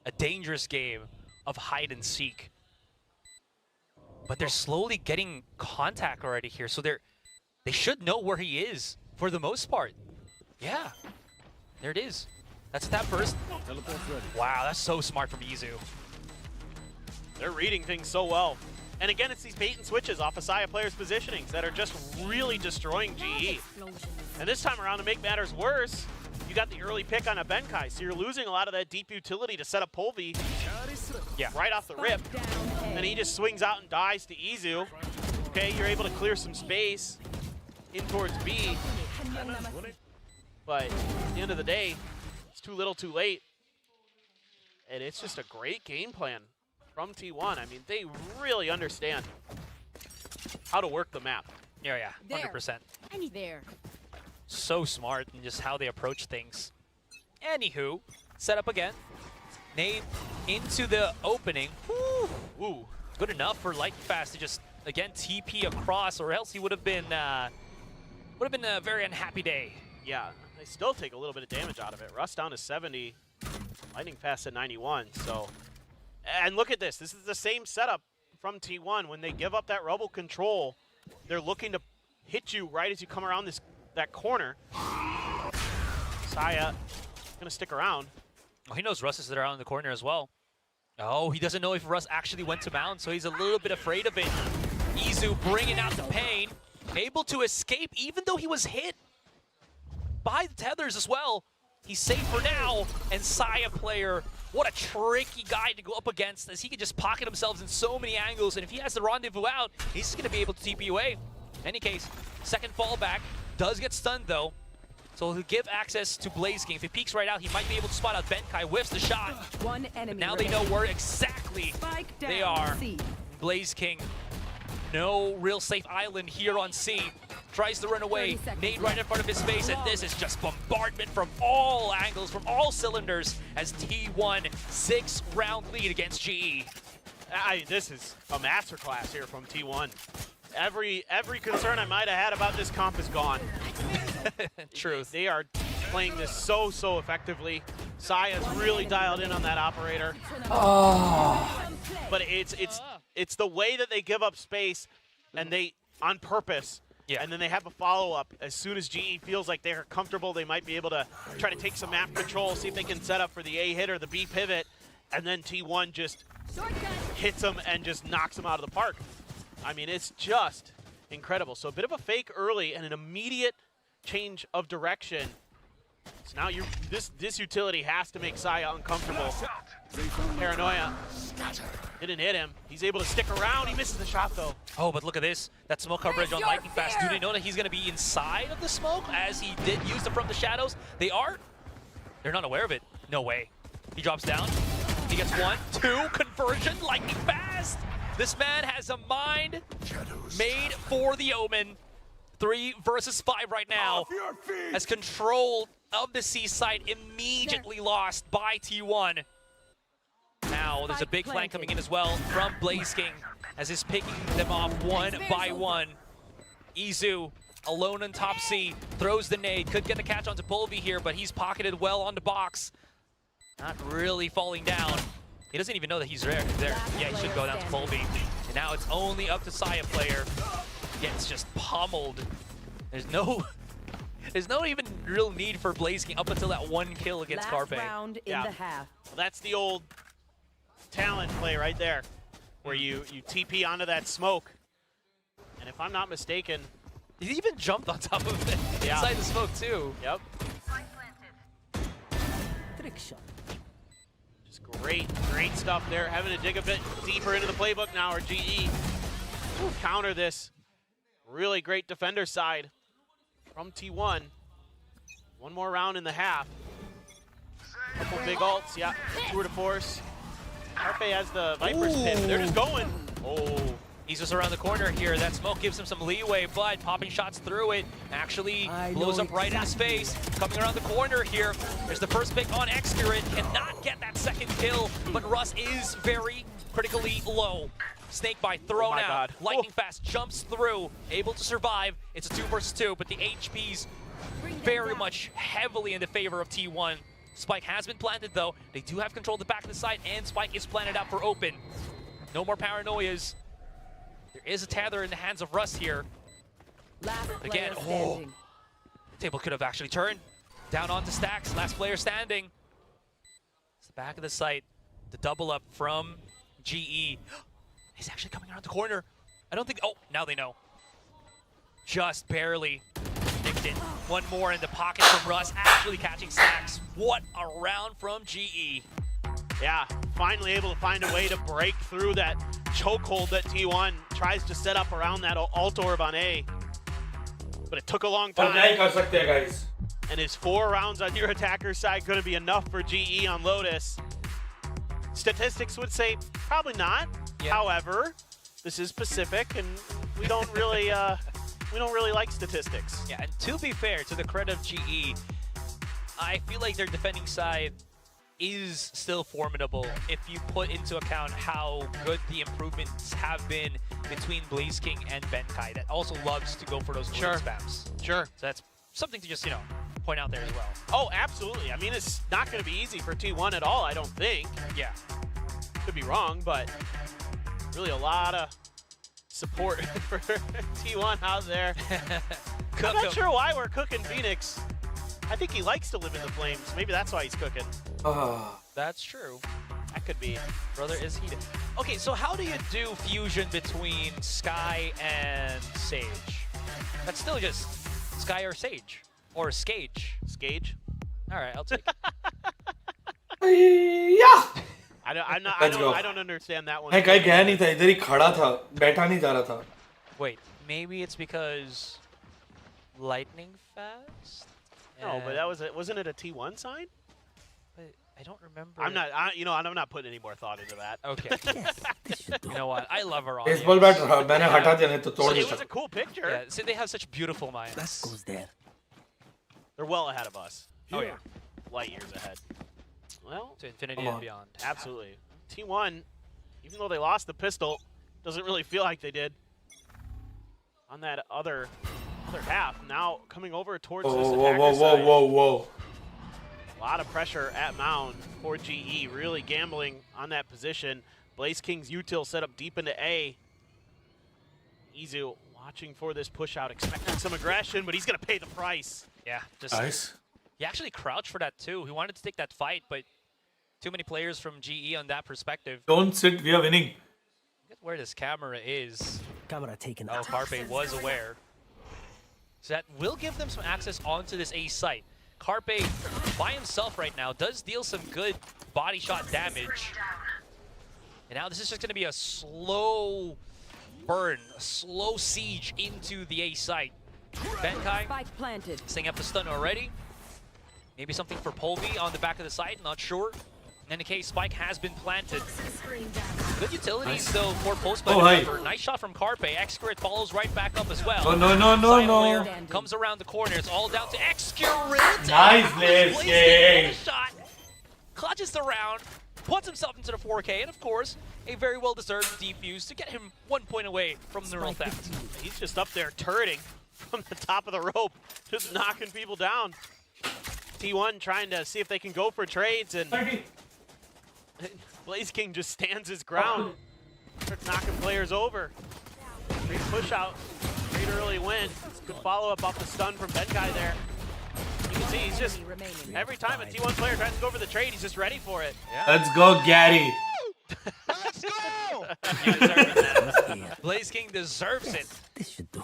a dangerous game of hide and seek. But they're slowly getting contact already here, so they should know where he is for the most part. Yeah, there it is. That's that first. Wow, that's so smart from Izu. They're reading things so well. And again, it's these bait and switches off of Saya players' positionings that are just really destroying GE. And this time around, to make matters worse, you got the early pick on a Benkai, so you're losing a lot of that deep utility to set up Polvi right off the rip. And he just swings out and dies to Izu. Okay, you're able to clear some space in towards B. But at the end of the day, it's too little too late. And it's just a great game plan from T1. I mean, they really understand how to work the map. Yeah, 100%. I need there. So smart in just how they approach things. Anywho, set up again. Nade into the opening. Ooh, good enough for Lightning Fast to just again TP across, or else he would have been a very unhappy day. Yeah, they still take a little bit of damage out of it. Rust down to 70, Lightning Fast at 91. So, and look at this. This is the same setup from T1. When they give up that rubble control, they're looking to hit you right as you come around that corner. Saya gonna stick around. Oh, he knows Russ is around the corner as well. Oh, he doesn't know if Russ actually went to mound, so he's a little bit afraid of it. Izu bringing out the pain, able to escape even though he was hit by the tethers as well. He's safe for now, and Saya player, what a tricky guy to go up against, as he can just pocket himself in so many angles, and if he has the rendezvous out, he's just going to be able to TP away. In any case, second fallback, does get stunned though, so he'll give access to Blaze King. If he peeks right out, he might be able to spot out Benkai, whiffs the shot. One enemy. Now they know where exactly they are. Blaze King, no real safe island here on C. Tries to run away, nade right in front of his face, and this is just bombardment from all angles, from all cylinders, as T1 6-round lead against GE. This is a masterclass here from T1. Every concern I might have had about this comp is gone. Truth. They are playing this so effectively. Saya's really dialed in on that operator. But it's the way that they give up space, and they on purpose. Yeah. And then they have a follow-up. As soon as GE feels like they're comfortable, they might be able to try to take some map control, see if they can set up for the A hit or the B pivot, and then T1 just hits them and just knocks them out of the park. I mean, it's just incredible. So a bit of a fake early and an immediate change of direction. So now this utility has to make Saya uncomfortable. Paranoia didn't hit him. He's able to stick around. He misses the shot though. Oh, but look at this. That smoke coverage on Lightning Fast. Do they know that he's going to be inside of the smoke as he did use them from the shadows? They are. They're not aware of it. No way. He drops down. He gets 1, 2, conversion, Lightning Fast. This man has a mind made for the Omen. 3 versus 5 right now. As control of the C site immediately lost by T1. Now there's a big flank coming in as well from Blaze King as he's picking them off one by one. Izu alone on top C, throws the nade, could get the catch onto Polvi here, but he's pocketed well on the box. Not really falling down. He doesn't even know that he's there. Yeah, he should go down to Polvi. And now it's only up to Saya player. Gets just pummeled. There's no even real need for Blaze King up until that 1 kill against Carpe. Round in the half. Well, that's the old talent play right there, where you TP onto that smoke. And if I'm not mistaken, he even jumped on top of it inside the smoke too. Yep. Trick shot. Just great stuff there. Having to dig a bit deeper into the playbook now, or GE counter this. Really great defender side from T1. 1 more round in the half. Couple big ults, yeah. Tour de force. Carpe has the Viper's pin. They're just going. Oh. He's just around the corner here. That smoke gives him some leeway, but popping shots through it actually blows up right in his face. Coming around the corner here. There's the first pick on Xspirit. Cannot get that second kill, but Russ is very critically low. Snakebite thrown out. Lightning Fast jumps through, able to survive. It's a 2 versus 2, but the HP's very much heavily in the favor of T1. Spike has been planted though. They do have control of the back of the site, and Spike is planted out for open. No more paranoias. There is a tether in the hands of Russ here. But again, table could have actually turned. Down onto Stacks, last player standing. Back of the site, the double up from GE. He's actually coming around the corner. I don't think, oh, now they know. Just barely nicked it. One more in the pocket from Russ, actually catching stacks. What a round from GE. Yeah, finally able to find a way to break through that chokehold that T1 tries to set up around that alt orb on A. But it took a long time. guys. And is 4 rounds on your attacker's side going to be enough for GE on Lotus? Statistics would say probably not. Yeah. However, this is Pacific, and we don't really like statistics. Yeah, and to be fair, to the credit of GE, I feel like their defending side is still formidable if you put into account how good the improvements have been between Blaze King and Benkai that also loves to go for those Sure. spams. Sure. So that's something to just, point out there as well. Oh, absolutely. I mean, it's not going to be easy for T1 at all, I don't think. Yeah. Could be wrong, but really a lot of support for T1 out there. I'm not sure why we're cooking Phoenix. I think he likes to live in the flames. Maybe that's why he's cooking. That's true. That could be. Brother is heated. Okay, so how do you do fusion between Sky and Sage? That's still just Sky or Sage. Or Skage. Skage? All right, I'll take it. Yeah. I don't understand that one. मैं कहीं गया नहीं था, इधर ही खड़ा था, बैठा नहीं जा रहा था. Wait, maybe it's because lightning fast? No, but that wasn't it a T1 sign? But I don't remember. I'm not putting any more thought into that. Okay. You know what? I love our Baseball bat मैंने हटा दिया नहीं तो तोड़ It देता. was a cool picture. Yeah, see, they have such beautiful minds. Goes there. They're well ahead of us. Oh, yeah. Light years ahead. Well, To infinity and beyond. absolutely. T1, even though they lost the pistol, doesn't really feel like they did on that other half. Now coming over towards this attacker side. Whoa. A lot of pressure at Mound for GE, really gambling on that position. Blaze King's util set up deep into A. Izu watching for this push out, expecting some aggression, but he's going to pay the price. Yeah, just Nice. he actually crouched for that too. He wanted to take that fight, but too many players from GE on that perspective. Don't sit, we are winning. Look at where this camera is. Camera taken Oh, out. Carpe was aware. So that will give them some access onto this A site. Carpe, by himself right now, does deal some good body shot damage. And now this is just going to be a slow burn, a slow siege into the A site. Benkai Spike planted. setting up the stun already. Maybe something for Polvi on the back of the site, not sure. In any case, Spike has been planted. Good utilities though for post-play. Nice shot from Carpe. Excurate follows right back up as well. No. Comes around the corner. It's all down to Excurate. Nice, Blaze King. Shot. Clutches the round. Puts himself into the 4K. And of course, a very well-deserved defuse to get him 1 point away from neural theft. He's just up there turreting from the top of the rope, just knocking people down. T1 trying to see if they can go for trades, and Blaze King just stands his ground. Starts knocking players over. Great push out, great early win. Good follow-up off the stun from Benkai there. You can see he's just, every time a T1 player tries to go for the trade, he's just ready for it. Yeah. Let's go, Gary. Let's go! You deserve it, man. Blaze King deserves it. This should do.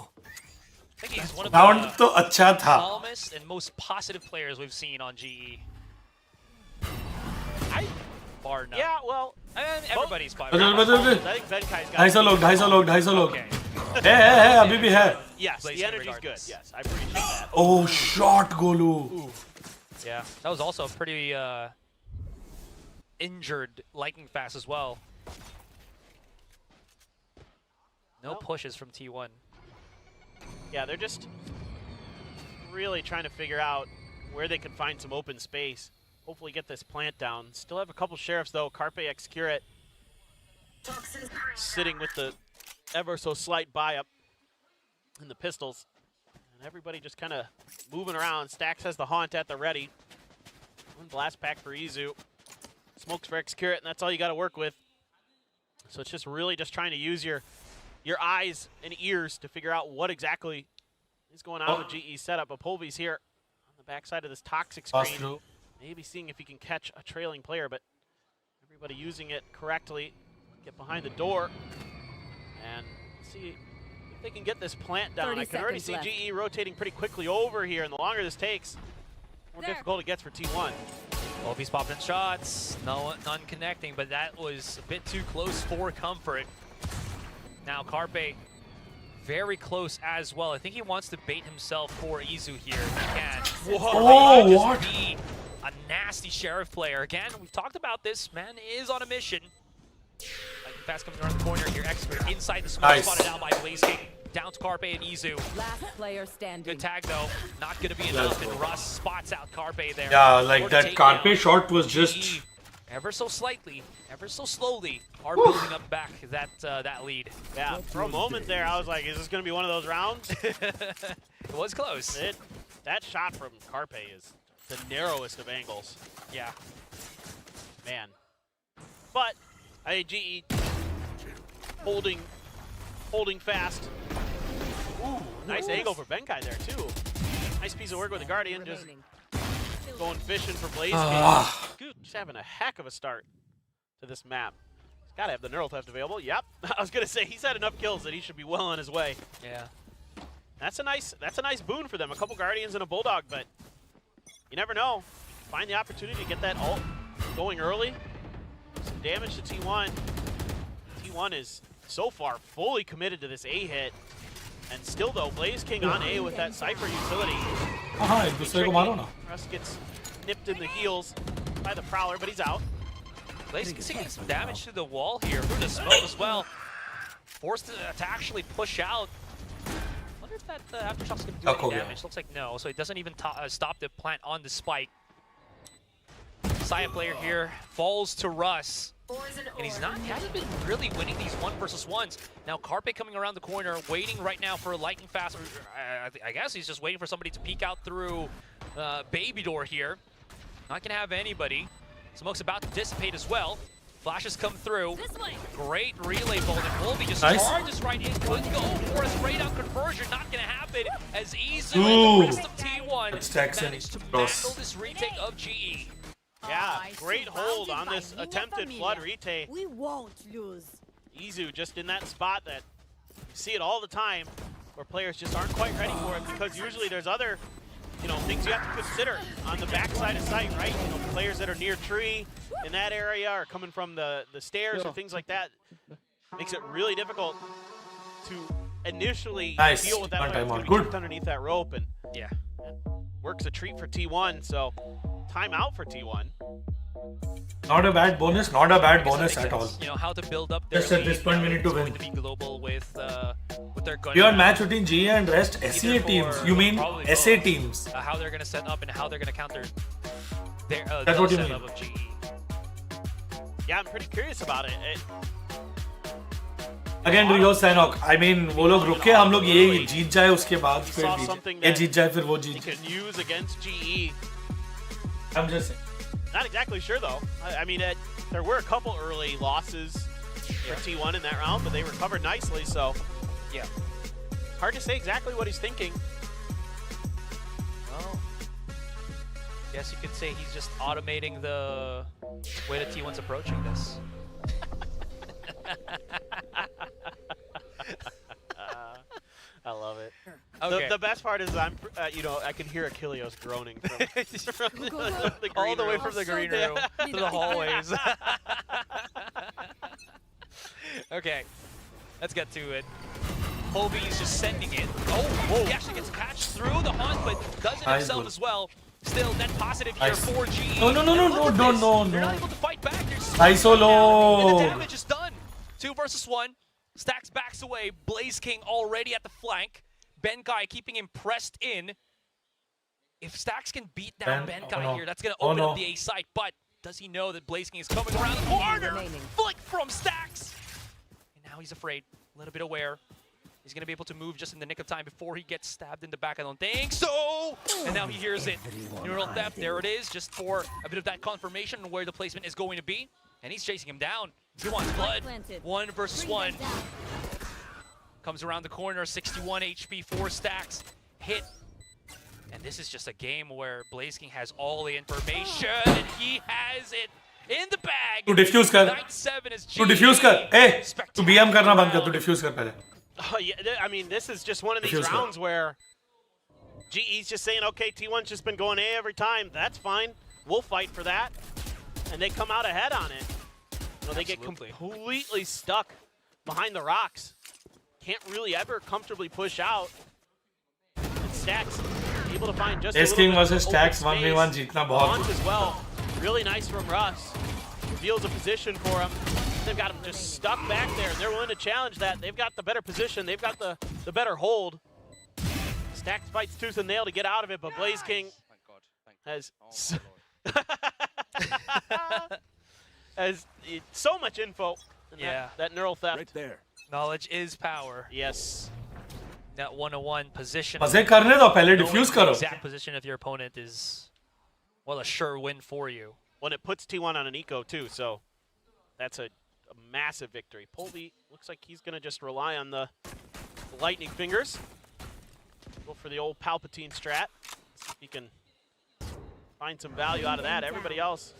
I think he's one of Round the तो अच्छा था. calmest and most positive players we've seen on GE. Bar none. Yeah, well, And everybody's by. बदल. I think Benkai's got 250 लोग. Okay. है, अभी भी है. Yes, Blaze the King energy's good. regardless. Yes, I appreciate that. Oh, shot, Golu. Yeah, that was also a pretty injured lightning fast as well. No pushes from T1. Yeah, they're just really trying to figure out where they can find some open space. Hopefully get this plant down. Still have a couple sheriffs though. Carpe Excurate sitting with the ever so slight buy up in the pistols. And everybody just kind of moving around. Stax has the haunt at the ready. One blast pack for Izu. Smokes for Excurate, and that's all you got to work with. So it's just really just trying to use your eyes and ears to figure out what exactly is going on with GE's setup. But Polvi's here on the backside of this toxic screen. Maybe seeing if he can catch a trailing player, but Everybody using it correctly. Get behind the door and see if they can get this plant down. 30 I can already see seconds left. GE rotating pretty quickly over here, and the longer this takes, the more difficult it gets for T1. Obi's popping shots, none connecting, but that was a bit too close for comfort. Now Carpe very close as well. I think he wants to bait himself for Izu here if he can. Whoa, Oh, what? Be a nasty Sheriff player. Again, we've talked about this. Man is on a mission. Lightning fast coming around the corner here. Expert inside the smoke, Nice. spotted out by BlazeKing. Down to Carpe and Izu. Last player standing. Good tag though. Not gonna be enough. And Russ spots out Carpe there. Yeah, like For that takedown. Carpe shot was just... GE, ever so slightly, ever so slowly, are building up back that lead. Yeah, for a moment there, I was like, is this going to be one of those rounds? It was close. That shot from Carpe is the narrowest of angles. Yeah. Man. But, I GE holding fast. Ooh, nice angle for Benkai there, too. Nice piece of work with the Guardian, just going fishing for BlazeKing. Just having a heck of a start to this map. He's got to have the neural theft available. Yep. I was going to say, he's had enough kills that he should be well on his way. Yeah. That's a nice boon for them. A couple Guardians and a Bulldog, but you never know. Find the opportunity to get that ult going early. Some damage to T1. T1 is so far fully committed to this A hit. And still though, BlazeKing on A with that Cypher utility. हाँ, एक दूसरे को मारो ना. Russ gets nipped in the heels by the Prowler, but he's out. BlazeKing taking some damage to the wall here, through the smoke as well. Forced to actually push out. Wonder if that Aftershock's going to do any damage. Looks like no, so it doesn't even stop the plant on the spike. Saya player here falls to Russ. And he hasn't been really winning these 1v1s. Now Carpe coming around the corner, waiting right now for a lightning fast. I guess he's just waiting for somebody to peek out through Baby Door here. Not gonna have anybody. Smoke's about to dissipate as well. Flashes come through. Great relay bolt, and Volby just charges right in. Could go for a straight out conversion. Not gonna happen as Izu and the rest of T1 managed to mangle this retake of GE. Yeah, great hold on this attempted flood retake. We won't lose. Izu just in that spot that you see it all the time where players just aren't quite ready for it, because usually there's other, things you have to consider on the backside of site, right? Players that are near tree in that area or coming from the stairs or things like that. Makes it really difficult to initially deal with that player tucked underneath that rope, and yeah, works a treat for T1, so timeout for T1. Not a bad bonus, not a bad bonus at all. How to build up their Just at this point we need to win. To be global with their gun. Your match between GE and rest SEA teams. You mean SA teams? How they're going to set up and how they're going to counter their That's what you mean. setup of GE. Yeah, I'm pretty curious about it. Again, Rio Sanok. I mean, वो लोग रुके, हम लोग ये जीत जाए उसके बाद फिर ये जीत जाए फिर वो जीत जाए. Can use against GE. I'm just saying. Not exactly sure though. I mean, there were a couple early losses for T1 in that round, but they recovered nicely. So, yeah, hard to say exactly what he's thinking. Well, guess you could say he's just automating the way that T1's approaching this. I love it. Okay. The best part is I can hear Achilleos groaning from the all the green way room. from the green room to the hallways. Okay, let's get to it. Obi's just sending it. Oh, he actually gets patched through the hunt, but does it himself as well. Still net positive here for GE. No. They're not able to fight back. They're so Isolo. and the damage is done. 2 versus 1. Stacks backs away. BlazeKing already at the flank. Benkai keeping him pressed in. If Stacks can beat down Benkai here, that's going to open up the A site. But does he know that BlazeKing is coming around the corner? Flick from Stacks. And now he's afraid. A little bit aware. He's going to be able to move just in the nick of time before he gets stabbed in the back. I don't think so. And now he hears it. Neural theft. There it is. Just for a bit of that confirmation on where the placement is going to be. And he's chasing him down. He wants blood. 1 versus 1. Comes around the corner. 61 HP, 4 stacks. Hit. And this is just a game where BlazeKing has all the information. And he has it. in the bag. तू diffuse कर. 9-7 is तू GE. diffuse कर. तू BM करना बंद कर. तू diffuse कर पहले. Oh, yeah, I mean, this is just one of these Diffuse rounds where GE's just saying, okay, T1's just been going A every time. That's fine. We'll fight for that. And they come out ahead on it. You know, they get completely stuck behind the rocks. Can't really ever comfortably push out. And Stacks able to find just Ace a King little bit versus of Stacks open 1v1 space. जीतना बहुत Launch as well. Really nice from Russ. Reveals a position for him. They've got him just stuck back there. They're willing to challenge that. They've got the better position. They've got the better hold. Stacks fights tooth and nail to get out of it, but Blaze King has has so much info. In that neural theft. Right there. Knowledge is power. Yes. That 101 position. मजे करने दो पहले diffuse करो. Exact position of your opponent is, well, a sure win for you. When it puts T1 on an eco too, so that's a massive victory. Polvi looks like he's gonna just rely on the lightning fingers. Go for the old Palpatine strat. See if he can find some value out of that. Everybody else,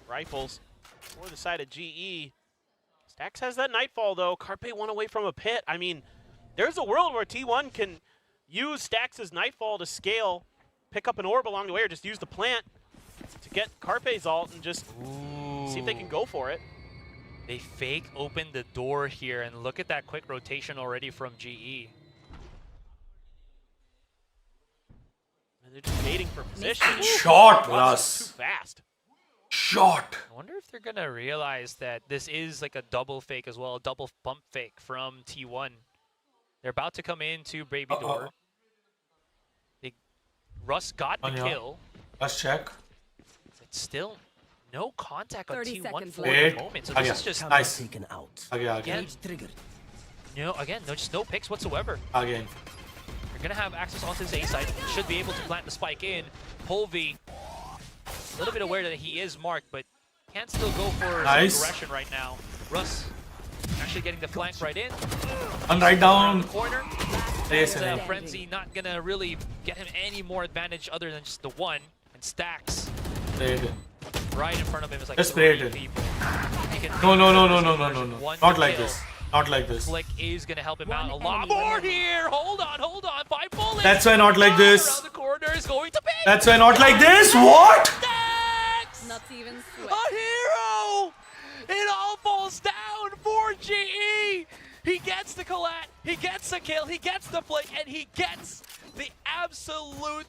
rifles for the side of GE. Stacks has that Nightfall though. Carpe one away from a pit. I mean, there's a world where T1 can use Stacks' Nightfall to scale, pick up an orb along the way, or just use the plant to get Carpe's ult and just see if they can go for it. They fake open the door here, and look at that quick rotation already from GE. And they're just waiting for position. Shot, Russ. Too fast. Shot. I wonder if they're gonna realize that this is like a double fake as well, a double pump fake from T1. They're about to come into Baby Door. Russ got the kill. Let's check. It's still no contact on 30 T1 seconds for left. the moment. So this is just nice. Taken out. again, just no picks whatsoever. Again. You're gonna have access onto his A side. Should be able to plant the spike in. Polvi, a little bit aware that he is marked, but can't still go for aggression right now. Russ actually getting the flank right in. And right down. The corner. Yes, And Frenzy not gonna really get him any more advantage other than just the one. And Stacks right in front of him is like Just three sprayed it. people. No. Not like this. Not like this. Flick is gonna help him out a lot more here. Hold on. 5 bullets. That's why not like this. Around the corner is going to be. That's why not like this. What? Stacks! Not even sweat. A hero! It all falls down for GE! He gets the collat, he gets the kill, he gets the flick, and he gets the absolute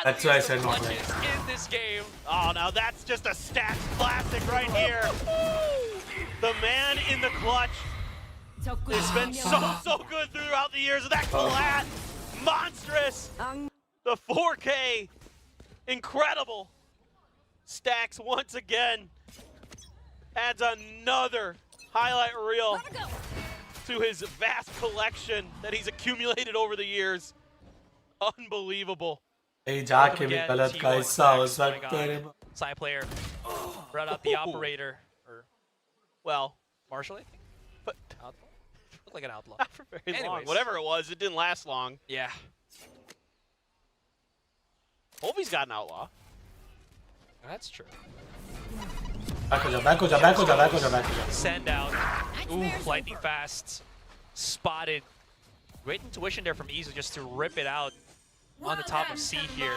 That's why I said not like clutches in this game. Oh, now that's just a Stacks classic right here. The man in the clutch has been so good throughout the years. That collat, monstrous. The 4K, incredible. Stacks once again adds another highlight reel to his vast collection that he's accumulated over the years. Unbelievable. जाके भी गलत का हिस्सा हो सकता है. Side player brought out the operator. Or, well, Marshall, I think. But outlaw? Looked like an outlaw. Not for very long. Whatever it was, it didn't last long. Yeah. Polvi's got an outlaw. That's true. Back ho ja. Send out. Ooh, lightning fast. Spotted. Great intuition there from Izu just to rip it out on the top of C here.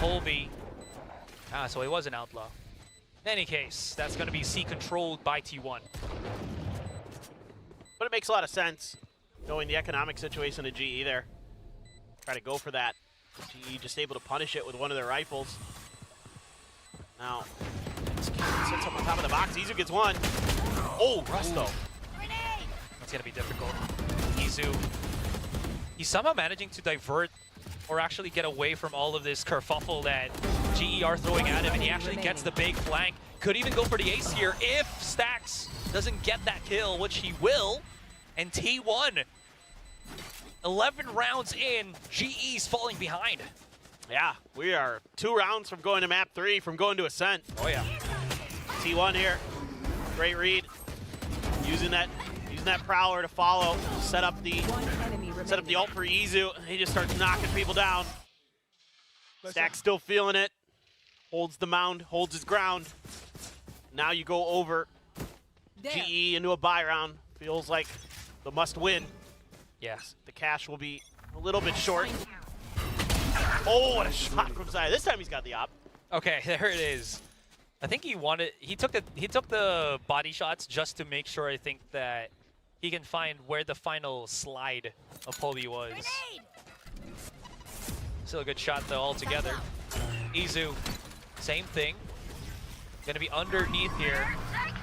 Polvi. So he was an outlaw. In any case, that's going to be C controlled by T1. But it makes a lot of sense, knowing the economic situation of GE there. Try to go for that. GE just able to punish it with one of their rifles. Now, sits up on top of the box. Izu gets one. Oh, Russ though. That's going to be difficult. Izu, he's somehow managing to divert or actually get away from all of this kerfuffle that GE are throwing at him, and he actually gets the big flank. Could even go for the ace here if Stacks doesn't get that kill, which he will. And T1, 11 rounds in, GE's falling behind. Yeah, we are 2 rounds from going to map 3, from going to Ascent. Oh yeah. T1 here, great read. Using that prowler to follow, set up the ult for Izu. He just starts knocking people down. Stacks still feeling it. holds the mound, holds his ground. Now you go over GE into a bye round. Feels like the must win. Yes. The cash will be a little bit short. Oh, what a shot from Zaya. This time he's got the op. Okay, there it is. I think he took the body shots just to make sure, I think, that he can find where the final slide of Polby was. Still a good shot though altogether. Izu, same thing. Gonna be underneath here.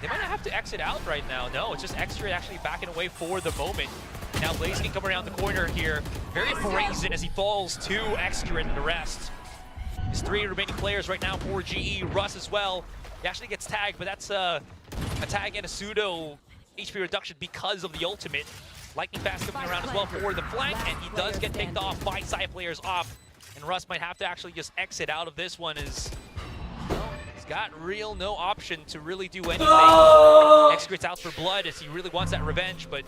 They might not have to exit out right now. No, it's just Extra actually backing away for the moment. Now Blaze can come around the corner here. Very brazen as he falls to Extra and the rest. There's 3 remaining players right now for GE. Russ as well. He actually gets tagged, but that's a tag and a pseudo HP reduction because of the ultimate. Lightning Fast coming around as well for the flank, and he does get picked off by side players off. And Russ might have to actually just exit out of this one as well, he's got no option to really do anything. Execrate's out for blood as he really wants that revenge, but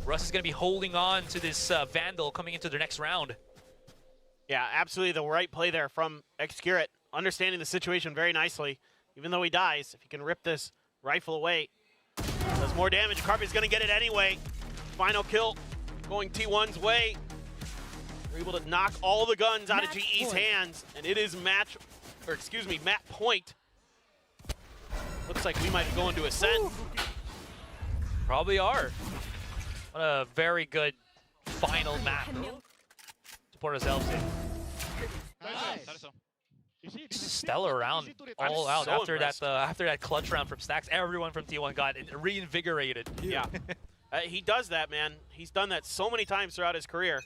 Russ is going to be holding on to this Vandal coming into the next round. Yeah, absolutely the right play there from Excurate, understanding the situation very nicely. Even though he dies, if he can rip this rifle away, does more damage. Carpe's going to get it anyway. Final kill going T1's way. They're able to knock all the guns out of GE's hands, and it is map point. Looks like we might go into Ascent. Probably are. What a very good final map to put ourselves in. Stellar round all out so after that clutch round from Stacks. Everyone from T1 got reinvigorated. Yeah, he does that, man. He's done that so many times throughout his career,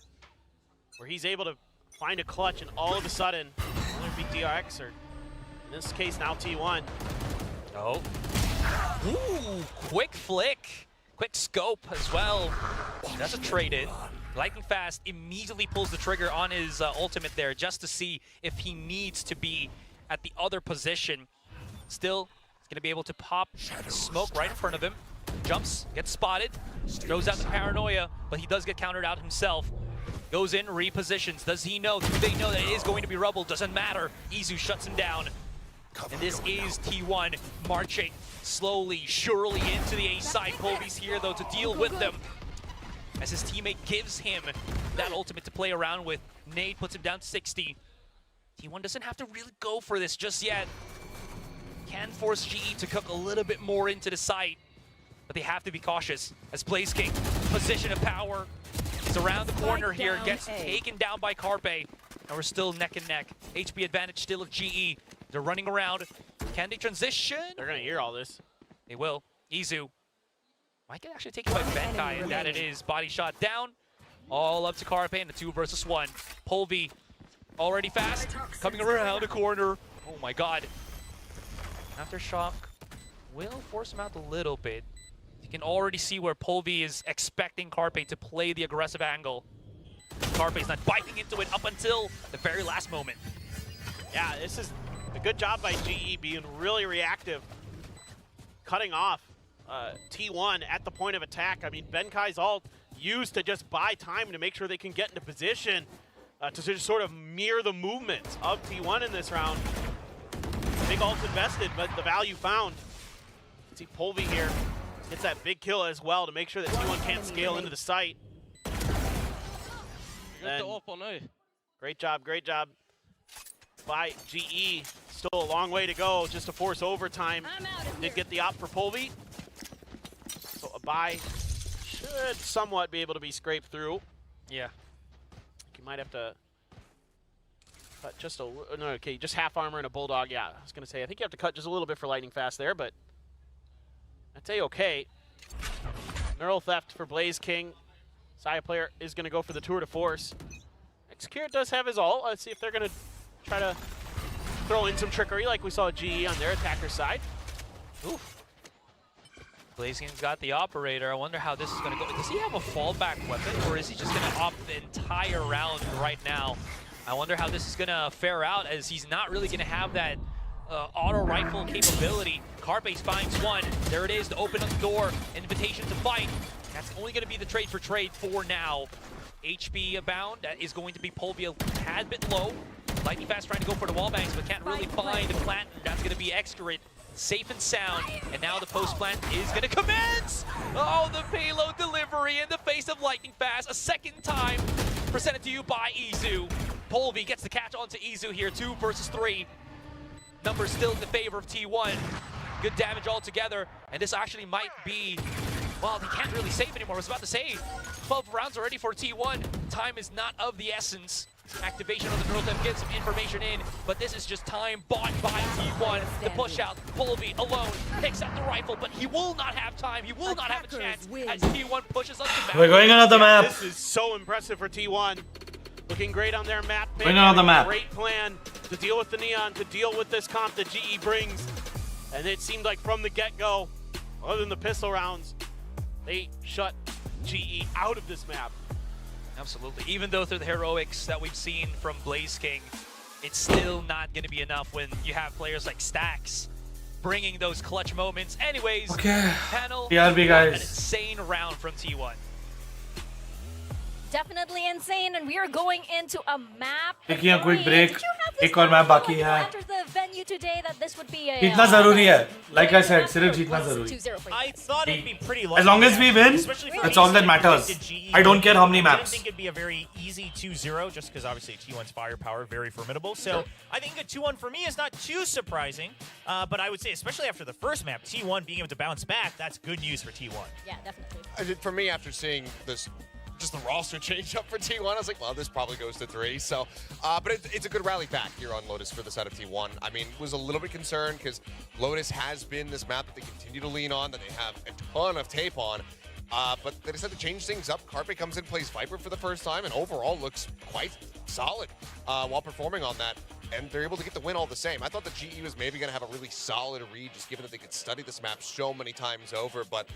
where he's able to find a clutch and all of a sudden, whether it be DRX or in this case now T1. Oh. Ooh, quick flick. Quick scope as well. That's a trade-in. Lightning Fast immediately pulls the trigger on his ultimate there just to see if he needs to be at the other position. Still, he's going to be able to pop smoke right in front of him. Jumps, gets spotted, throws out the paranoia, but he does get countered out himself. Goes in, repositions. Does he know? Do they know that it is going to be rubble? Doesn't matter. Izu shuts him down. And this is T1 marching slowly, surely into the A side. Polby's here though to deal with them, as his teammate gives him that ultimate to play around with. Nade puts him down to 60. T1 doesn't have to really go for this just yet. Can force GE to cook a little bit more into the site, but they have to be cautious as Blaze King, position of power, is around the corner here, gets taken down by Carpe, and we're still neck and neck. HP advantage still of GE. They're running around. Can they transition? They're gonna hear all this. They will. Izu might get actually taken by Benkai, and that it is. Body shot down. All up to Carpe in the 2 versus 1. Polby already fast, coming around the corner. Oh my god. Aftershock will force him out a little bit. You can already see where Polby is expecting Carpe to play the aggressive angle. Carpe's not biting into it up until the very last moment. Yeah, this is a good job by GE being really reactive, cutting off T1 at the point of attack. I mean, Benkai's ult used to just buy time to make sure they can get into position to just sort of mirror the movements of T1 in this round. Big ult invested, but the value found. See Polby here gets that big kill as well to make sure that T1 can't scale into the site. Then, great job by GE. Still a long way to go just to force overtime. Did get the op for Polby. So a buy should somewhat be able to be scraped through. Yeah. You might have to cut just just half armor and a bulldog. Yeah, I was gonna say I think you have to cut just a little bit for lightning fast there, but I'd say okay. Neural theft for Blaze King. Saya player is gonna go for the tour de force. Xcure does have his ult. Let's see if they're gonna try to throw in some trickery like we saw GE on their attacker side. Oof. Blaze King's got the operator. I wonder how this is going to go. Does he have a fallback weapon, or is he just going to opt the entire round right now? I wonder how this is going to fare out, as he's not really going to have that auto rifle capability. Carpe finds one. There it is to open up the door. Invitation to fight. That's only going to be the trade for trade for now. HP abound. That is going to be Polby a tad bit low. Lightning Fast trying to go for the wall bangs, but can't really find the plant. That's going to be Excurate. Safe and sound, and now the post plant is going to commence! Oh, the payload delivery in the face of Lightning Fast, a second time, presented to you by Izu. Polvi gets the catch onto Izu here, 2 versus 3. Numbers still in the favor of T1. Good damage altogether, and this actually might be, well, they can't really save anymore. I was about to say, 12 rounds already for T1. Time is not of the essence. Activation on the drill tip gets some information in, but this is just time bought by T1. The push out, Polvi alone picks up the rifle, but he will not have time. He will not have a chance as T1 pushes up the map. We're going another map. This is so impressive for T1. Looking great on their map. Going another map. Great plan to deal with the Neon, to deal with this comp that GE brings. And it seemed like from the get-go, other than the pistol rounds, they shut GE out of this map. Absolutely. Even though through the heroics that we've seen from Blaze King, it's still not going to be enough when you have players like Stax bringing those clutch moments. Anyways, Okay. panel, TRB guys. an insane round from T1. Definitely insane, and we are going into a map. Taking a quick 3. break. Did you have this एक और map feel बाकी when you है. entered the venue today that this would be a जीतना जरूरी है. Like I said, सिर्फ जीतना जरूरी. 2-0 for you I guys. thought it'd be pretty As long as we win, especially for that's all that Esports matters. to GE. I don't care how many I didn't maps. think it'd be a very easy 2-0 just because obviously T1's firepower very formidable. So I think a 2-1 for me is not too surprising. But I would say, especially after the first map, T1 being able to bounce back, that's good news for T1. Yeah, definitely. For me, after seeing this, just the roster change up for T1, I was like, well, this probably goes to 3. So, but it's a good rally back here on Lotus for the side of T1. I mean, was a little bit concerned because Lotus has been this map that they continue to lean on, that they have a ton of tape on. But they decided to change things up. Carpe comes in, plays Viper for the first time, and overall looks quite solid while performing on that. And they're able to get the win all the same. I thought that GE was maybe going to have a really solid read, just given that they could study this map so many times over. But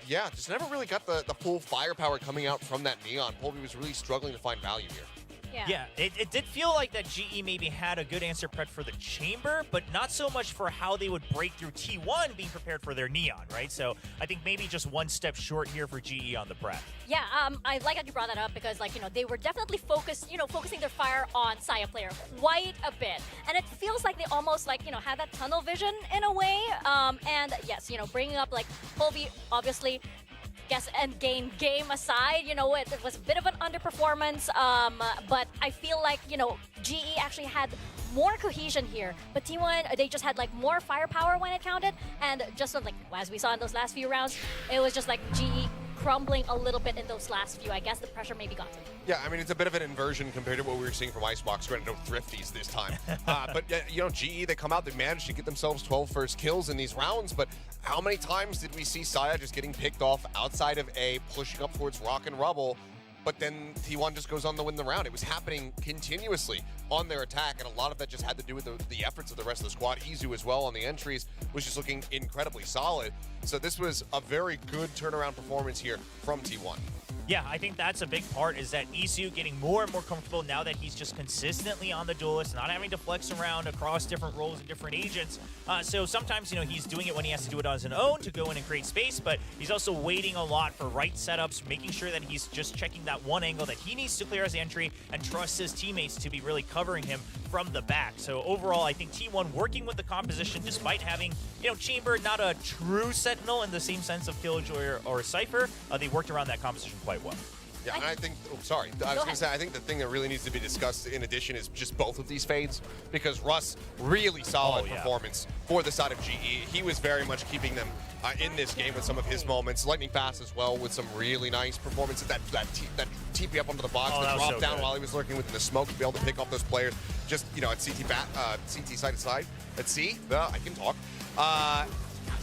yeah, just never really got the full firepower coming out from that Neon. Polvi was really struggling to find value here. Yeah, it did feel like that GE maybe had a good answer prepped for the Chamber, but not so much for how they would break through T1 being prepared for their Neon, right? So I think maybe just one step short here for GE on the prep. Yeah, I like that you brought that up because, like, they were definitely focusing their fire on Saya player quite a bit. And it feels like they almost, had that tunnel vision in a way. And yes, bringing up, Polvi, obviously, guess endgame game aside, it was a bit of an underperformance, but I feel like, GE actually had more cohesion here, but T1, they just had more firepower when it counted, and just as we saw in those last few rounds, it was just GE crumbling a little bit in those last few. I guess the pressure maybe got to them. Yeah, I mean, it's a bit of an inversion compared to what we were seeing from Icebox. Granted, no thrifties this time. But, GE, they come out, they managed to get themselves 12 first kills in these rounds, but how many times did we see Saya just getting picked off outside of A, pushing up towards Rock and Rubble, but then T1 just goes on to win the round? It was happening continuously on their attack, and a lot of that just had to do with the efforts of the rest of the squad. Izu as well on the entries was just looking incredibly solid. So this was a very good turnaround performance here from T1. Yeah, I think that's a big part, is that Isu getting more and more comfortable now that he's just consistently on the duelist, not having to flex around across different roles and different agents. So sometimes, he's doing it when he has to do it on his own to go in and create space, but he's also waiting a lot for right setups, making sure that he's just checking that one angle that he needs to clear as the entry and trusts his teammates to be really covering him from the back. So overall, I think T1 working with the composition despite having, Chamber not a true sentinel in the same sense of Killjoy or Cypher, they worked around that composition quite well. Yeah, and I think, I was going to say, I think the thing that really needs to be discussed in addition is just both of these fades, because Russ, really solid performance for the side of GE. He was very much keeping them in this game with some of his moments. Lightning Fast as well with some really nice performances. That TP up onto the box, the drop down while he was lurking within the smoke to be able to pick off those players. Just, at CT side to side. At C, I can talk.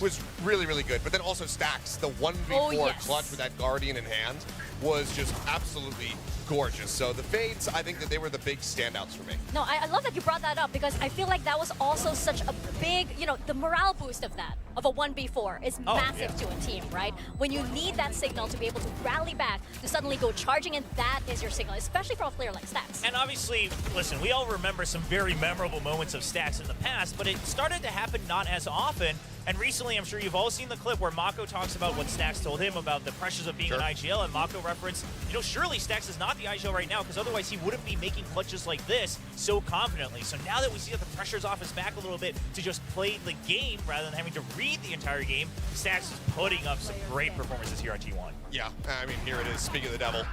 Was really, really good. But then also Stax, the 1v4 clutch with that Guardian in hand was just absolutely gorgeous. So the fades, I think that they were the big standouts for me. No, I love that you brought that up because I feel like that was also such a big, the morale boost of that, of a 1v4 is massive to a team, right? When you need that signal to be able to rally back, to suddenly go charging, and that is your signal, especially for a player like Stax. And obviously, listen, we all remember some very memorable moments of Stax in the past, but it started to happen not as often And recently, I'm sure you've all seen the clip where Mako talks about what Stax told him about the pressures of being an IGL, and Mako referenced, surely Stax is not the IGL right now, because otherwise he wouldn't be making clutches like this so confidently. So now that we see that the pressure's off his back a little bit to just play the game rather than having to read the entire game, Stax is putting up some great performances here on T1. Yeah, I mean, here it is, speaking of the devil.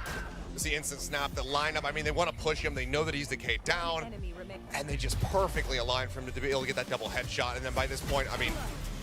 It's the instant snap, the lineup. I mean, they want to push him. They know that he's the K down, and they just perfectly align for him to be able to get that double headshot. And then by this point, I mean,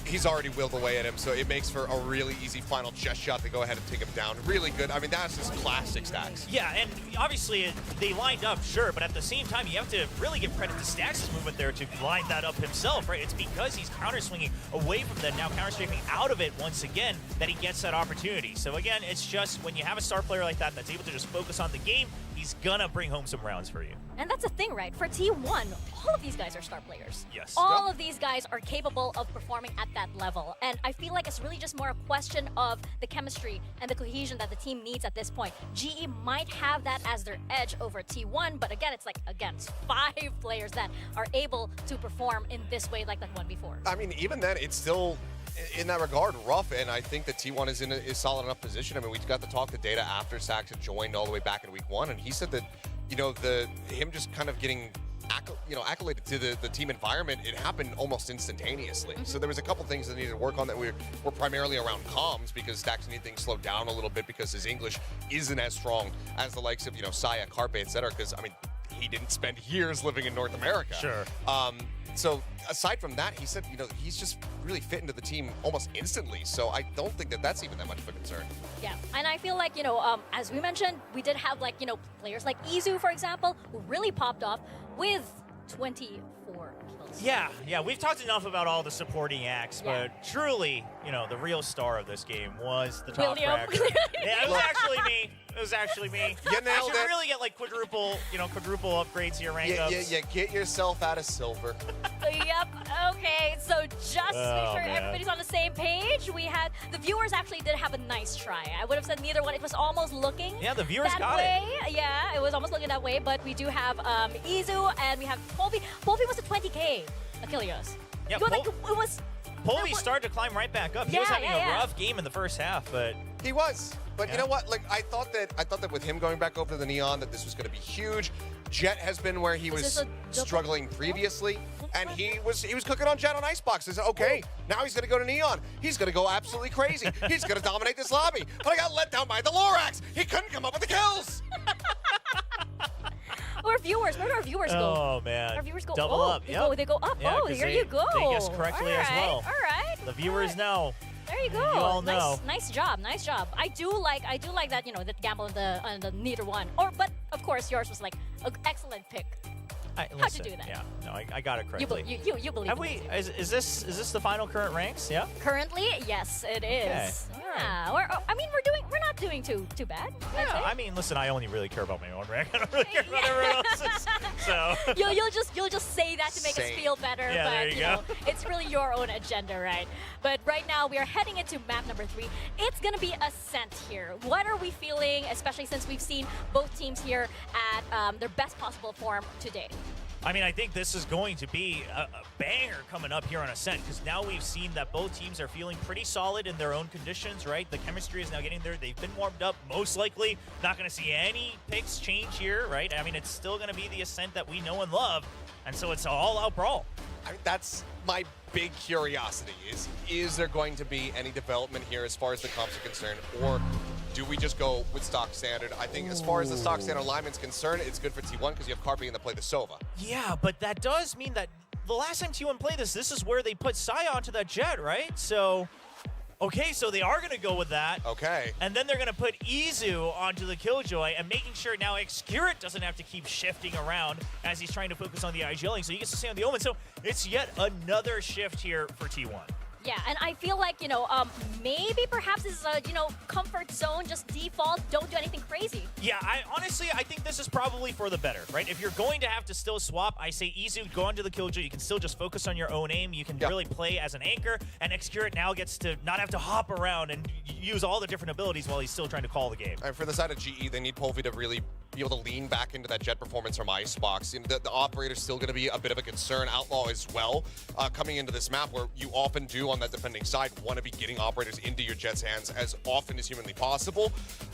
he's already willed away at him, so it makes for a really easy final chest shot to go ahead and take him down. Really good. I mean, that's just classic Stax. Yeah, and obviously they lined up, sure, but at the same time, you have to really give credit to Stax's movement there to line that up himself, right? It's because he's counter-swinging away from them, now counter-strafing out of it once again, that he gets that opportunity. So again, it's just when you have a star player like that that's able to just focus on the game, he's gonna bring home some rounds for you. And that's the thing, right? For T1, all of these guys are star players. Yes. All of these guys are capable of performing at that level. And I feel like it's really just more a question of the chemistry and the cohesion that the team needs at this point. GE might have that as their edge over T1, but again, it's like, again, it's 5 players that are able to perform in this way like that one before. I mean, even then, it's still, in that regard, rough, and I think that T1 is in a solid enough position. I mean, we got to talk to Data after Stax had joined all the way back in week 1, and he said that, him just kind of getting accoladed to the team environment, it happened almost instantaneously. So there was a couple things that needed to work on that were primarily around comms, because Stax needed things slowed down a little bit because his English isn't as strong as the likes of, Saya, Carpe, etc. Because, I mean, he didn't spend years living in North America. Sure. So aside from that, he said, he's just really fit into the team almost instantly. So I don't think that that's even that much of a concern. Yeah, and I feel like, as we mentioned, we did have players like Izu, for example, who really popped off with 24 kills. Yeah, we've talked enough about all the supporting acts, but truly, the real star of this game was the top fragger. Yeah, it was actually me. You nailed I should it. really get quadruple upgrades here, rank ups. Yeah, get yourself out of silver. Yep, okay, so just make sure man. everybody's on the same page. We had, the viewers actually did have a nice try. I would have said neither one. It was almost looking the viewers that got way. it. Yeah, it was almost looking that way, but we do have Izu, and we have Polvi. Polvi was a 20k Achilles. Yeah, Polvi started to climb right back up. He was having a rough game in the first half, but he was. But you know what? I thought that with him going back over to the Neon, that this was going to be huge. Jet has been where he was struggling previously, and he was cooking on Jet on Icebox. He said, okay, now he's going to go to Neon. He's going to go absolutely crazy. He's going to dominate this lobby. But I got let down by the Lorax. He couldn't come up with the kills. Or viewers, where do our viewers go? Oh man, our viewers go double up. They go up. Yeah, there you go. They guessed correctly as well. All right. The viewers know. There you go. You all know. Nice job. I do like that, the gamble on the neither one. But of course yours was like an excellent pick. How'd you do that? Yeah, no, I got it correctly. You believe. Have we? Is this the final current ranks? Yeah. Currently, yes, it is. Okay. Yeah. We're not doing too bad. Yeah. I mean, listen, I only really care about my own rank. I don't really care about everyone else's. So. You'll just say that to make us feel better. Yeah, but there you go. It's really your own agenda, right? But right now we are heading into map number 3. It's gonna be Ascent here. What are we feeling, especially since we've seen both teams here at their best possible form today? I mean, I think this is going to be a banger coming up here on Ascent, because now we've seen that both teams are feeling pretty solid in their own conditions, right? The chemistry is now getting there. They've been warmed up, most likely. Not going to see any picks change here, right? I mean, it's still going to be the Ascent that we know and love, and so it's an all-out brawl. I mean, that's my big curiosity, is there going to be any development here as far as the comps are concerned, or do we just go with stock standard? I think as far as the stock standard alignment's concerned, it's good for T1 because you have Carpe in the play the Sova. Yeah, but that does mean that the last time T1 played this is where they put Saya onto that Jet, right? So, okay, so they are going to go with that. Okay. And then they're going to put Izu onto the Killjoy and making sure now Xcurit doesn't have to keep shifting around as he's trying to focus on the IGLing, so he gets to stay on the Omen. So it's yet another shift here for T1. Yeah, and I feel like, maybe perhaps this is a, comfort zone, just default, don't do anything crazy. Yeah, I think this is probably for the better, right? If you're going to have to still swap, I say Izu, go onto the Killjoy. You can still just focus on your own aim. You can really play as an anchor, and Xcurit now gets to not have to hop around and use all the different abilities while he's still trying to call the game. And for the side of GE, they need Polvi to really be able to lean back into that jet performance from Icebox. You know, the operator's still going to be a bit of a concern. Outlaw as well, coming into this map where you often do on that defending side want to be getting operators into your jet's hands as often as humanly possible.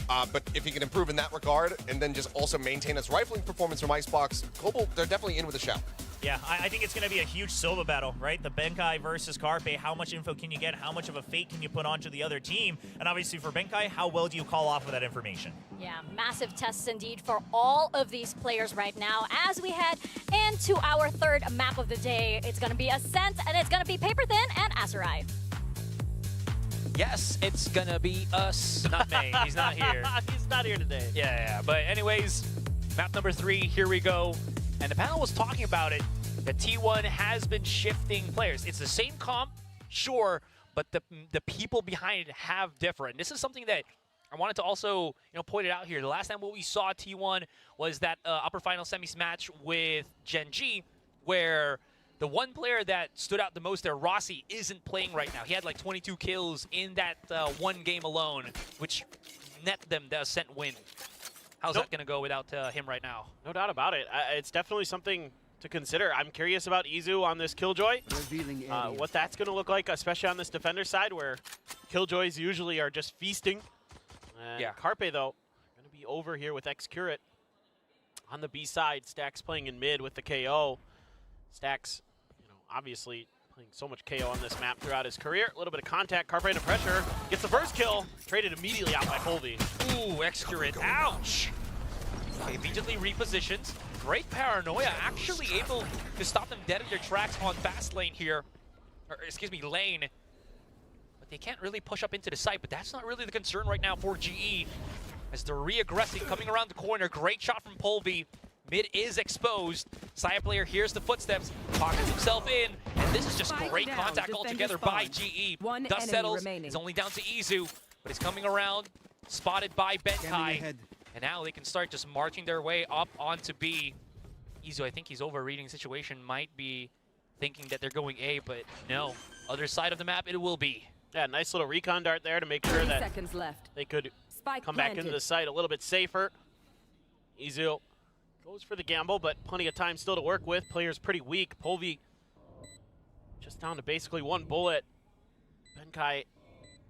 But if he can improve in that regard and then just also maintain his rifling performance from Icebox, Global, they're definitely in with a shout. Yeah, I think it's going to be a huge Silva battle, right? The Benkai versus Carpe. How much info can you get? How much of a fate can you put onto the other team? And obviously for Benkai, how well do you call off of that information? Yeah, massive tests indeed for all of these players right now. As we head into our third map of the day, it's going to be Ascent, and it's going to be Paper Thin and Azurai. Yes, it's gonna be us. Not May. He's not here. He's not here today. Yeah. But anyways, map number 3, here we go. And the panel was talking about it, that T1 has been shifting players. It's the same comp, sure, but the people behind it have different. This is something that I wanted to also point it out here. The last time what we saw T1 was that upper final semis match with Gen G, where the one player that stood out the most there, Rossi, isn't playing right now. He had like 22 kills in that one game alone, which net them the Ascent win. How's that going to go without him right now? No doubt about it. It's definitely something to consider. I'm curious about Izu on this Killjoy. What that's going to look like, especially on this defender side, where Killjoys usually are just feasting. And Carpe, though, going to be over here with Excurate on the B side. Stax playing in mid with the KO. Stax, obviously playing so much KO on this map throughout his career. A little bit of contact. Carpe under pressure. Gets the first kill. Traded immediately out by Colby. Ooh, Excurate. Ouch! Okay, immediately repositions. Great paranoia. Actually able to stop them dead in their tracks on fast lane here. Or, excuse me, lane. But they can't really push up into the site, but that's not really the concern right now for GE. As they're re-aggressing, coming around the corner. Great shot from Polby. Mid is exposed. Saya player hears the footsteps, pockets himself in, and this is just great contact altogether by GE. Dust settles. It's only down to Izu, but he's coming around, spotted by Benkai. And now they can start just marching their way up onto B. Izu, I think he's overreading the situation, might be thinking that they're going A, but no. Other side of the map, it will be. Yeah, nice little recon dart there to make sure that seconds left. They could come back into the site a little bit safer. Izu goes for the gamble, but plenty of time still to work with. Player's pretty weak. Polvi just down to basically one bullet. Benkai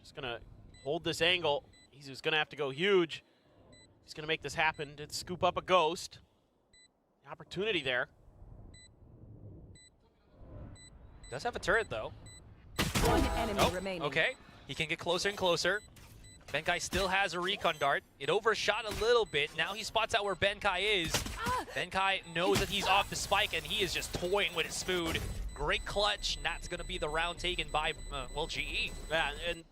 just going to hold this angle. Izu's going to have to go huge. He's going to make this happen. Did scoop up a ghost. Opportunity there. Does have a turret, though. One enemy remaining. Okay, he can get closer and closer. Benkai still has a recon dart. It overshot a little bit. Now he spots out where Benkai is. Benkai knows that he's off the spike, and he is just toying with his food. Great clutch, and that's going to be the round taken by, well, GE. Yeah, and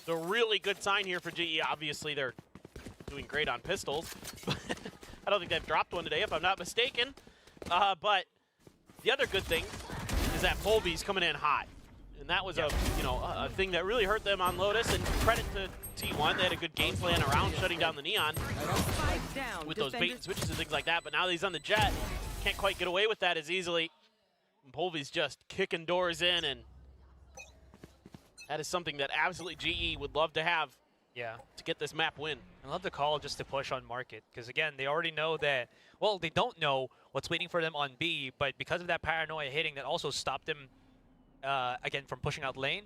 the really good sign here for GE, obviously they're doing great on pistols. I don't think they've dropped one today, if I'm not mistaken. But the other good thing is that Polby's coming in hot. And that was a thing that really hurt them on Lotus, and credit to T1, they had a good game plan around shutting down the Neon with those bait and switches and things like that, but now that he's on the jet, can't quite get away with that as easily. And Polvy's just kicking doors in, and that is something that absolutely GE would love to have to get this map win. I love the call just to push on market, because again, they already know that, well, they don't know what's waiting for them on B, but because of that paranoia hitting, that also stopped them again from pushing out lane.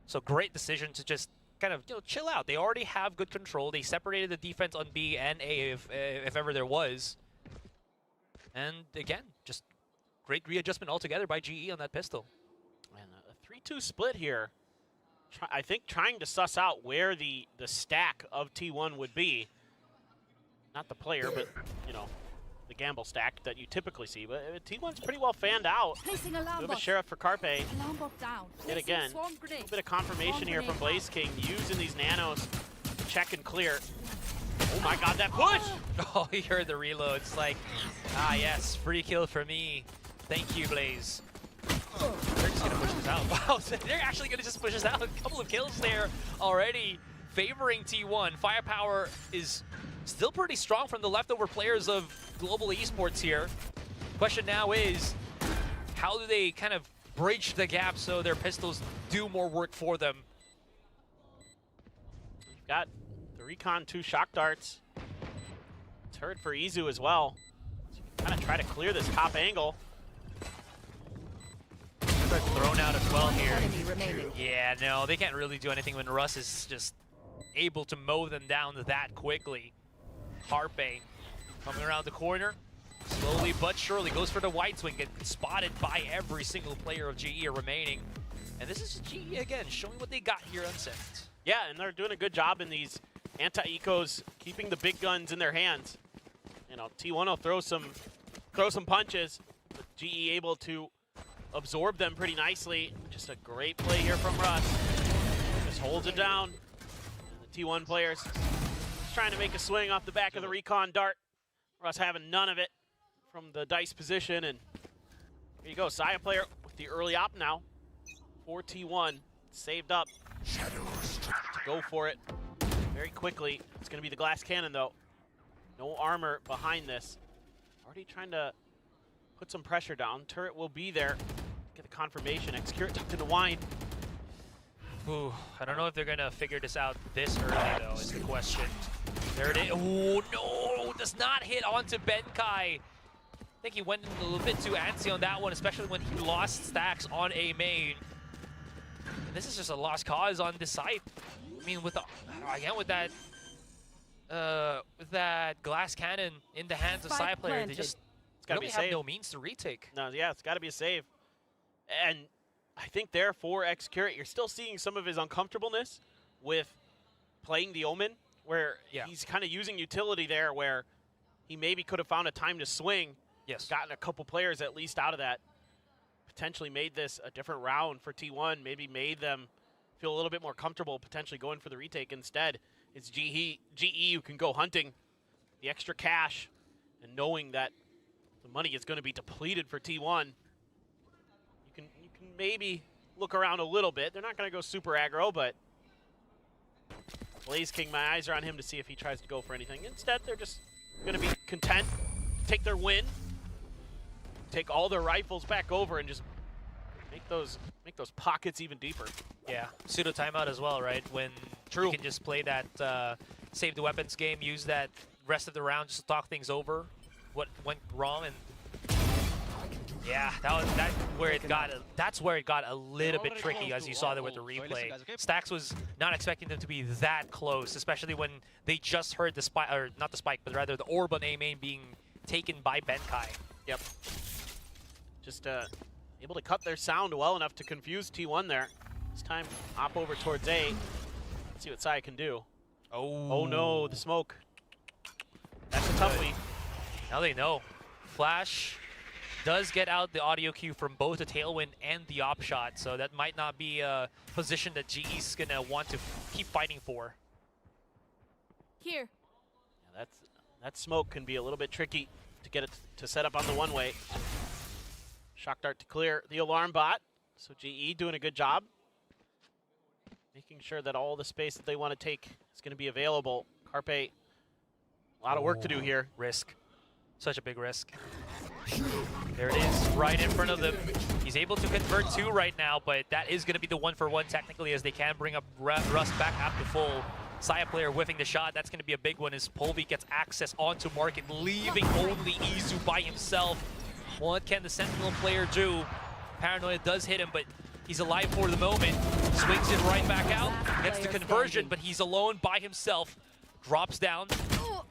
So great decision to just kind of chill out. They already have good control. They separated the defense on B and A if ever there was. And again, just great readjustment altogether by GE on that pistol. And a 3-2 split here. I think trying to suss out where the stack of T1 would be. Not the player, but the gamble stack that you typically see. But T1's pretty well fanned out. Placing alarm We have a bot. sheriff for Carpe. Alarm bot down. Yet again, a little bit of confirmation here from Blaze King, using these nanos to check and clear. Oh my god, that push! Oh, he heard the reload. It's like, ah yes, free kill for me. Thank you, Blaze. They're just gonna push this out. Wow, they're actually gonna just push this out. A couple of kills there already, favoring T1. Firepower is still pretty strong from the leftover players of Global Esports here. Question now is, how do they kind of bridge the gap so their pistols do more work for them? Got the Recon 2 shock darts. Turret for Izu as well. Kind of try to clear this top angle. Thrown out as well here. Enemy remaining. Yeah, no, they can't really do anything when Russ is just able to mow them down that quickly. Harpe coming around the corner, slowly but surely goes for the white swing, gets spotted by every single player of GE remaining. And this is GE again, showing what they got here on Ascent. Yeah, and they're doing a good job in these anti-ecos, keeping the big guns in their hands. You know, T1 will throw some punches, but GE able to absorb them pretty nicely. Just a great play here from Russ. Just holds it down. And the T1 players just trying to make a swing off the back of the recon dart. Russ having none of it from the dice position. And here you go, Saya player with the early op now. 4 T1 saved up to go for it very quickly. It's going to be the glass cannon though. No armor behind this. Already trying to put some pressure down. Turret will be there. Get the confirmation. Xcurate tucked in the wine. Ooh, I don't know if they're gonna figure this out this early though, is the question. There it is. Oh no, does not hit onto Benkai. I think he went a little bit too antsy on that one, especially when he lost stacks on a main. And this is just a lost cause on this side. I mean, with the, again with that glass cannon in the hands of Psy player, they just really have no means to retake. No, yeah, it's got to be a save. And I think there for Xcurate, you're still seeing some of his uncomfortableness with playing the Omen, where he's kind of using utility there, where he maybe could have found a time to swing. Yes. Gotten a couple players at least out of that. Potentially made this a different round for T1. Maybe made them feel a little bit more comfortable potentially going for the retake. Instead, it's GE who can go hunting the extra cash and knowing that the money is going to be depleted for T1. You can maybe look around a little bit. They're not going to go super aggro, but Blaze King, my eyes are on him to see if he tries to go for anything. Instead, they're just going to be content, take their win, take all their rifles back over, and just make those pockets even deeper. Yeah, pseudo timeout as well, right? When you can just play that save the weapons game, use that rest of the round just to talk things over, what went wrong, and yeah, that's where it got a little bit tricky, as you saw there with the replay. Stax was not expecting them to be that close, especially when they just heard the spike, or not the spike, but rather the orb on A main being taken by Benkai. Yep. Just able to cut their sound well enough to confuse T1 there. This time, hop over towards A. Let's see what Sai can do. Oh no, the smoke. That's a toughie. Now they know. Flash does get out the audio cue from both the tailwind and the op shot, so that might not be a position that GE's gonna want to keep fighting for. Here. Yeah, that smoke can be a little bit tricky to get it to set up on the one-way. Shock dart to clear the alarm bot, so GE doing a good job. Making sure that all the space that they want to take is going to be available. Carpe, a lot of work to do here. Risk. Such a big risk. There it is, right in front of them. He's able to convert 2 right now, but that is going to be the 1-for-1 technically, as they can bring up Russ back up to full. Saya player whiffing the shot. That's going to be a big one as Polvi gets access onto market, leaving only Izu by himself. What can the Sentinel player do? Paranoia does hit him, but he's alive for the moment. Swings it right back out, gets the conversion, but he's alone by himself. Drops down,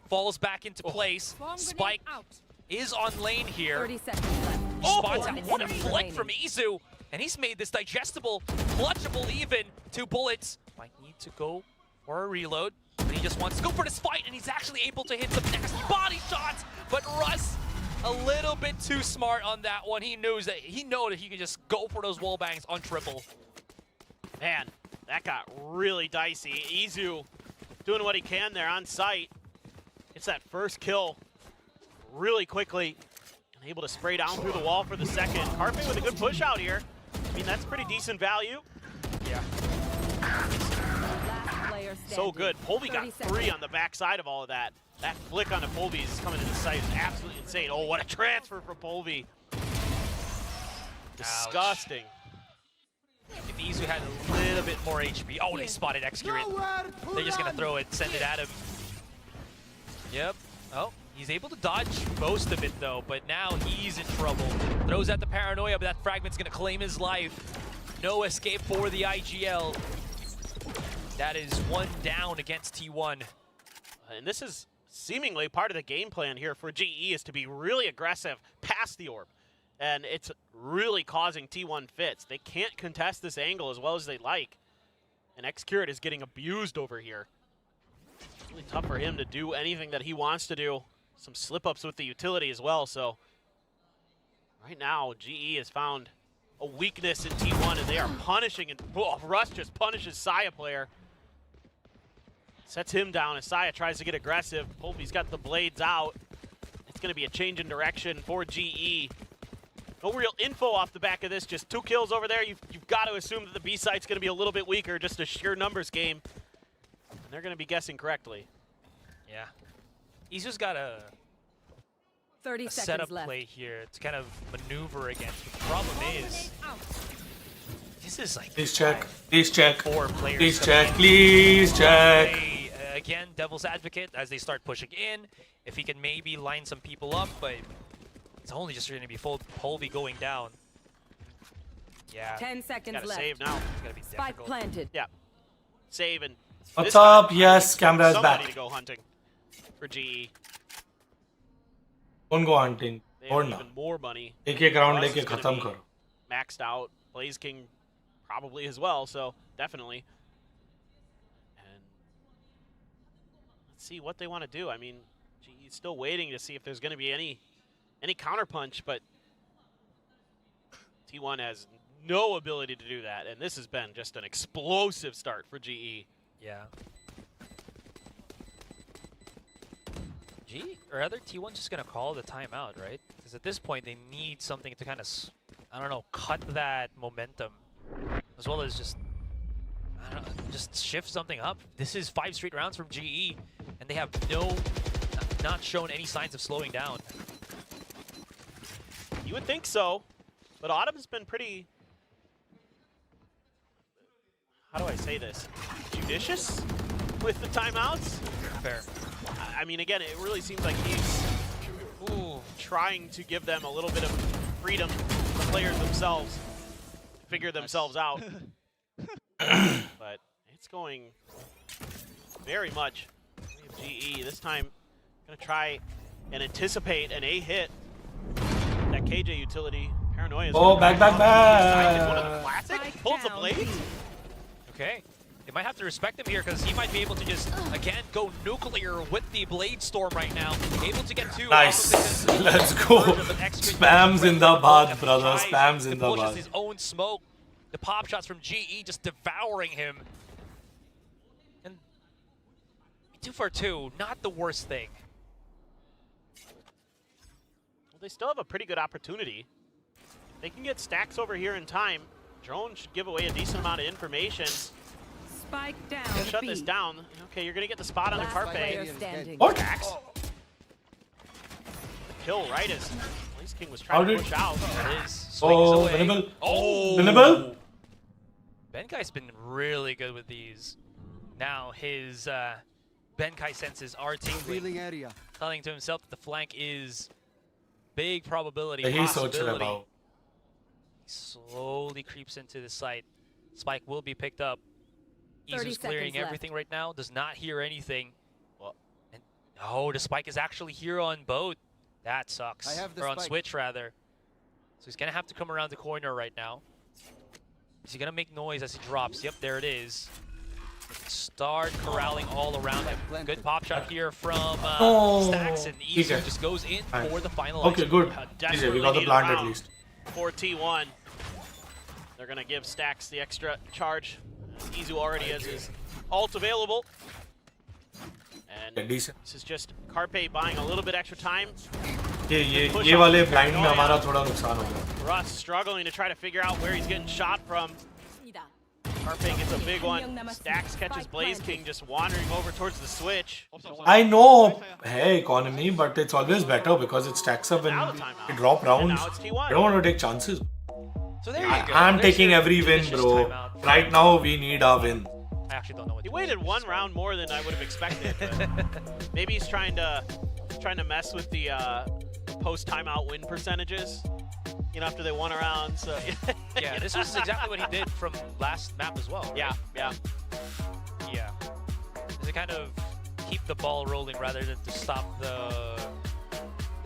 falls back into place. Spike is on lane here. 30 seconds left. Spots out. What a flick from Izu! And he's made this digestible, clutchable even. 2 bullets. Might need to go for a reload, but he just wants to go for this fight, and he's actually able to hit some nasty body shots. But Russ, a little bit too smart on that one. He knows that he could just go for those wall bangs on triple. Man, that got really dicey. Izu doing what he can there on site. Gets that first kill really quickly and able to spray down through the wall for the second. Carpe with a good push out here. I mean, that's pretty decent value. Yeah. So good. Polvi got 3 on the backside of all of that. That flick on the Polvi is coming to the site is absolutely insane. Oh, what a transfer for Polvi. Disgusting. If Izu had a little bit more HP. Oh, they spotted Xcurate. They're just going to throw it, send it at him. Yep. Oh, He's able to dodge most of it though, but now he's in trouble. Throws out the paranoia, but that fragment's gonna claim his life. No escape for the IGL. That is one down against T1. And this is seemingly part of the game plan here for GE, is to be really aggressive past the orb. And it's really causing T1 fits. They can't contest this angle as well as they like. And Xcurate is getting abused over here. It's really tough for him to do anything that he wants to do. Some slip-ups with the utility as well, so right now GE has found a weakness in T1 and they are punishing, and Russ just punishes Saya player. Sets him down as Saya tries to get aggressive. Polby's got the blades out. It's going to be a change in direction for GE. No real info off the back of this, just 2 kills over there. You've got to assume that the B site's going to be a little bit weaker, just a sheer numbers game. And they're going to be guessing correctly. Yeah. He's just got a 30 setup seconds left. play here to kind of maneuver against. But the problem is, this is like Please check. Please check. 4 players. Please coming check. in. Please check. Again, devil's advocate as they start pushing in. If he can maybe line some people up, but it's only just going to be full Polby going down. Yeah. 10 seconds Got to left. save now. It's going to be Spike difficult. planted. Yeah. Save and What's this time, up? Yes, camera is somebody back. to go hunting for GE. Don't go hunting. They Or have ना. even more money. एक round Russ लेके is gonna खत्म be करो. Maxed out. Blaze King probably as well, so definitely. And let's see what they want to do. I mean, GE's still waiting to see if there's going to be any counterpunch, but T1 has no ability to do that, and this has been just an explosive start for GE. Yeah. Or rather, T1's just going to call the timeout, right? Because at this point, they need something to kind of, I don't know, cut that momentum. As well as just, I don't know, just shift something up. This is 5 straight rounds from GE, and they have not shown any signs of slowing down. You would think so, but Autumn's been pretty, how do I say this, judicious with the timeouts. Fair. I mean, again, it really seems like he's trying to give them a little bit of freedom, the players themselves, to figure themselves out. But it's going very much GE. This time, going to try and anticipate an A hit. That KJ utility, Paranoia is back. one of the classic, pulls the blades. Okay. They might have to respect him here because he might be able to just, again, go nuclear with the Blade Storm right now. Able to get 2. Nice. Let's go. Spams in the bad, brother. Spams in the Pushes bad. his own smoke. The pop shots from GE just devouring him. And 2 for 2, not the worst thing. Well, they still have a pretty good opportunity. They can get stacks over here in time. Drone should give away a decent amount of information. Spike down. Shut this down. Okay, you're going to get the spot on the Last player Carpe. standing. What? Stacks. Kill right as Blaze King was trying to push out. That is. Swings Oh, away. winnable. Oh! Winnable? Benkai's been really good with these. Now his Benkai senses are tingling, telling to himself that the flank is big probability, He's so possibility. about. He slowly creeps into the site. Spike will be picked up. 30 Izu's clearing seconds everything right now, does not hear anything. Well, and oh, the Spike is actually here on boat. That sucks. Or on Switch, rather. So he's going to have to come around the corner right now. Is he going to make noise as he drops? Yep, there it is. Start corralling all around him. Good pop shot here from Stacks, and Izu just goes in for the final. Okay, good. DJ, we got the plant at least. For T1. They're going to give Stacks the extra charge. Izu already has his ult available. And this is just Carpe buying a little bit extra time. ये वाले blind में हमारा थोड़ा नुकसान हो गया. Russ struggling to try to figure out where he's getting shot from. Carpe gets a big one. Stacks catches Blaze King just wandering over towards the switch. I know, hey, economy, but it's always better because it stacks up and we drop rounds. I don't want to take chances. So there you go. I'm There's taking your every win, judicious bro. timeout. Right now, we need a win. I actually don't know what He waited one round more than I would have expected. But maybe he's trying to trying to mess with the post-timeout win percentages, you know, after they won a round. So Yeah, this was exactly what he did from last map as well. Right? Yeah. To kind of keep the ball rolling rather than to stop the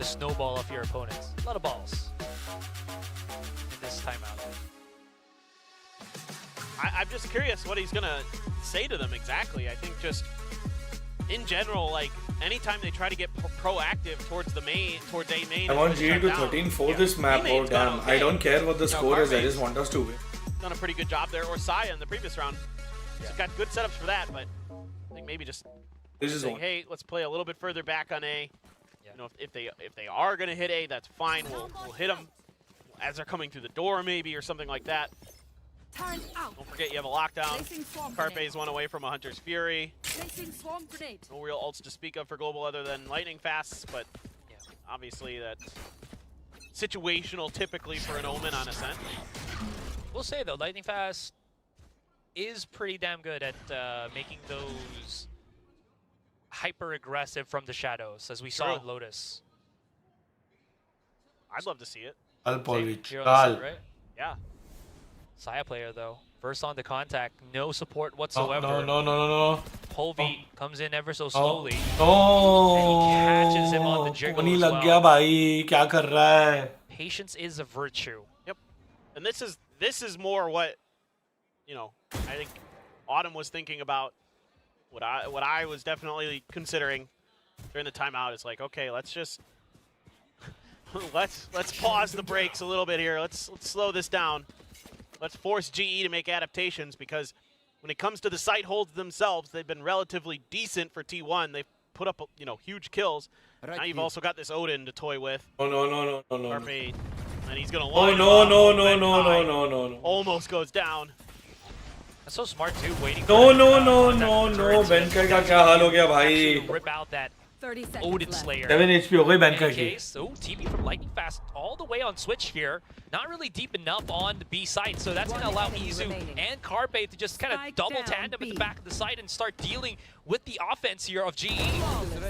snowball of your opponents. A lot of balls in this timeout. I'm just curious what he's gonna say to them exactly. I think just in general, like anytime they try to get proactive towards the main, towards A main. I want GA to 13-4 this map. Oh damn! I don't care what the score is. I just want us to win. Done a pretty good job there, or Saya in the previous round. He's got good setups for that, but I think maybe just saying, hey, let's play a little bit further back on A. You know, if they are gonna hit A, that's fine. We'll hit them as they're coming through the door, maybe, or something like that. Time out. Don't forget you have a lockdown. Carpe's one away from a Hunter's Fury. Placing swarm grenade. No real ults to speak of for Global other than lightning fasts, but obviously that's situational typically for an Omen on Ascent. We'll say though, lightning fast is pretty damn good at making those hyper aggressive from the shadows, as we saw in Lotus. I'd love to see it. Right? Yeah. Saya player though, first on the contact, no support whatsoever. No. Polvi comes in ever so slowly. No. And he catches him on the jiggle as lag well. gaya bhai, kya kar raha hai? Patience is a virtue. Yep. And this is more what, you know, I think Autumn was thinking about. What I was definitely considering during the timeout is like, okay, let's just let's pause the brakes a little bit here. Let's slow this down. Let's force GE to make adaptations, because when it comes to the site holds themselves, they've been relatively decent for T1. They've put up, you know, huge kills. Right, now you've also got this Odin to toy with. Oh no. Carpe, and he's gonna Oh line no. Almost goes down. That's so smart too, waiting. No. Benkai ka kya haal ho gaya bhai? Rip out that 30 seconds Odin left. Slayer. 7 HP ho gayi Benkai ki. So TP from Lightning Fast all the way on switch here. Not really deep enough on the B site, so that's going to allow Izu and Carpe to just kind of double tandem at the back of the site and start dealing with the offense here of GE.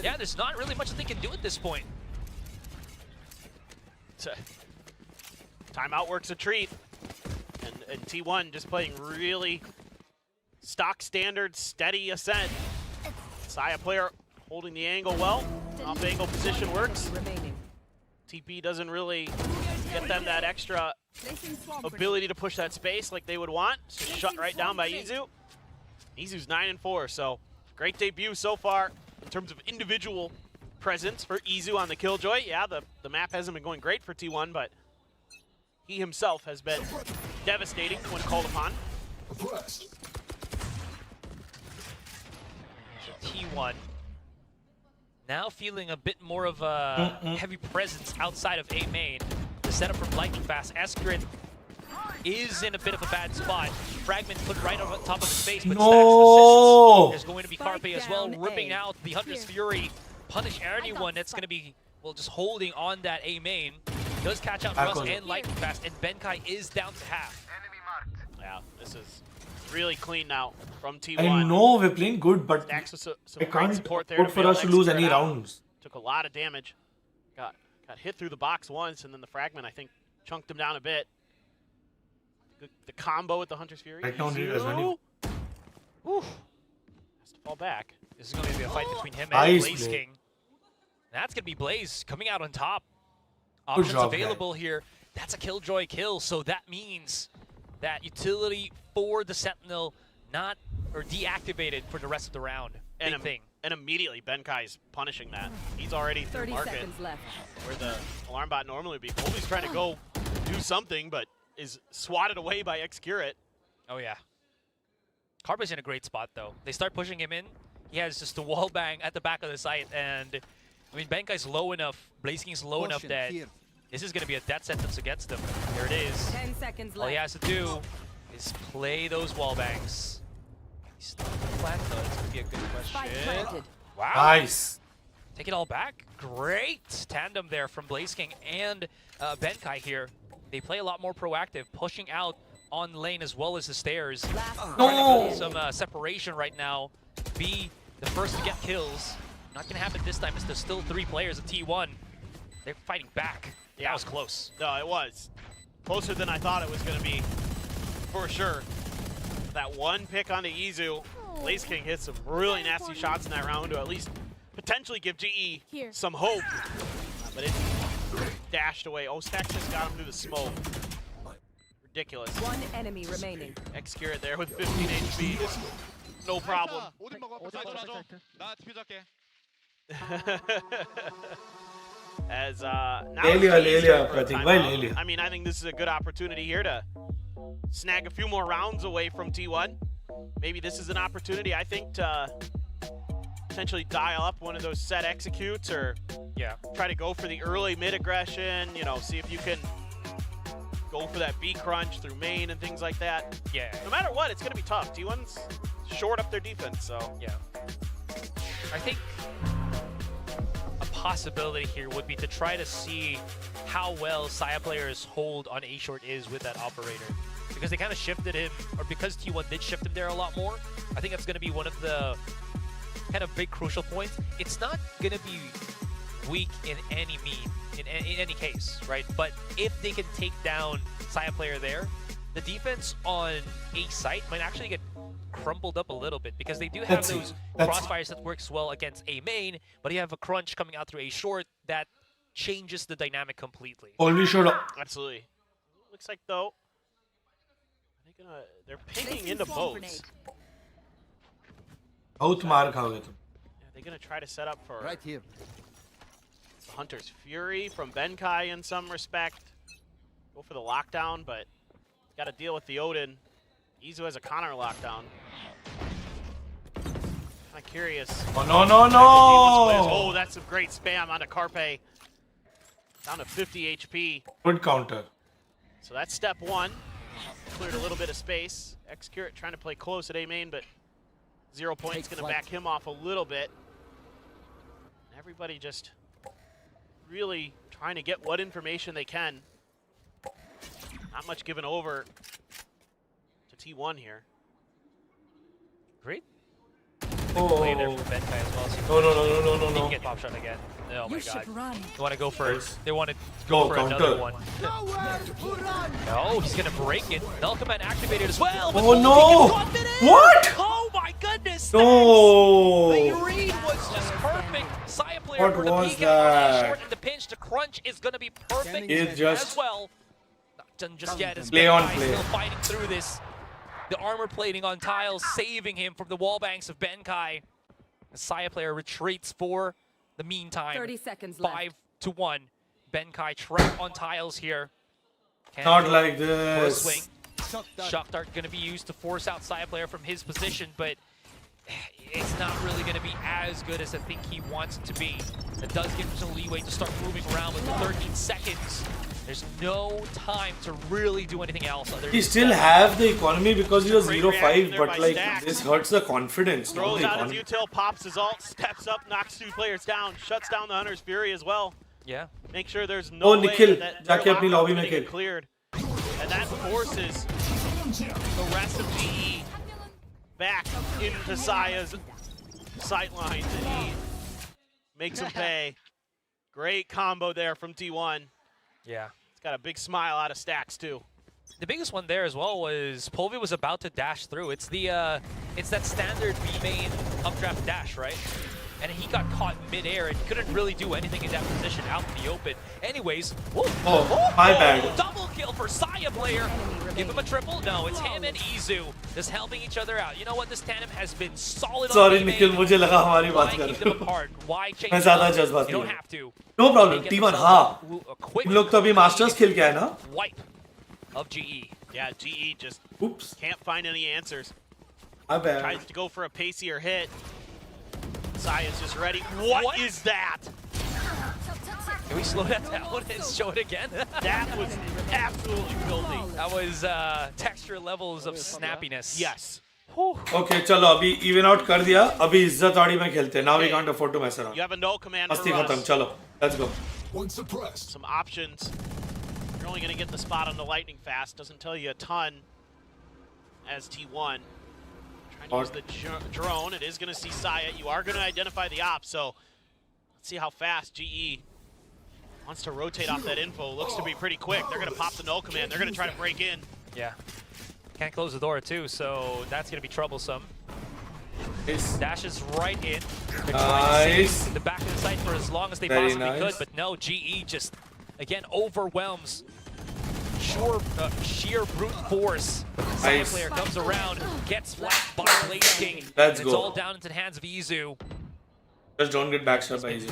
Yeah, there's not really much that they can do at this point. Timeout works a treat. And T1 just playing really stock standard, steady Ascent. Saya player holding the angle well. Off angle position works. TP doesn't really get them that extra ability to push that space like they would want. So shut right down by Izu. Izu's 9-4, so great debut so far in terms of individual presence for Izu on the Killjoy. Yeah, the map hasn't been going great for T1, but he himself has been devastating when called upon. T1 now feeling a bit more of a heavy presence outside of A main. The setup from Lightning Fast. Eskrid is in a bit of a bad spot. Fragment put right on top of his face, but stacks assists. There's going to be Carpe as well, ripping out the Hunter's Fury. Punish anyone that's going to be, well, just holding on that A main. Does catch out Russ and Lightning Fast, and Benkai is down to half. Yeah, this is really clean now from T1. I know we're playing good, but I can't afford for us to lose any rounds. Took a lot of damage. Got hit through the box once, and then the fragment, I think, chunked him down a bit. The combo with the Hunter's Fury. Right now, need as many. Has to fall back. This is going to be a fight between him and Blaze King. That's going to be Blaze coming out on top. Options available here. That's a Killjoy kill, so that means that utility for the Sentinel not deactivated for the rest of the round. Big thing. And immediately Benkai's punishing that. He's already through 30 market seconds left. where the alarm bot normally would be. Colby's trying to go do something, but is swatted away by Xcurate. Oh yeah. Carpe's in a great spot though. They start pushing him in. He has just a wall bang at the back of the site, and I mean Benkai's low enough, Blaze King's low enough that this is going to be a death sentence against him. There it is. 10 seconds left. All he has to do is play those wall bangs. He's still flat though. It's going to be a good question. Wow. Nice. Take it all back. Great tandem there from Blaze King and Benkai here. They play a lot more proactive, pushing out on lane as well as the stairs. No. Some separation right now. Be the first to get kills. Not gonna happen this time. As there's still 3 players of T1. They're fighting back. Yeah. That was close. No, it was. Closer than I thought it was going to be, for sure. That one pick on the Izu, Lace King hit some really nasty shots in that round to at least potentially give GE some hope. But it dashed away. Ostax just got him through the smoke. Ridiculous. One enemy remaining. X-Curate there with 15 HP. Just no problem. As now I mean, I think this is a good opportunity here to snag a few more rounds away from T1. Maybe this is an opportunity, I think, to potentially dial up one of those set executes, or try to go for the early mid aggression. You know, see if you can go for that B crunch through main and things like that. Yeah. No matter what, it's going to be tough. T1's short up their defense, so yeah. I think a possibility here would be to try to see how well Saya players' hold on A short is with that operator, because they kind of shifted him, or because T1 did shift him there a lot more. I think that's going to be one of the kind of big crucial points. It's not going to be weak in any in any case, right? But if they can take down Saya player there, the defense on A site might actually get crumpled up a little bit, because they do have those crossfires that works well against A main, but you have a crunch coming out through A short that changes the dynamic completely. Only should. Absolutely. Looks like though they're pinging into boats. Both मार खाओगे तुम. They're gonna try to set up for right here. The Hunter's Fury from Benkai in some respect. Go for the lockdown, but got to deal with the Odin. Izu has a counter lockdown. Kind of curious. Oh no! Oh, that's some great spam onto Carpe. Down to 50 HP. Good counter. So that's step one. Cleared a little bit of space. X-Curate trying to play close at A main, but 0 points going to back him off a little bit. Everybody just really trying to get what information they can. Not much given over to T1 here. Great. Oh. Play there for Benkai as well. No. They can get pop shot again. Oh my god. Run. They want to go for They want to go for counter. another one. No, he's going to break it. Null Command activated as well. But Oh no! What? Oh my goodness! No! The read was just perfect. Saya player What for the was peek out that? short, and the pinch to crunch is going to be perfect It just- as well. Not done just yet as Play on Benkai play. still fighting through this. The armor plating on tiles saving him from the wall banks of Benkai. The Saya player retreats for the meantime. 30 seconds left. 5-1. Benkai trapped on tiles here. Not like For a this. swing. Shock Dart going to be used to force out Saya player from his position, but it's not really going to be as good as I think he wants it to be. It does give him some leeway to start moving around, with 13 seconds. There's no time to really do anything else. He still have the economy because he was Great 0-5, reaction there but by like Stax. this hurts the confidence. Not Throws the out his economy. util, pops his ult, steps up, knocks 2 players down, shuts down the Hunter's Fury as well. Yeah. Make sure there's no Oh, way Nikhil, that जाके their अपनी lockdown's lobby gonna में get खेल. cleared. And that forces the rest of GE back into Saya's sight lines, and he makes him pay. Great combo there from T1. Yeah. It's got a big smile out of Stacks too. The biggest one there as well was Polvi was about to dash through. It's the it's that standard B main updraft dash, right? And he got caught midair and couldn't really do anything in that position out in the open. Anyways, whoa, my bad. Double kill for Saya player. Give him a triple? No, it's him and Izu just helping each other out. You know what? This tandem has been solid Sorry, on Nikhil, मुझे लगा हमारी Why बात कर keep रहे them हो. apart? Why change मैं ज़्यादा them? जज्बाती You don't हूँ. have to. No problem. They get T1 themselves हाँ. a quick तुम लोग तो अभी मास्टर्स खेल के आए ना? wipe of GE. Yeah, GE just Oops. can't find any answers. My bad. Tries to go for a pacier hit. Saya's just ready. What is that? Can we slow that down and show it again? That was absolutely filthy. That was texture levels of snappiness. Yes. Okay, चलो अभी even out कर दिया. अभी इज्जत आड़ी में खेलते हैं. Now we can't afford to mess around. You have a no command मस्ती for खत्म. us. चलो, let's go. Some options. You're only going to get the spot on the lightning fast. Doesn't tell you a ton as T1. Trying Trying to use the drone. It is going to see Saya. You are going to identify the op, so let's see how fast GE wants to rotate off that info. Looks to be pretty quick. They're going to pop the null command. They're going to try to break in. Yeah. Can't close the door too, so that's going to be troublesome. Dashes right in. They're trying to stay in the back of the site for as long as they possibly could, but no, GE just, again, overwhelms. Sheer brute force. Side player comes around, gets flanked by Blaze King. Let's It's go. all down into the hands of Izu. Just don't get backstabbed by Easy.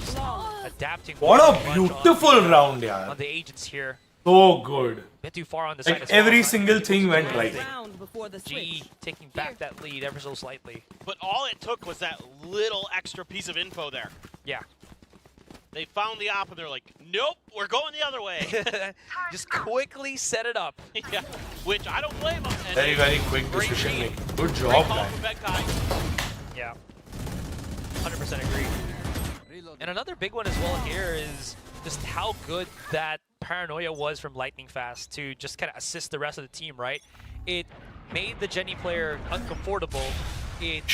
Adapting. What a very much beautiful on round, yeah. on the agents here. So good. A bit too far on the side Like as well. every single thing went right. Round before the switch. GE taking back that lead ever so slightly. But all it took was that little extra piece of info there. Yeah. They found the op and they're like, nope, we're going the other way. Just quickly set it up. Yeah, which I don't blame them. And Very, very quick great decision read. making. Good Great job, call man. from Betkai. Yeah. 100% agree. And another big one as well here is just how good that paranoia was from Lightning Fast to just kind of assist the rest of the team, right? It made the Jenny player uncomfortable. It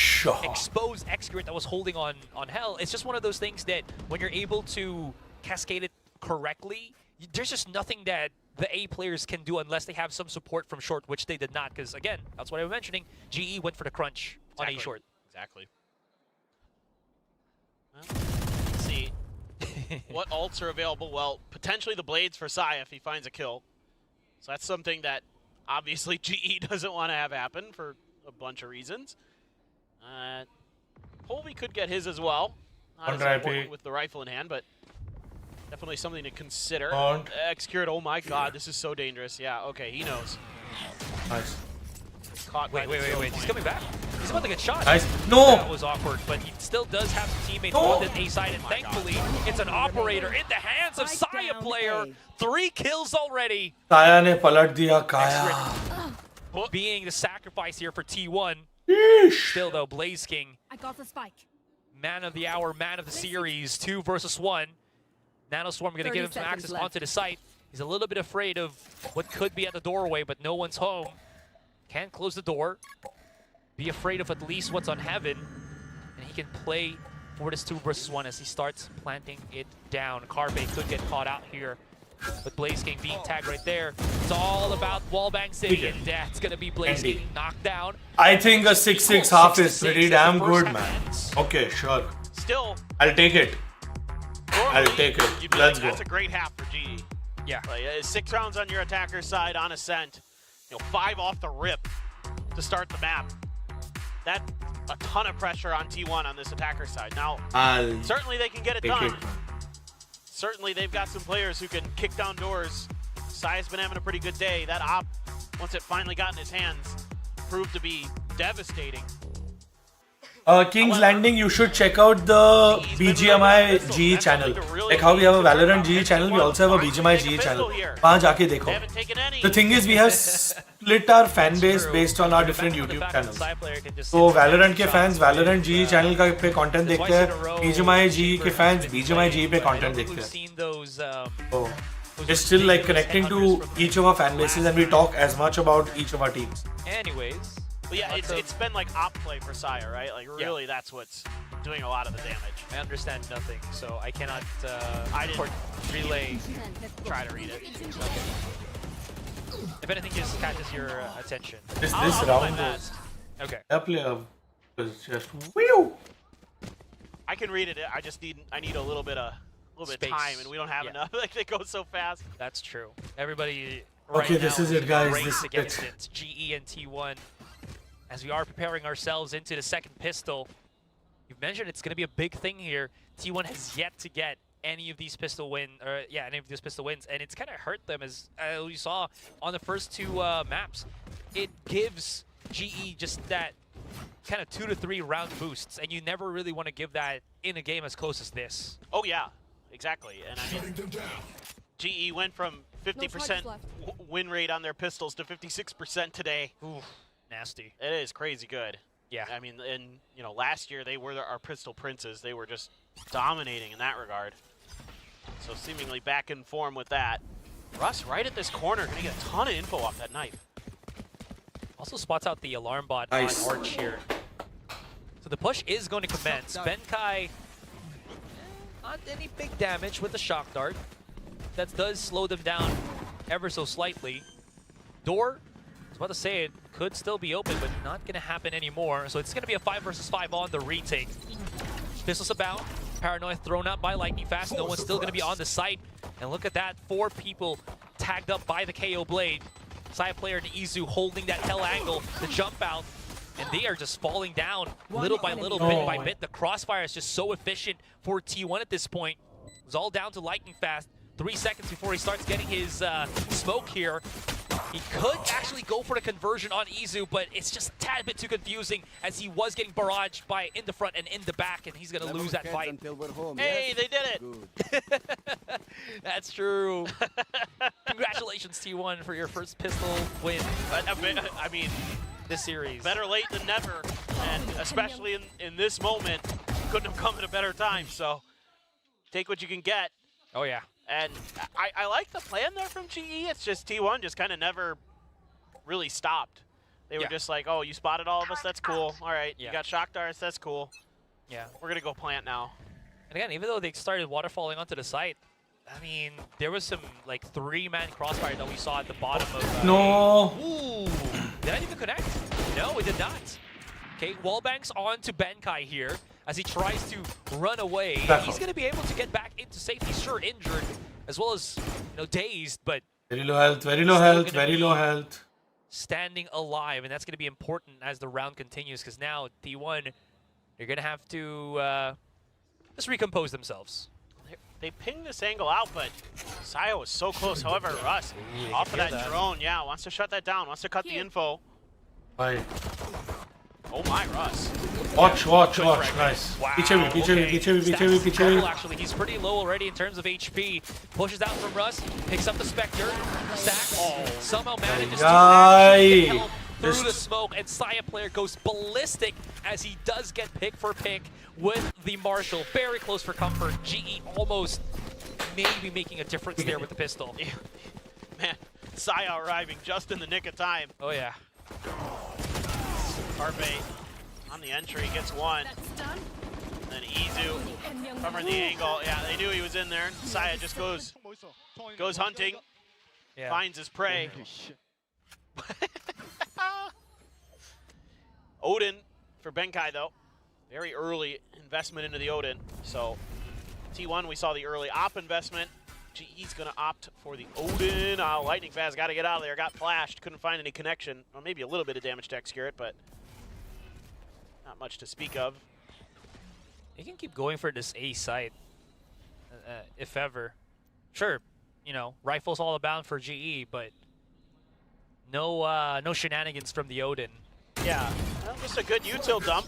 exposed Excurrent that was holding on Hell. It's just one of those things that when you're able to cascade it correctly, there's just nothing that the A players can do unless they have some support from short, which they did not. Because again, that's what I was mentioning. GE went for the crunch on A short. Exactly. Well, let's see what ults are available. Well, potentially the blades for Saya if he finds a kill. So that's something that obviously GE doesn't want to have happen for a bunch of reasons. Colby could get his as well. Not as important with the rifle in hand, but definitely something to consider. Excurrent, oh my god, this is so dangerous. Yeah, okay, he knows. Nice. Caught by the Wait. point. He's coming back. He's about to get shot. Nice. No! That was awkward, but he still does have some teammates on the A side, and thankfully, it's an operator in the hands of Saya player. 3 kills already. Kaya ne palat diya, Kaya. Being the sacrifice here for T1. Still though, Blaze King, I got the spike. man of the hour, man of the series, 2 versus 1. Nanoswarm gonna give him some access onto the site. He's a little bit afraid of what could be at the doorway, but no one's home. Can't close the door. Be afraid of at least what's on Heaven. And he can play for this 2 versus 1 as he starts planting it down. Carpe could get caught out here. But Blaze King being tagged right there. It's all about Wallbang City, and that's going to be Blaze King knocked down. I think a 6-6 half is pretty damn good, man. Okay, sure. Still, I'll take it. I'll take it. you'd be Let's like, go. that's a great half for GE. Yeah. Like, 6 rounds on your attacker's side on Ascent. 5 off the rip to start the map. That's a ton of pressure on T1 on this attacker side. Now, certainly they can get it done. Certainly they've got some players who can kick down doors. Saya's been having a pretty good day. That op, once it finally got in his hands, proved to be devastating. King's Landing, you should check out the BGMI GE channel. Like how we have a VALORANT GE channel, we also have a BGMI GE channel. वहाँ जाके देखो. The thing is, we have split our fan base based on our different YouTube channels. So VALORANT के fans VALORANT GE channel का पे content देखते हैं. BGMI GE के fans BGMI GE पे content देखते हैं. So it's still like connecting to each of our fan bases, and we talk as much about each of our teams. Anyways. But yeah, it's been like op play for Saya, right? Like really, that's what's doing a lot of the damage. I understand nothing, so I cannot I didn't relay. Try to read it. If anything, just catches your attention. This I'll round my was okay. that player was just whew. I can read it. I need a little bit of Space. time, and we don't have enough. Like they go so fast. That's true. Everybody. Okay, right this now is it, guys. race This against it. GE and T1. As we are preparing ourselves into the second pistol, you've mentioned it's going to be a big thing here. T1 has yet to get any of these pistol wins, and it's kind of hurt them as we saw on the first 2 maps. It gives GE just that kind of 2 to 3 round boosts, and you never really want to give that in a game as close as this. Oh yeah, exactly. And I mean, GE went from 50% win rate on their pistols to 56% today. Ooh. Nasty. It is crazy good. Yeah. I mean, and last year they were our pistol princes. They were just dominating in that regard. So seemingly back in form with that. Russ right at this corner, gonna get a ton of info off that knife. Also spots out the alarm bot Nice. on Arch here. So the push is going to commence. Benkai, not any big damage with the shock dart. That does slow them down ever so slightly. Door, I was about to say it could still be open, but not going to happen anymore. So it's going to be a 5 versus 5 on the retake. Pistols about. Paranoid thrown out by Lightning Fast. No one's still going to be on the site. And look at that, 4 people tagged up by the KO Blade. Side player and Izu holding that hell angle to jump out. And they are just falling down little by little, bit by bit. The crossfire is just so efficient for T1 at this point. It's all down to Lightning Fast. 3 seconds before he starts getting his smoke here. He could actually go for the conversion on Izu, but it's just a tad bit too confusing as he was getting barraged by in the front and in the back, and he's going to lose that fight. Hey, they did it! That's true. Congratulations, T1, for your first pistol win. I mean, this series. Better late than never, and especially in this moment, couldn't have come at a better time, so take what you can get. Oh, yeah. And I like the plan there from GE. It's just T1 just kind of never really stopped. They were just like, oh, you spotted all of us? That's cool. All right, you got shock darts? That's cool. Yeah. We're going to go plant now. And again, even though they started waterfalling onto the site, I mean, there was some, like, 3-man crossfire that we saw at the bottom of... No! Ooh! Did that even connect? No, it did not. Okay, wallbangs on to Benkai here as he tries to run away. He's going to be able to get back into safety. Sure, injured, as well as, dazed, but... Very low health, very low health, very low health. Standing alive, and that's going to be important as the round continues, because now T1, they're going to have to just recompose themselves. They pinged this angle out, but Saya was so close. However, Russ, off of that drone, wants to shut that down, wants to cut the info. Bye. Oh my, Russ. Watch, nice. Wow, Piche. Actually, he's pretty low already in terms of HP. Pushes out from Russ, picks up the Spectre, stacks, somehow manages to actually get help through the smoke, and Saya player goes ballistic as he does get pick for pick with the Marshall. Very close for comfort. GE almost maybe making a difference there with the pistol. Man, Saya arriving just in the nick of time. Oh yeah. Carpe on the entry, gets one. And then Izu covering the angle. Yeah, they knew he was in there. Saya just goes hunting, finds his prey. Odin for Benkai, though. Very early investment into the Odin. So T1, we saw the early op investment. GE's going to opt for the Odin. Lightning Fast got to get out of there. Got flashed. Couldn't find any connection. Well, maybe a little bit of damage to X-Curate, but not much to speak of. You can keep going for this A site, if ever. Sure, rifles all abound for GE, but no shenanigans from the Odin. Yeah, well, just a good util dump.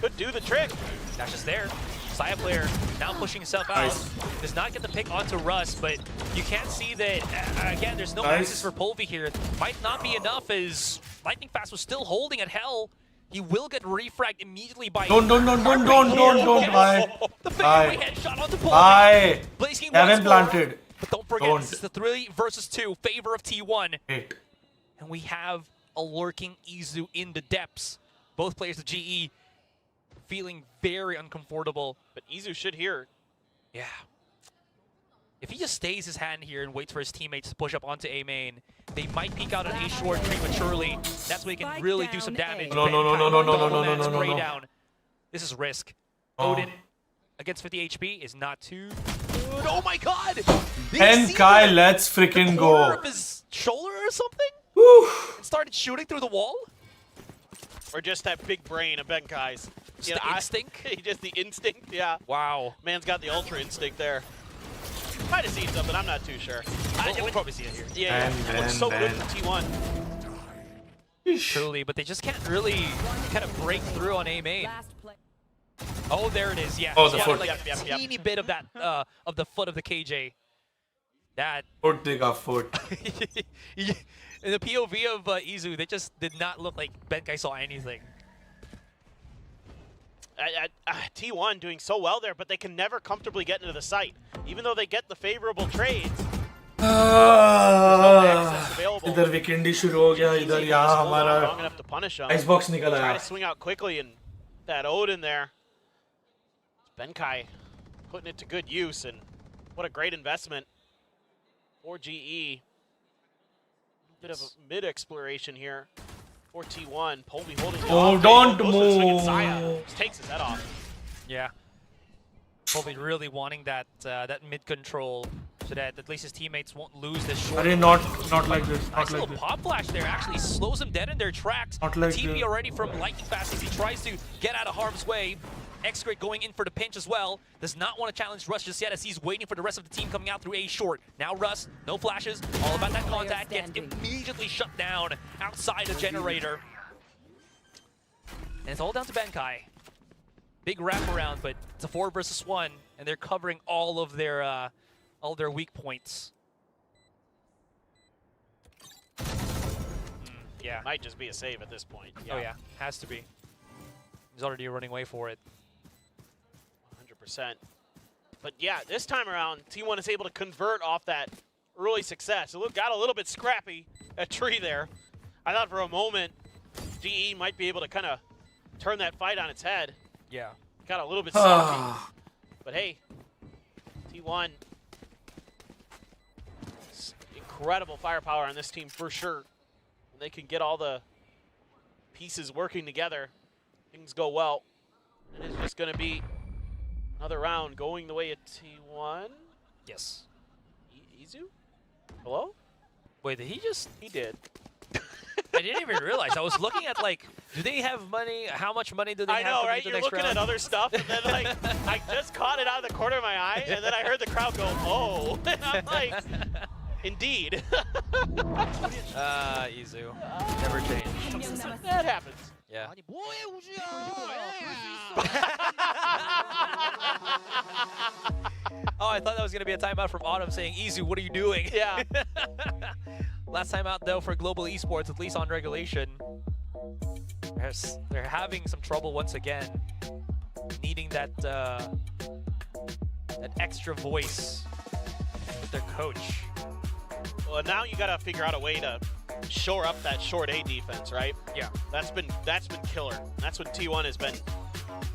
Could do the trick. That's just there. Saya player now pushing himself out. Nice. Does not get the pick onto Russ, but you can't see that, again, there's no access for Polvi here. Might not be enough as Lightning Fast was still holding at hell. He will get refragged immediately by... Don't, bye. The fadeaway headshot onto Polvi. Bye. Blazing Haven't planted. But don't forget, this is the 3 versus 2, favor of T1. And we have a lurking Izu in the depths. Both players of GE feeling very uncomfortable. But Izu should hear. Yeah. If he just stays his hand here and waits for his teammates to push up onto A main, they might peek out on A short prematurely. That's where he can really do some damage. No. This is risk. Odin against 50 HP is not too good. Oh my god! Benkai, let's freaking go. Of his shoulder or something? And started shooting through the wall? Or just that big brain of Benkai's. Just the instinct? Just the instinct, yeah. Wow. Man's got the ultra instinct there. Might have seen something, I'm not too sure. We'll probably see it here. Yeah, it looks so good from T1. Truly, but they just can't really kind of break through on A main. Oh, there it is, yeah. Oh, the foot. Like a teeny bit of that, of the foot of the KJ. That. Foot, they got foot. In the POV of Izu, they just did not look like Benkai saw anything. T1 doing so well there, but they can never comfortably get into the site. Even though they get the favorable trades, there's no access available. इधर weekend शुरू हो गया इधर यहाँ हमारा long enough to punish them. Icebox निकल आया. Try to swing out quickly and that Odin there. Benkai putting it to good use, and what a great investment for GE. Bit of a mid-exploration here for T1. Polby holding it Oh, off. don't Goes for the swing, and move. Saya just takes his head off. Yeah. Probably really wanting that that mid control so that at least his teammates won't lose this short. Not like this. Nice Not little like this. pop flash there actually slows him dead in their tracks. Not like TP this. already from lightning fast as he tries to get out of harm's way. X-Great going in for the pinch as well. Does not want to challenge Russ just yet as he's waiting for the rest of the team coming out through A short. Now Russ, no flashes, all about that contact, gets immediately shut down outside the generator. And it's all down to Benkai. Big wraparound, but it's a 4 versus 1, and they're covering all of their weak points. Yeah. Might just be a save at this point. Oh yeah, has to be. He's already running away for it. 100%. But yeah, this time around, T1 is able to convert off that early success. It got a little bit scrappy at Tree there. I thought for a moment GE might be able to kind of turn that fight on its head. Yeah. Got a little bit sloppy. But hey, T1, incredible firepower on this team for sure. When they can get all the pieces working together, things go well. And it's just going to be another round going the way of T1. Yes. Izu? Hello? Wait, did he just... He did. I didn't even realize. I was looking at, like, do they have money? How much money do they have? I know, coming right? into the You're next looking round? at other stuff, and then, like, I just caught it out of the corner of my eye, and then I heard the crowd go, oh. And I'm like, indeed. Izu. Never change. That happens. Yeah. Oh, I thought that was going to be a timeout from Autumn saying, Izu, what are you doing? Yeah. Last time out, though, for Global Esports, at least on regulation. They're having some trouble once again, needing that that extra voice with their coach. Well, now you got to figure out a way to shore up that short A defense, right? Yeah. That's been killer. That's when T1 has been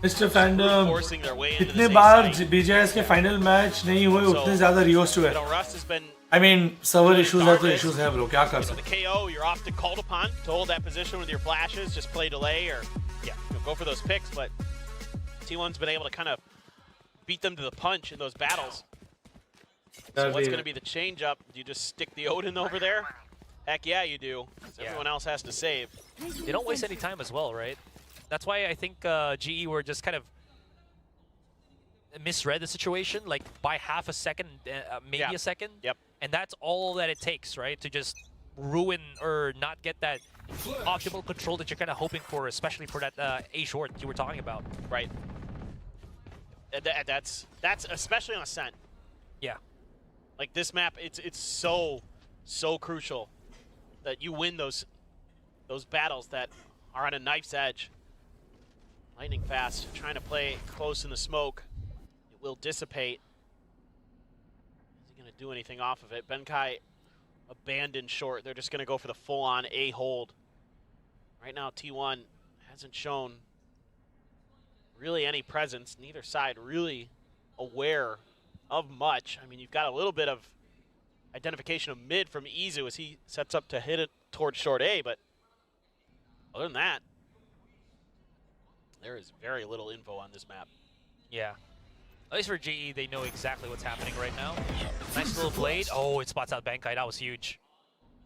Mr. Fandom, forcing their way into कितने the bar side. BJS के final match नहीं हुए उतने ज़्यादा Rios to You है. know, Russ has been I mean, server issues are तो regardless. issues है bro. क्या कर the सकते? KO, you're often called upon to hold that position with your flashes, just play delay or go for those picks, but T1's been able to kind of beat them to the punch in those battles. So what's going to be the change up? Do you just stick the Odin over there? Heck yeah, you do. 'Cause everyone else has to save. They don't waste any time as well, right? That's why I think GE were just kind of misread the situation, like by half a second, maybe a second. Yep. And that's all that it takes, right? To just ruin or not get that optimal control that you're kind of hoping for, especially for that A short you were talking about. Right. That's especially on Ascent. Yeah. Like this map, it's so crucial that you win those battles that are on a knife's edge. Lightning fast, trying to play close in the smoke. It will dissipate. Is he going to do anything off of it? Benkai abandoned short. They're just going to go for the full-on A hold. Right now, T1 hasn't shown really any presence. Neither side really aware of much. I mean, you've got a little bit of identification of mid from Izu as he sets up to hit it towards short A, but other than that, there is very little info on this map. Yeah. At least for GE, they know exactly what's happening right now. Nice little blade. Oh, it spots out Benkai. That was huge.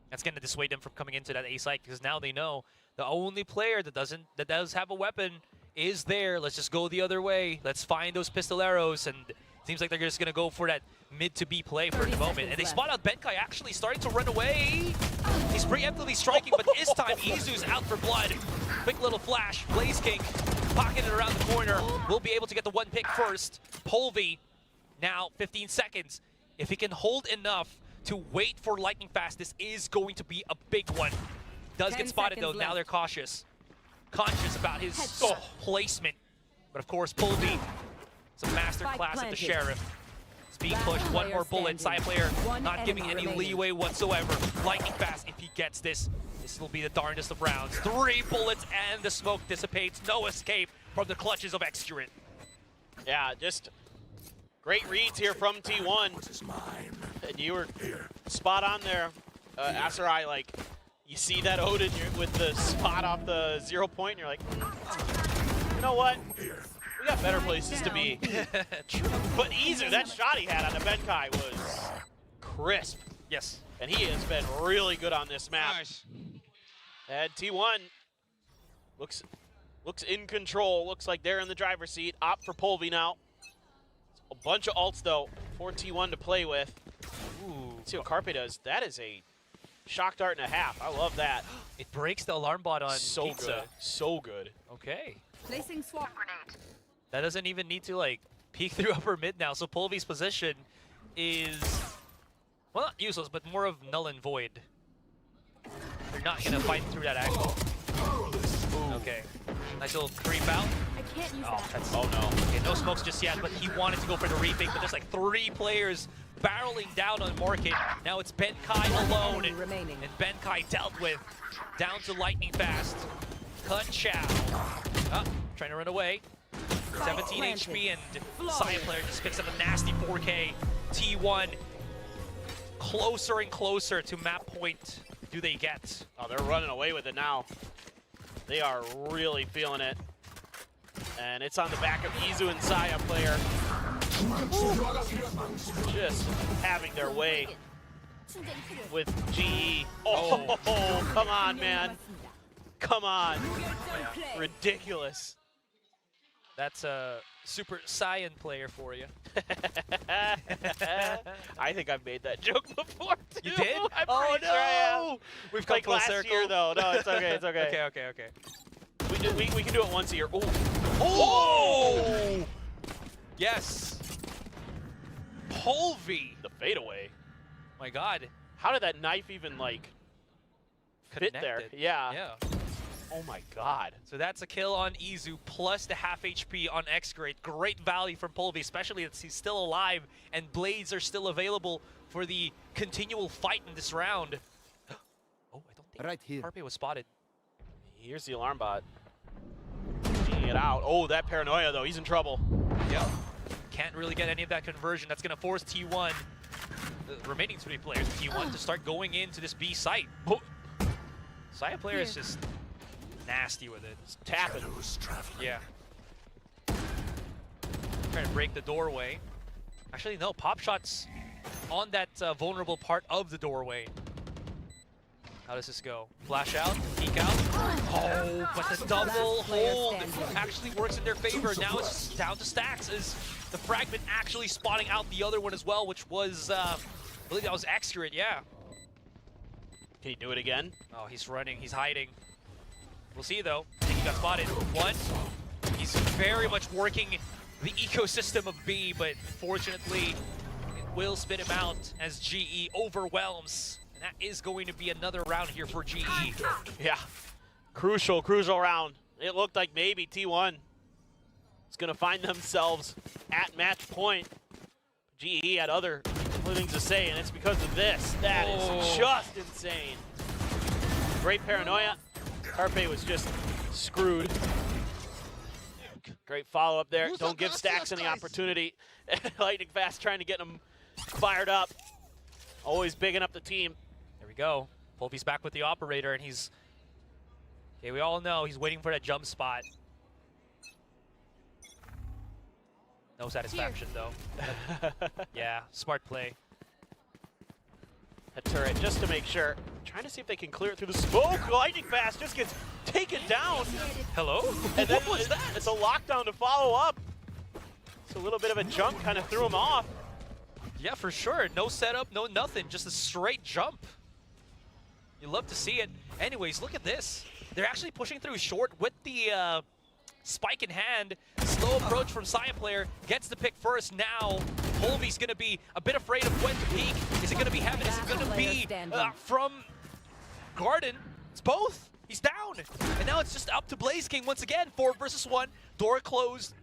That's going to dissuade them from coming into that A site because now they know the only player that does have a weapon is there. Let's just go the other way. Let's find those pistol arrows, and it seems like they're just going to go for that mid to B play for the moment. And they spot out Benkai actually starting to run away. He's preemptively striking, but this time Izu's out for blood. Quick little flash. Blaze King pocketed around the corner. Will be able to get the one pick first. Polvy now 15 seconds. If he can hold enough to wait for lightning fast, this is going to be a big one. Does get spotted though. Now they're cautious. Conscious about his placement. But of course, Polvy, it's a master class at the Sheriff. It's being pushed. One more bullet. Side player not giving any leeway whatsoever. Lightning fast if he gets this. This will be the darndest of rounds. 3 bullets and the smoke dissipates. No escape from the clutches of Excurant. Yeah, just great reads here from T1. And you were spot on there, Asarai. Like, you see that Odin with the spot off the 0 point, and you're like, you know what? We got better places to be. True. But Izu, that shot he had on the Benkai was crisp. Yes. And he has been really good on this map. Nice. And T1 looks in control. Looks like they're in the driver's seat. Opt for Polvi now. A bunch of ults, though, for T1 to play with. Ooh. See what Carpe does. That is a shock dart and a half. I love that. It breaks the alarm bot on So Pizza. good. So good. Okay. Placing swamp grenade. That doesn't even need to, like, peek through upper mid now. So Polvi's position is, well, not useless, but more of null and void. They're not going to fight through that angle. Okay. Nice little creep out. I can't use Oh, that. that's, Oh, no. okay, no smokes just yet, but he wanted to go for the retake, but there's like 3 players barreling down on Market. Now it's Benkai alone, Enemy remaining. and Benkai dealt with. Down to lightning fast. Cut Chow. Oh, trying to run away. 17 HP, and Side player just picks up a nasty 4K. T1 closer and closer to map point do they get. Oh, they're running away with it now. They are really feeling it. And it's on the back of Izu and Saya player. Just having their way with GE. Oh, come on, man. Come on. Ridiculous. That's a Super Saiyan player for you. I think I've made that joke before, too. You did? I'm Oh, pretty sure I have. We've come Like full last circle. year, though. No, it's okay. It's okay. Okay. We can do it once a year. Oh. Oh! Yes. Polvi. The fadeaway. My God. How did that knife even, like, fit there? Connected. Yeah. Yeah. Oh, my God. So that's a kill on Izu plus the half HP on X-Grade. Great value from Polvi, especially as he's still alive and blades are still available for the continual fight in this round. Oh, I don't think Right here. Carpe was spotted. Here's the alarm bot. Getting it out. Oh, that paranoia, though. He's in trouble. Yep. Can't really get any of that conversion. That's going to force T1, the remaining 3 players of T1, to start going into this B site. Oh. Saya player is just nasty with it. Just tapping. Yeah. Trying to break the doorway. Actually, no. Pop shots on that vulnerable part of the doorway. How does this go? Flash out, peek out. Oh, but the double hold actually works in their favor. Now it's just down to stacks as the fragment actually spotting out the other one as well, which was, I believe that was Excurant, yeah. Can he do it again? Oh, he's running, he's hiding. We'll see though. I think he got spotted. One. He's very much working the ecosystem of B, but unfortunately, it will spit him out as GE overwhelms. And that is going to be another round here for GE. Yeah. Crucial round. It looked like maybe T1 is going to find themselves at match point. GE had other things to say, and it's because of this. That is just insane. Great paranoia. Carpe was just screwed. Great follow-up there. Don't give Stacks any opportunity. Lightning Fast trying to get him fired up. Always bigging up the team. There we go. Polvi's back with the operator, and he's... Okay, we all know he's waiting for that jump spot. No satisfaction, though. Yeah, smart play. A turret just to make sure. Trying to see if they can clear it through the smoke. Lightning Fast just gets taken down. Hello? And then what was that? It's a lockdown to follow up. It's a little bit of a jump, kind of threw him off. Yeah, for sure. No setup, no nothing. Just a straight jump. You love to see it. Anyways, look at this. They're actually pushing through short with the spike in hand. Slow approach from Saya player. Gets the pick first. Now, Polvi's going to be a bit afraid of when to peek. Is it going to be Heaven? Is it going to be from Garden? It's both. He's down. And now it's just up to Blaze King once again. 4 versus 1. Door closed.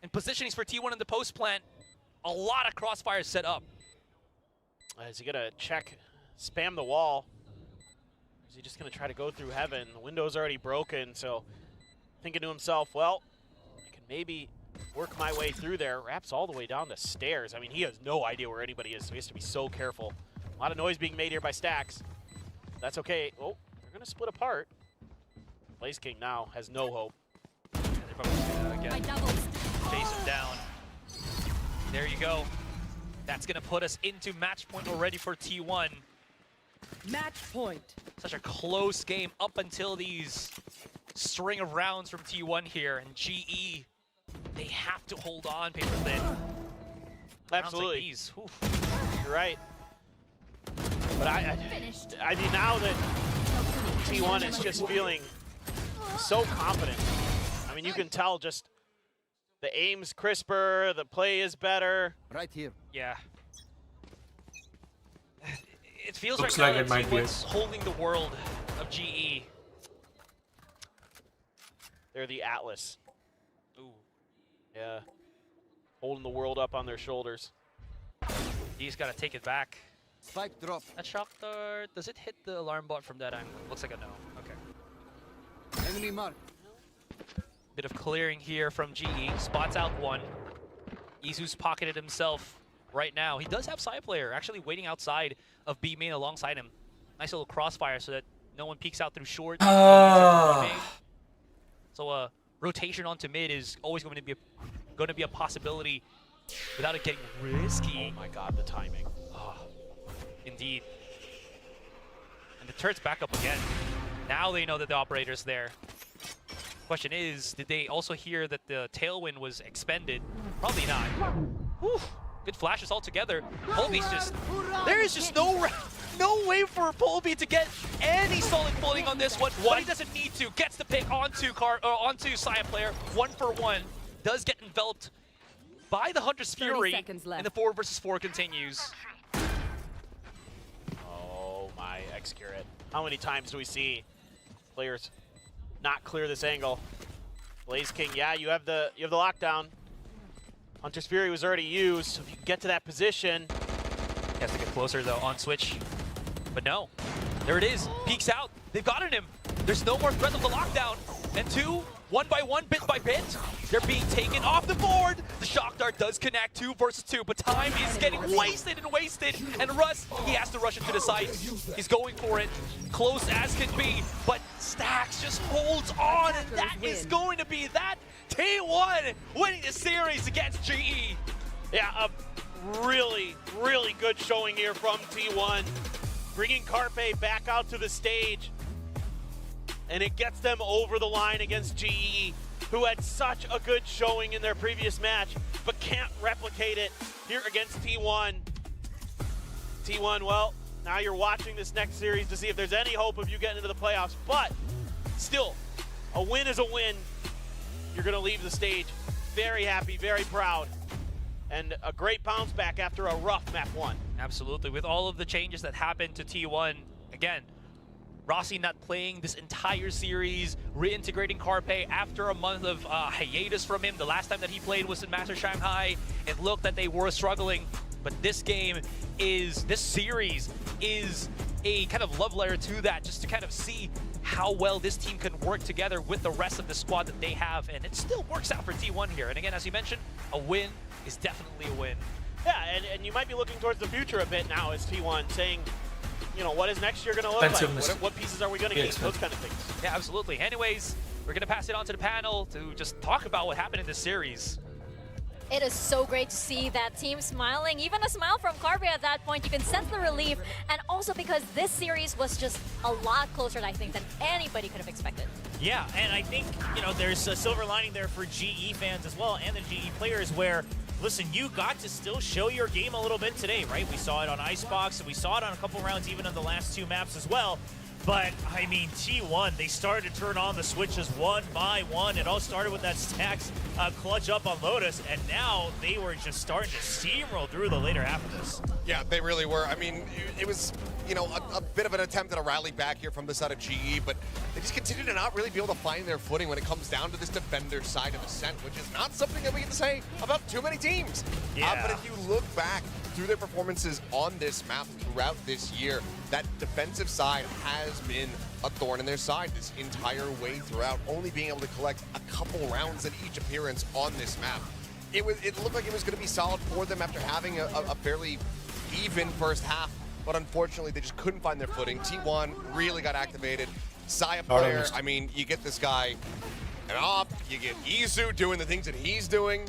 And positionings for T1 in the post plant. A lot of crossfires set up. Is he gonna check, spam the wall? Or is he just gonna try to go through Heaven? The window's already broken, so thinking to himself, well, I can maybe work my way through there. Wraps all the way down the stairs. I mean, he has no idea where anybody is, so he has to be so careful. A lot of noise being made here by Stacks. That's okay. Oh, they're going to split apart. Blaze King now has no hope. They're probably just gonna, again, chase him down. There you go. That's going to put us into match point already for T1. Match point. Such a close game up until these string of rounds from T1 here. And GE, they have to hold on, paper thin. Absolutely. Like these, oof. You're right. But I mean, now that T1 is just feeling so confident. I mean, you can tell just the aim's crisper, the play is better. Right here. Yeah. It feels Looks right like now it that might be T1's holding the world of GE. They're the Atlas. Ooh. Yeah. Holding the world up on their shoulders. He's got to take it back. Spike drop. That shock dart, does it hit the alarm bot from that angle? Looks like a no. Okay. Enemy mark. Bit of clearing here from GE. Spots out one. Izu's pocketed himself right now. He does have side player actually waiting outside of B main alongside him. Nice little crossfire so that no one peeks out through short. So a rotation onto mid is always going to be a possibility without it getting risky. Oh my god, the timing. Oh, indeed. And the turret's back up again. Now they know that the operator's there. Question is, did they also hear that the tailwind was expended? Probably not. Whew. Good flashes all together. Polby's just, there is just no way for Polby to get any solid footing on this one. But he doesn't need to. Gets the pick onto Saya player. 1-for-1. Does get enveloped by the Hunter's Fury. And the 4 versus 4 continues. Oh my, X-Curate. How many times do we see players not clear this angle? Blaze King, yeah, you have the lockdown. Hunter's Fury was already used, so if you can get to that position. He has to get closer though on switch. But no. There it is. Peeks out. They've gotten him. There's no more threat of the lockdown. And 2, 1 by 1, bit by bit, they're being taken off the board. The shock dart does connect 2 versus 2, but time is getting wasted and wasted. And Russ, he has to rush into the site. He's going for it, close as can be, but Stacks just holds on, and that is going to be that T1 winning the series against GE. Yeah, a really, really good showing here from T1. Bringing Carpe back out to the stage. And it gets them over the line against GE, who had such a good showing in their previous match, but can't replicate it here against T1. T1, well, now you're watching this next series to see if there's any hope of you getting into the playoffs, but still, a win is a win. You're going to leave the stage very happy, very proud, and a great bounce back after a rough map 1. Absolutely. With all of the changes that happened to T1, again, Rossi not playing this entire series, reintegrating Carpe after a month of hiatus from him. The last time that he played was in Master Shanghai. It looked that they were struggling, but this series is a kind of love letter to that, just to kind of see how well this team can work together with the rest of the squad that they have, and it still works out for T1 here. And again, as you mentioned, a win is definitely a win. Yeah, and you might be looking towards the future a bit now as T1, saying, you know, what is next year going to look like? What pieces are we going to get? Those kind of things. Yeah, absolutely. Anyways, we're going to pass it on to the panel to just talk about what happened in this series. It is so great to see that team smiling. Even a smile from Carpe at that point. You can sense the relief. And also because this series was just a lot closer, I think, than anybody could have expected. Yeah, and I think, you know, there's a silver lining there for GE fans as well, and the GE players where, listen, you got to still show your game a little bit today, right? We saw it on Icebox, and we saw it on a couple rounds even on the last 2 maps as well. But, I mean, T1, they started to turn on the switches one by one. It all started with that Stacks clutch up on Lotus, and now they were just starting to steamroll through the later half of this. Yeah, they really were. I mean, it was, you know, a bit of an attempt at a rally back here from the side of GE, but they just continue to not really be able to find their footing when it comes down to this defender side of Ascent, which is not something that we can say about too many teams. Yeah. But if you look back through their performances on this map throughout this year, that defensive side has been a thorn in their side this entire way throughout, only being able to collect a couple rounds in each appearance on this map. It looked like it was going to be solid for them after having a fairly even first half, but unfortunately they just couldn't find their footing. T1 really got activated. Saya player, I mean, you get this guy an op, you get Izu doing the things that he's doing.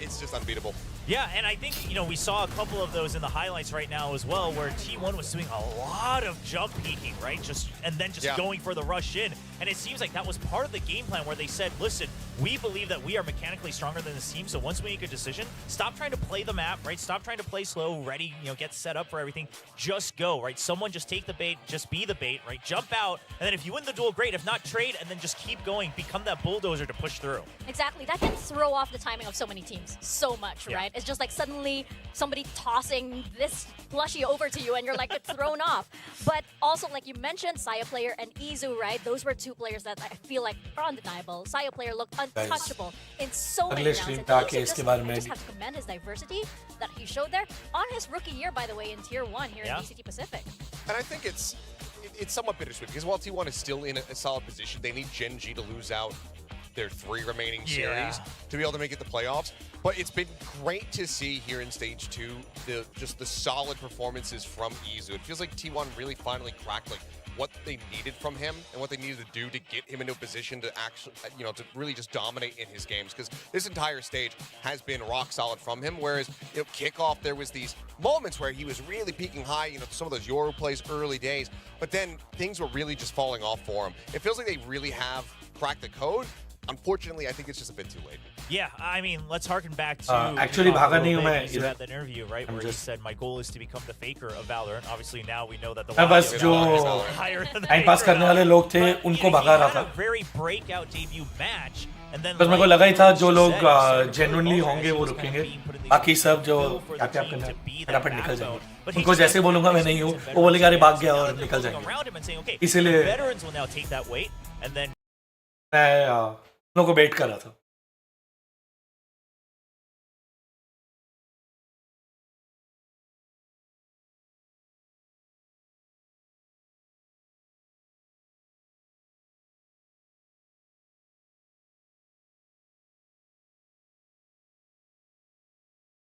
It's just unbeatable. Yeah, and I think, you know, we saw a couple of those in the highlights right now as well, where T1 was doing a lot of jump peeking, right? And then going for the rush in. And it seems like that was part of the game plan where they said, listen, we believe that we are mechanically stronger than this team, so once we make a decision, stop trying to play the map, right? Stop trying to play slow, ready, you know, get set up for everything. Just go, right? Someone just take the bait, just be the bait, right? Jump out, and then if you win the duel, great. If not, trade, and then just keep going. Become that bulldozer to push through. Exactly. That can throw off the timing of so many teams so much, right? It's just like suddenly somebody tossing this plushie over to you and you're like, it's thrown off. But also, like you mentioned, Saya player and Izu, right? Those were two players that I feel like are undeniable. Saya player looked untouchable in so many rounds. And Izu just have to commend his diversity that he showed there on his rookie year, by the way, in Tier 1 here in VCT Pacific. And I think it's somewhat bittersweet because while T1 is still in a solid position, they need Gen G to lose out their 3 remaining series to be able to make it the playoffs. But it's been great to see here in Stage 2 just the solid performances from Izu. It feels like T1 really finally cracked like what they needed from him and what they needed to do to get him into a position to actually, you know, to really just dominate in his games. Because this entire stage has been rock solid from him. Whereas, you know, kickoff, there was these moments where he was really peaking high, you know, some of those Yoru plays early days, but then things were really just falling off for him. It feels like they really have cracked the code. Unfortunately, I think it's just a bit too late. Yeah, I mean, let's harken back to actually भागा नहीं हूँ मैं that interview, right, where he said, "My goal is to become the faker of Valorant." Obviously, now we know that the बस जो time pass करने वाले लोग थे उनको भगा रहा था. Very breakout debut match, and then बस मेरे को लगा ही था जो लोग genuinely होंगे वो रुकेंगे. बाकी सब जो क्या करना है फटाफट निकल जाएंगे. उनको जैसे बोलूँगा मैं नहीं हूँ, वो बोलेगा अरे भाग गया और निकल जाएंगे. इसीलिए veterans will now take that weight, and then मैं लोगों को बेट कर रहा था.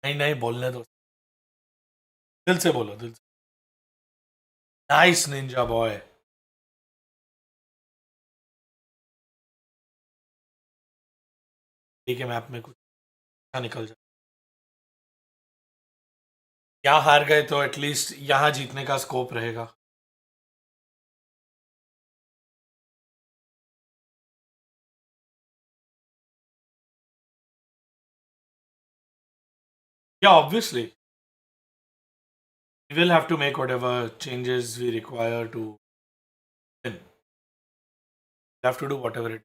नहीं बोलने दो. दिल से बोलो, दिल से. Nice Ninja boy. ठीक है, मैप में कुछ निकल जाए. यहाँ हार गए तो एटलीस्ट यहाँ जीतने का स्कोप रहेगा. Yeah, obviously. We will have to make whatever changes we require to win. We have to do whatever it.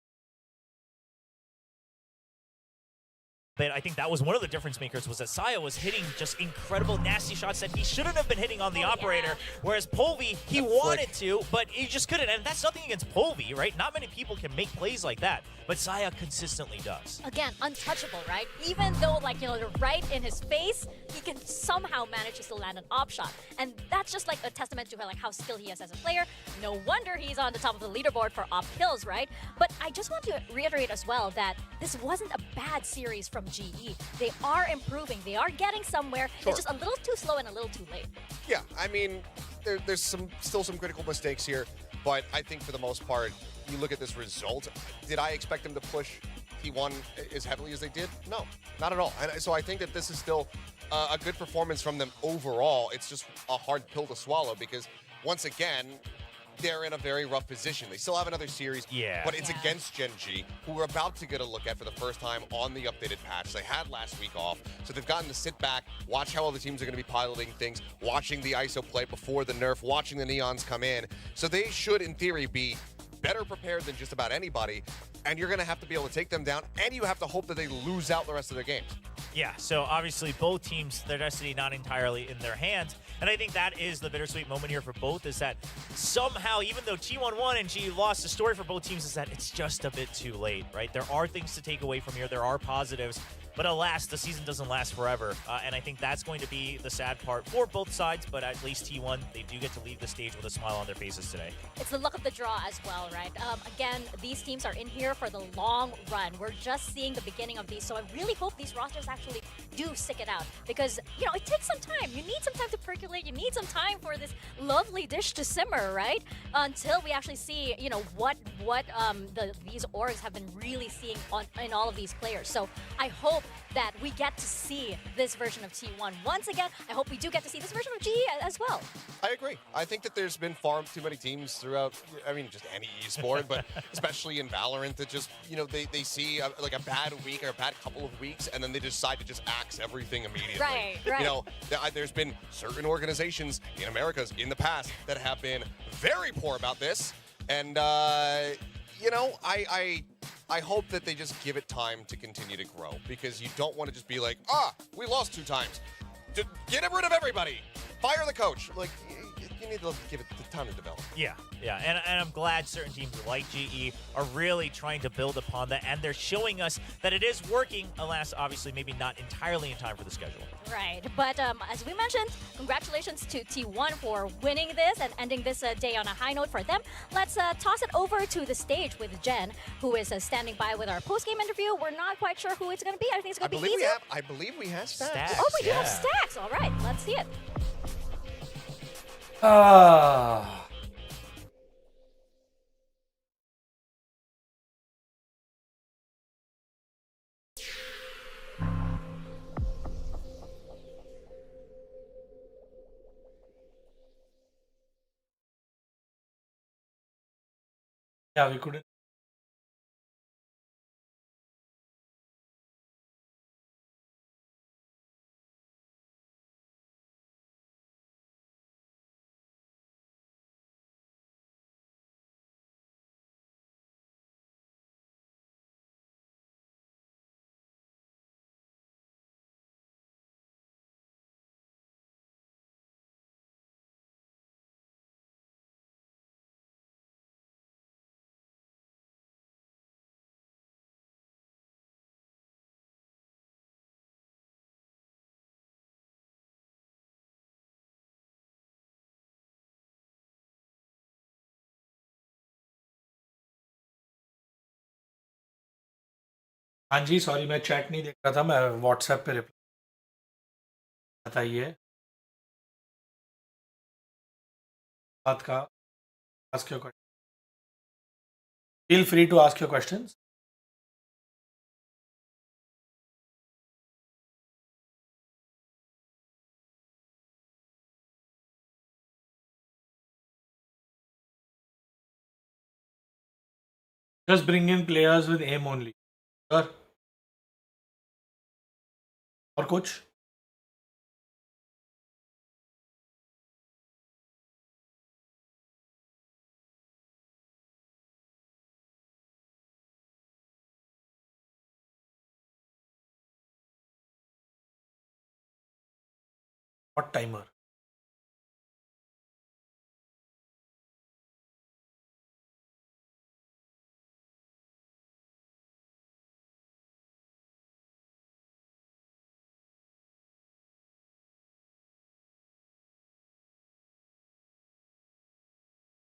But I think that was one of the difference makers, was that Saya was hitting just incredible nasty shots that he shouldn't have been hitting on the operator, whereas Polvi, he wanted to, but he just couldn't. And that's nothing against Polvi, right? Not many people can make plays like that, but Saya consistently does. Again, untouchable, right? Even though, like, you know, they're right in his face, he can somehow manage to still land an op shot. And that's just like a testament to like how skilled he is as a player. No wonder he's on the top of the leaderboard for op kills, right? But I just want to reiterate as well that this wasn't a bad series from GE. They are improving. They are getting somewhere. It's just a little too slow and a little too late. Yeah, I mean, there's still some critical mistakes here, but I think for the most part, you look at this result, did I expect them to push T1 as heavily as they did? No, not at all. And so I think that this is still a good performance from them overall. It's just a hard pill to swallow because, once again, they're in a very rough position. They still have another series, but it's against Gen G, who we're about to get a look at for the first time on the updated patch. They had last week off, so they've gotten to sit back, watch how other teams are going to be piloting things, watching the ISO play before the nerf, watching the Neons come in. So they should, in theory, be better prepared than just about anybody, and you're going to have to be able to take them down, and you have to hope that they lose out the rest of their games. Yeah, so obviously both teams, their destiny not entirely in their hands. And I think that is the bittersweet moment here for both, is that somehow, even though T1 won and G lost, the story for both teams is that it's just a bit too late, right? There are things to take away from here. There are positives. But alas, the season doesn't last forever, and I think that's going to be the sad part for both sides, but at least T1, they do get to leave the stage with a smile on their faces today. It's the luck of the draw as well, right? Again, these teams are in here for the long run. We're just seeing the beginning of these, so I really hope these rosters actually do stick it out because, you know, it takes some time. You need some time to percolate. You need some time for this lovely dish to simmer, right? Until we actually see, you know, what these orgs have been really seeing in all of these players. So I hope that we get to see this version of T1 once again. I hope we do get to see this version of GE as well. I agree. I think that there's been far too many teams throughout, I mean, just any esport, but especially in Valorant that just, you know, they see like a bad week or a bad couple of weeks and then they decide to just axe everything immediately. Right. You know, there's been certain organizations in Americas in the past that have been very poor about this. And, you know, I hope that they just give it time to continue to grow because you don't want to just be like, we lost 2 times. Get rid of everybody. Fire the coach. Like, you need to give it the time to develop. Yeah, and I'm glad certain teams like GE are really trying to build upon that, and they're showing us that it is working. Alas, obviously, maybe not entirely in time for the schedule. Right, but as we mentioned, congratulations to T1 for winning this and ending this day on a high note for them. Let's toss it over to the stage with Jen, who is standing by with our post-game interview. We're not quite sure who it's going to be. I think it's going to be easy. I believe we have stacks. Oh, we do have stacks. All right, let's see it. Yeah, we couldn't. हाँ जी sorry मैं chat नहीं देख रहा था मैं WhatsApp पे reply बताइए बात का ask your question. Feel free to ask your questions. Just bring in players with aim only. Sure. और कुछ what timer?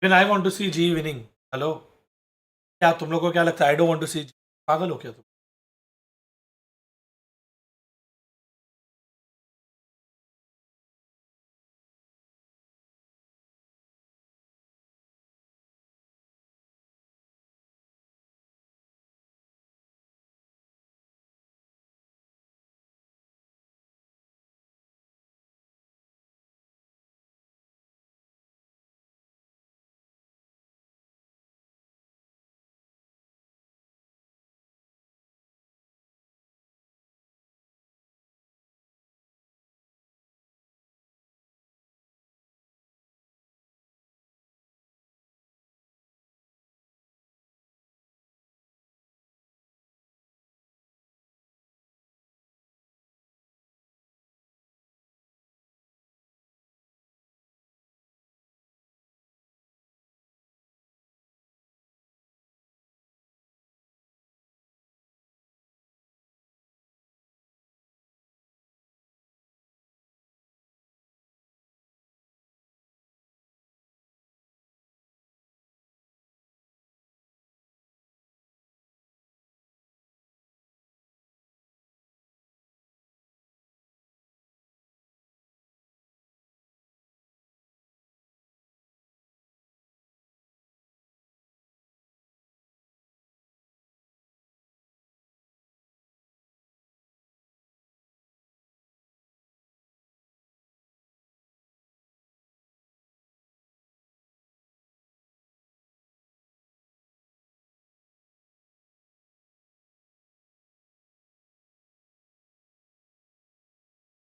Even I want to see G winning. Hello? क्या तुम लोग को क्या लगता है? I don't want to see G. पागल हो क्या तुम?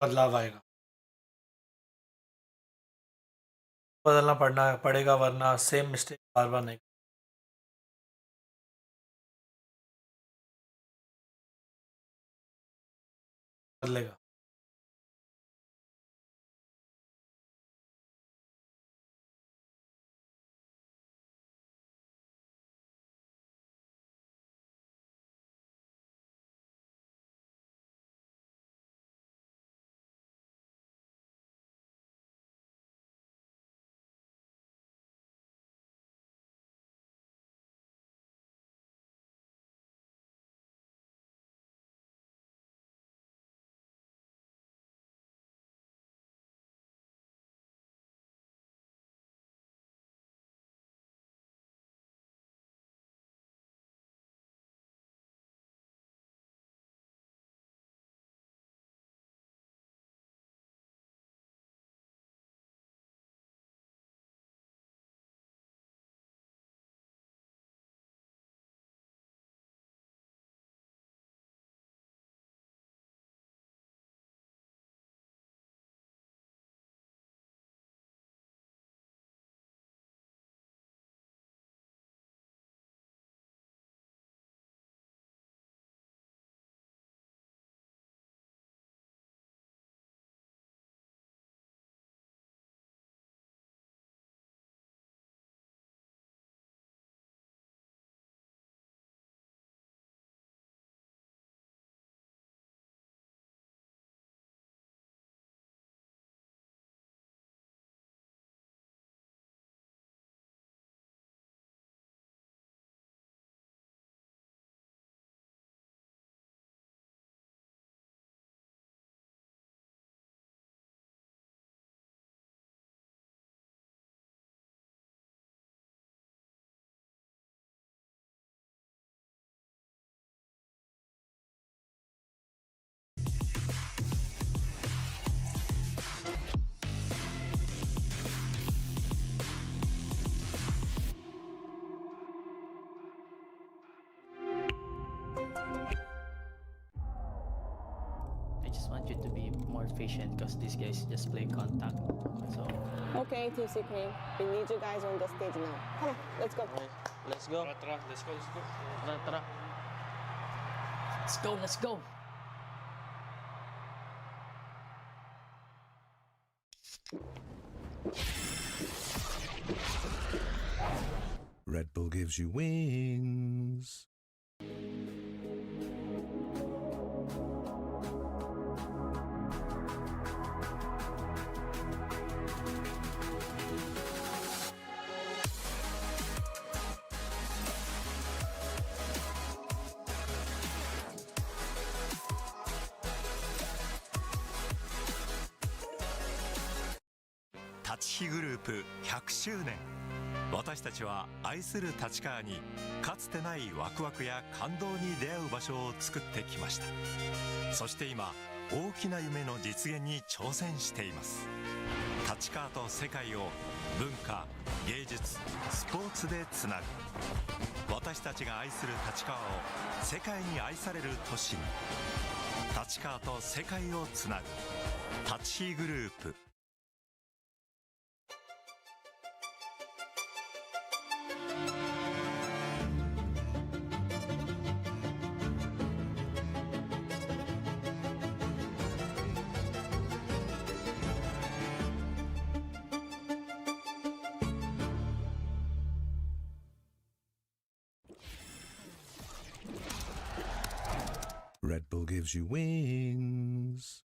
बदलाव आएगा, बदलना पड़ेगा वरना सेम मिस्टेक बार बार नहीं बदलेगा. I just want you to be more patient because these guys just play contact. So Okay, Team Secret, we need you guys on the stage now. Come on, let's go. let's go. Let's go. Tara, tara. Let's go. Red Bull gives you wings.立ちグループ100周年。私たちは愛する立川にかつてないワクワクや感動に出会う場所を作ってきました。そして今大きな夢の実現に挑戦しています。立川と世界を文化、芸術、スポーツでつなぐ。私たちが愛する立川を世界に愛される都市に。立川と世界をつなぐ立ちグループ。Red Bull gives you wings.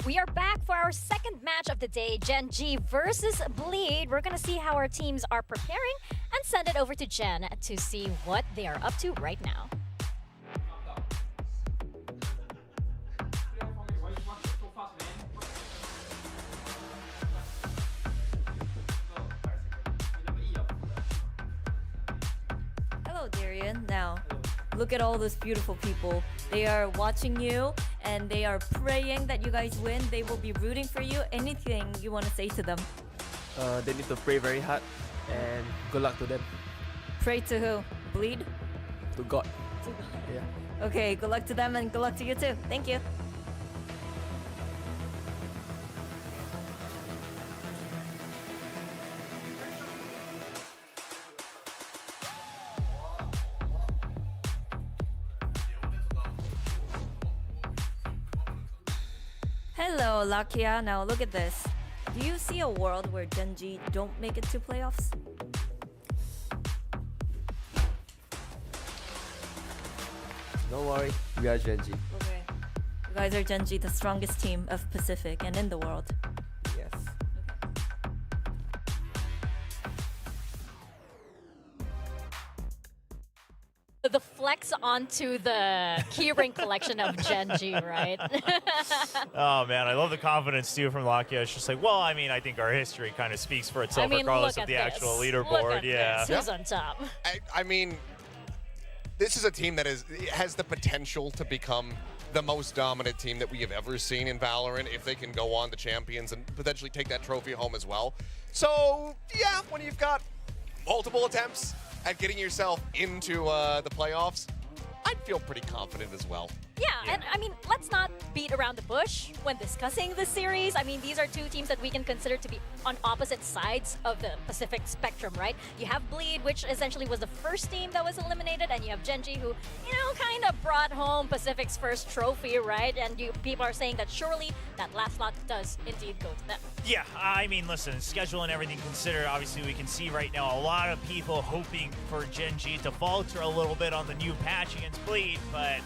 We are back for our second match of the day, Gen G versus Bleed. We're gonna see how our teams are preparing and send it over to Jen to see what they are up to right now. Hello, Darian. Now, look at all those beautiful people. They are watching you and they are praying that you guys win. They will be rooting for you. Anything you want to say to them? They need to pray very hard and good luck to them. Pray to who? Bleed? To God. Yeah. Okay, good luck to them and good luck to you too. Thank you. Hello, Lakia. Now look at this. Do you see a world where Gen G don't make it to playoffs? Don't worry, we are Gen G. Okay. You guys are Gen G, the strongest team of Pacific and in the world. Yes. The flex onto the keyring collection of Gen G, right? Oh man, I love the confidence too from Lakia. It's just like, well, I mean, I think our history kind of speaks for itself, regardless of the actual leaderboard. Yeah. Who's on top? I mean, this is a team that has the potential to become the most dominant team that we have ever seen in Valorant if they can go on to champions and potentially take that trophy home as well. So yeah, when you've got multiple attempts at getting yourself into the playoffs, I'd feel pretty confident as well. Yeah, and I mean, let's not beat around the bush when discussing this series. I mean, these are two teams that we can consider to be on opposite sides of the Pacific spectrum, right? You have Bleed, which essentially was the first team that was eliminated, and you have Gen G, who, you know, kind of brought home Pacific's first trophy, right? And people are saying that surely that last slot does indeed go to them. Yeah, I mean, listen, schedule and everything considered, obviously we can see right now a lot of people hoping for Gen G to falter a little bit on the new patch against Bleed, but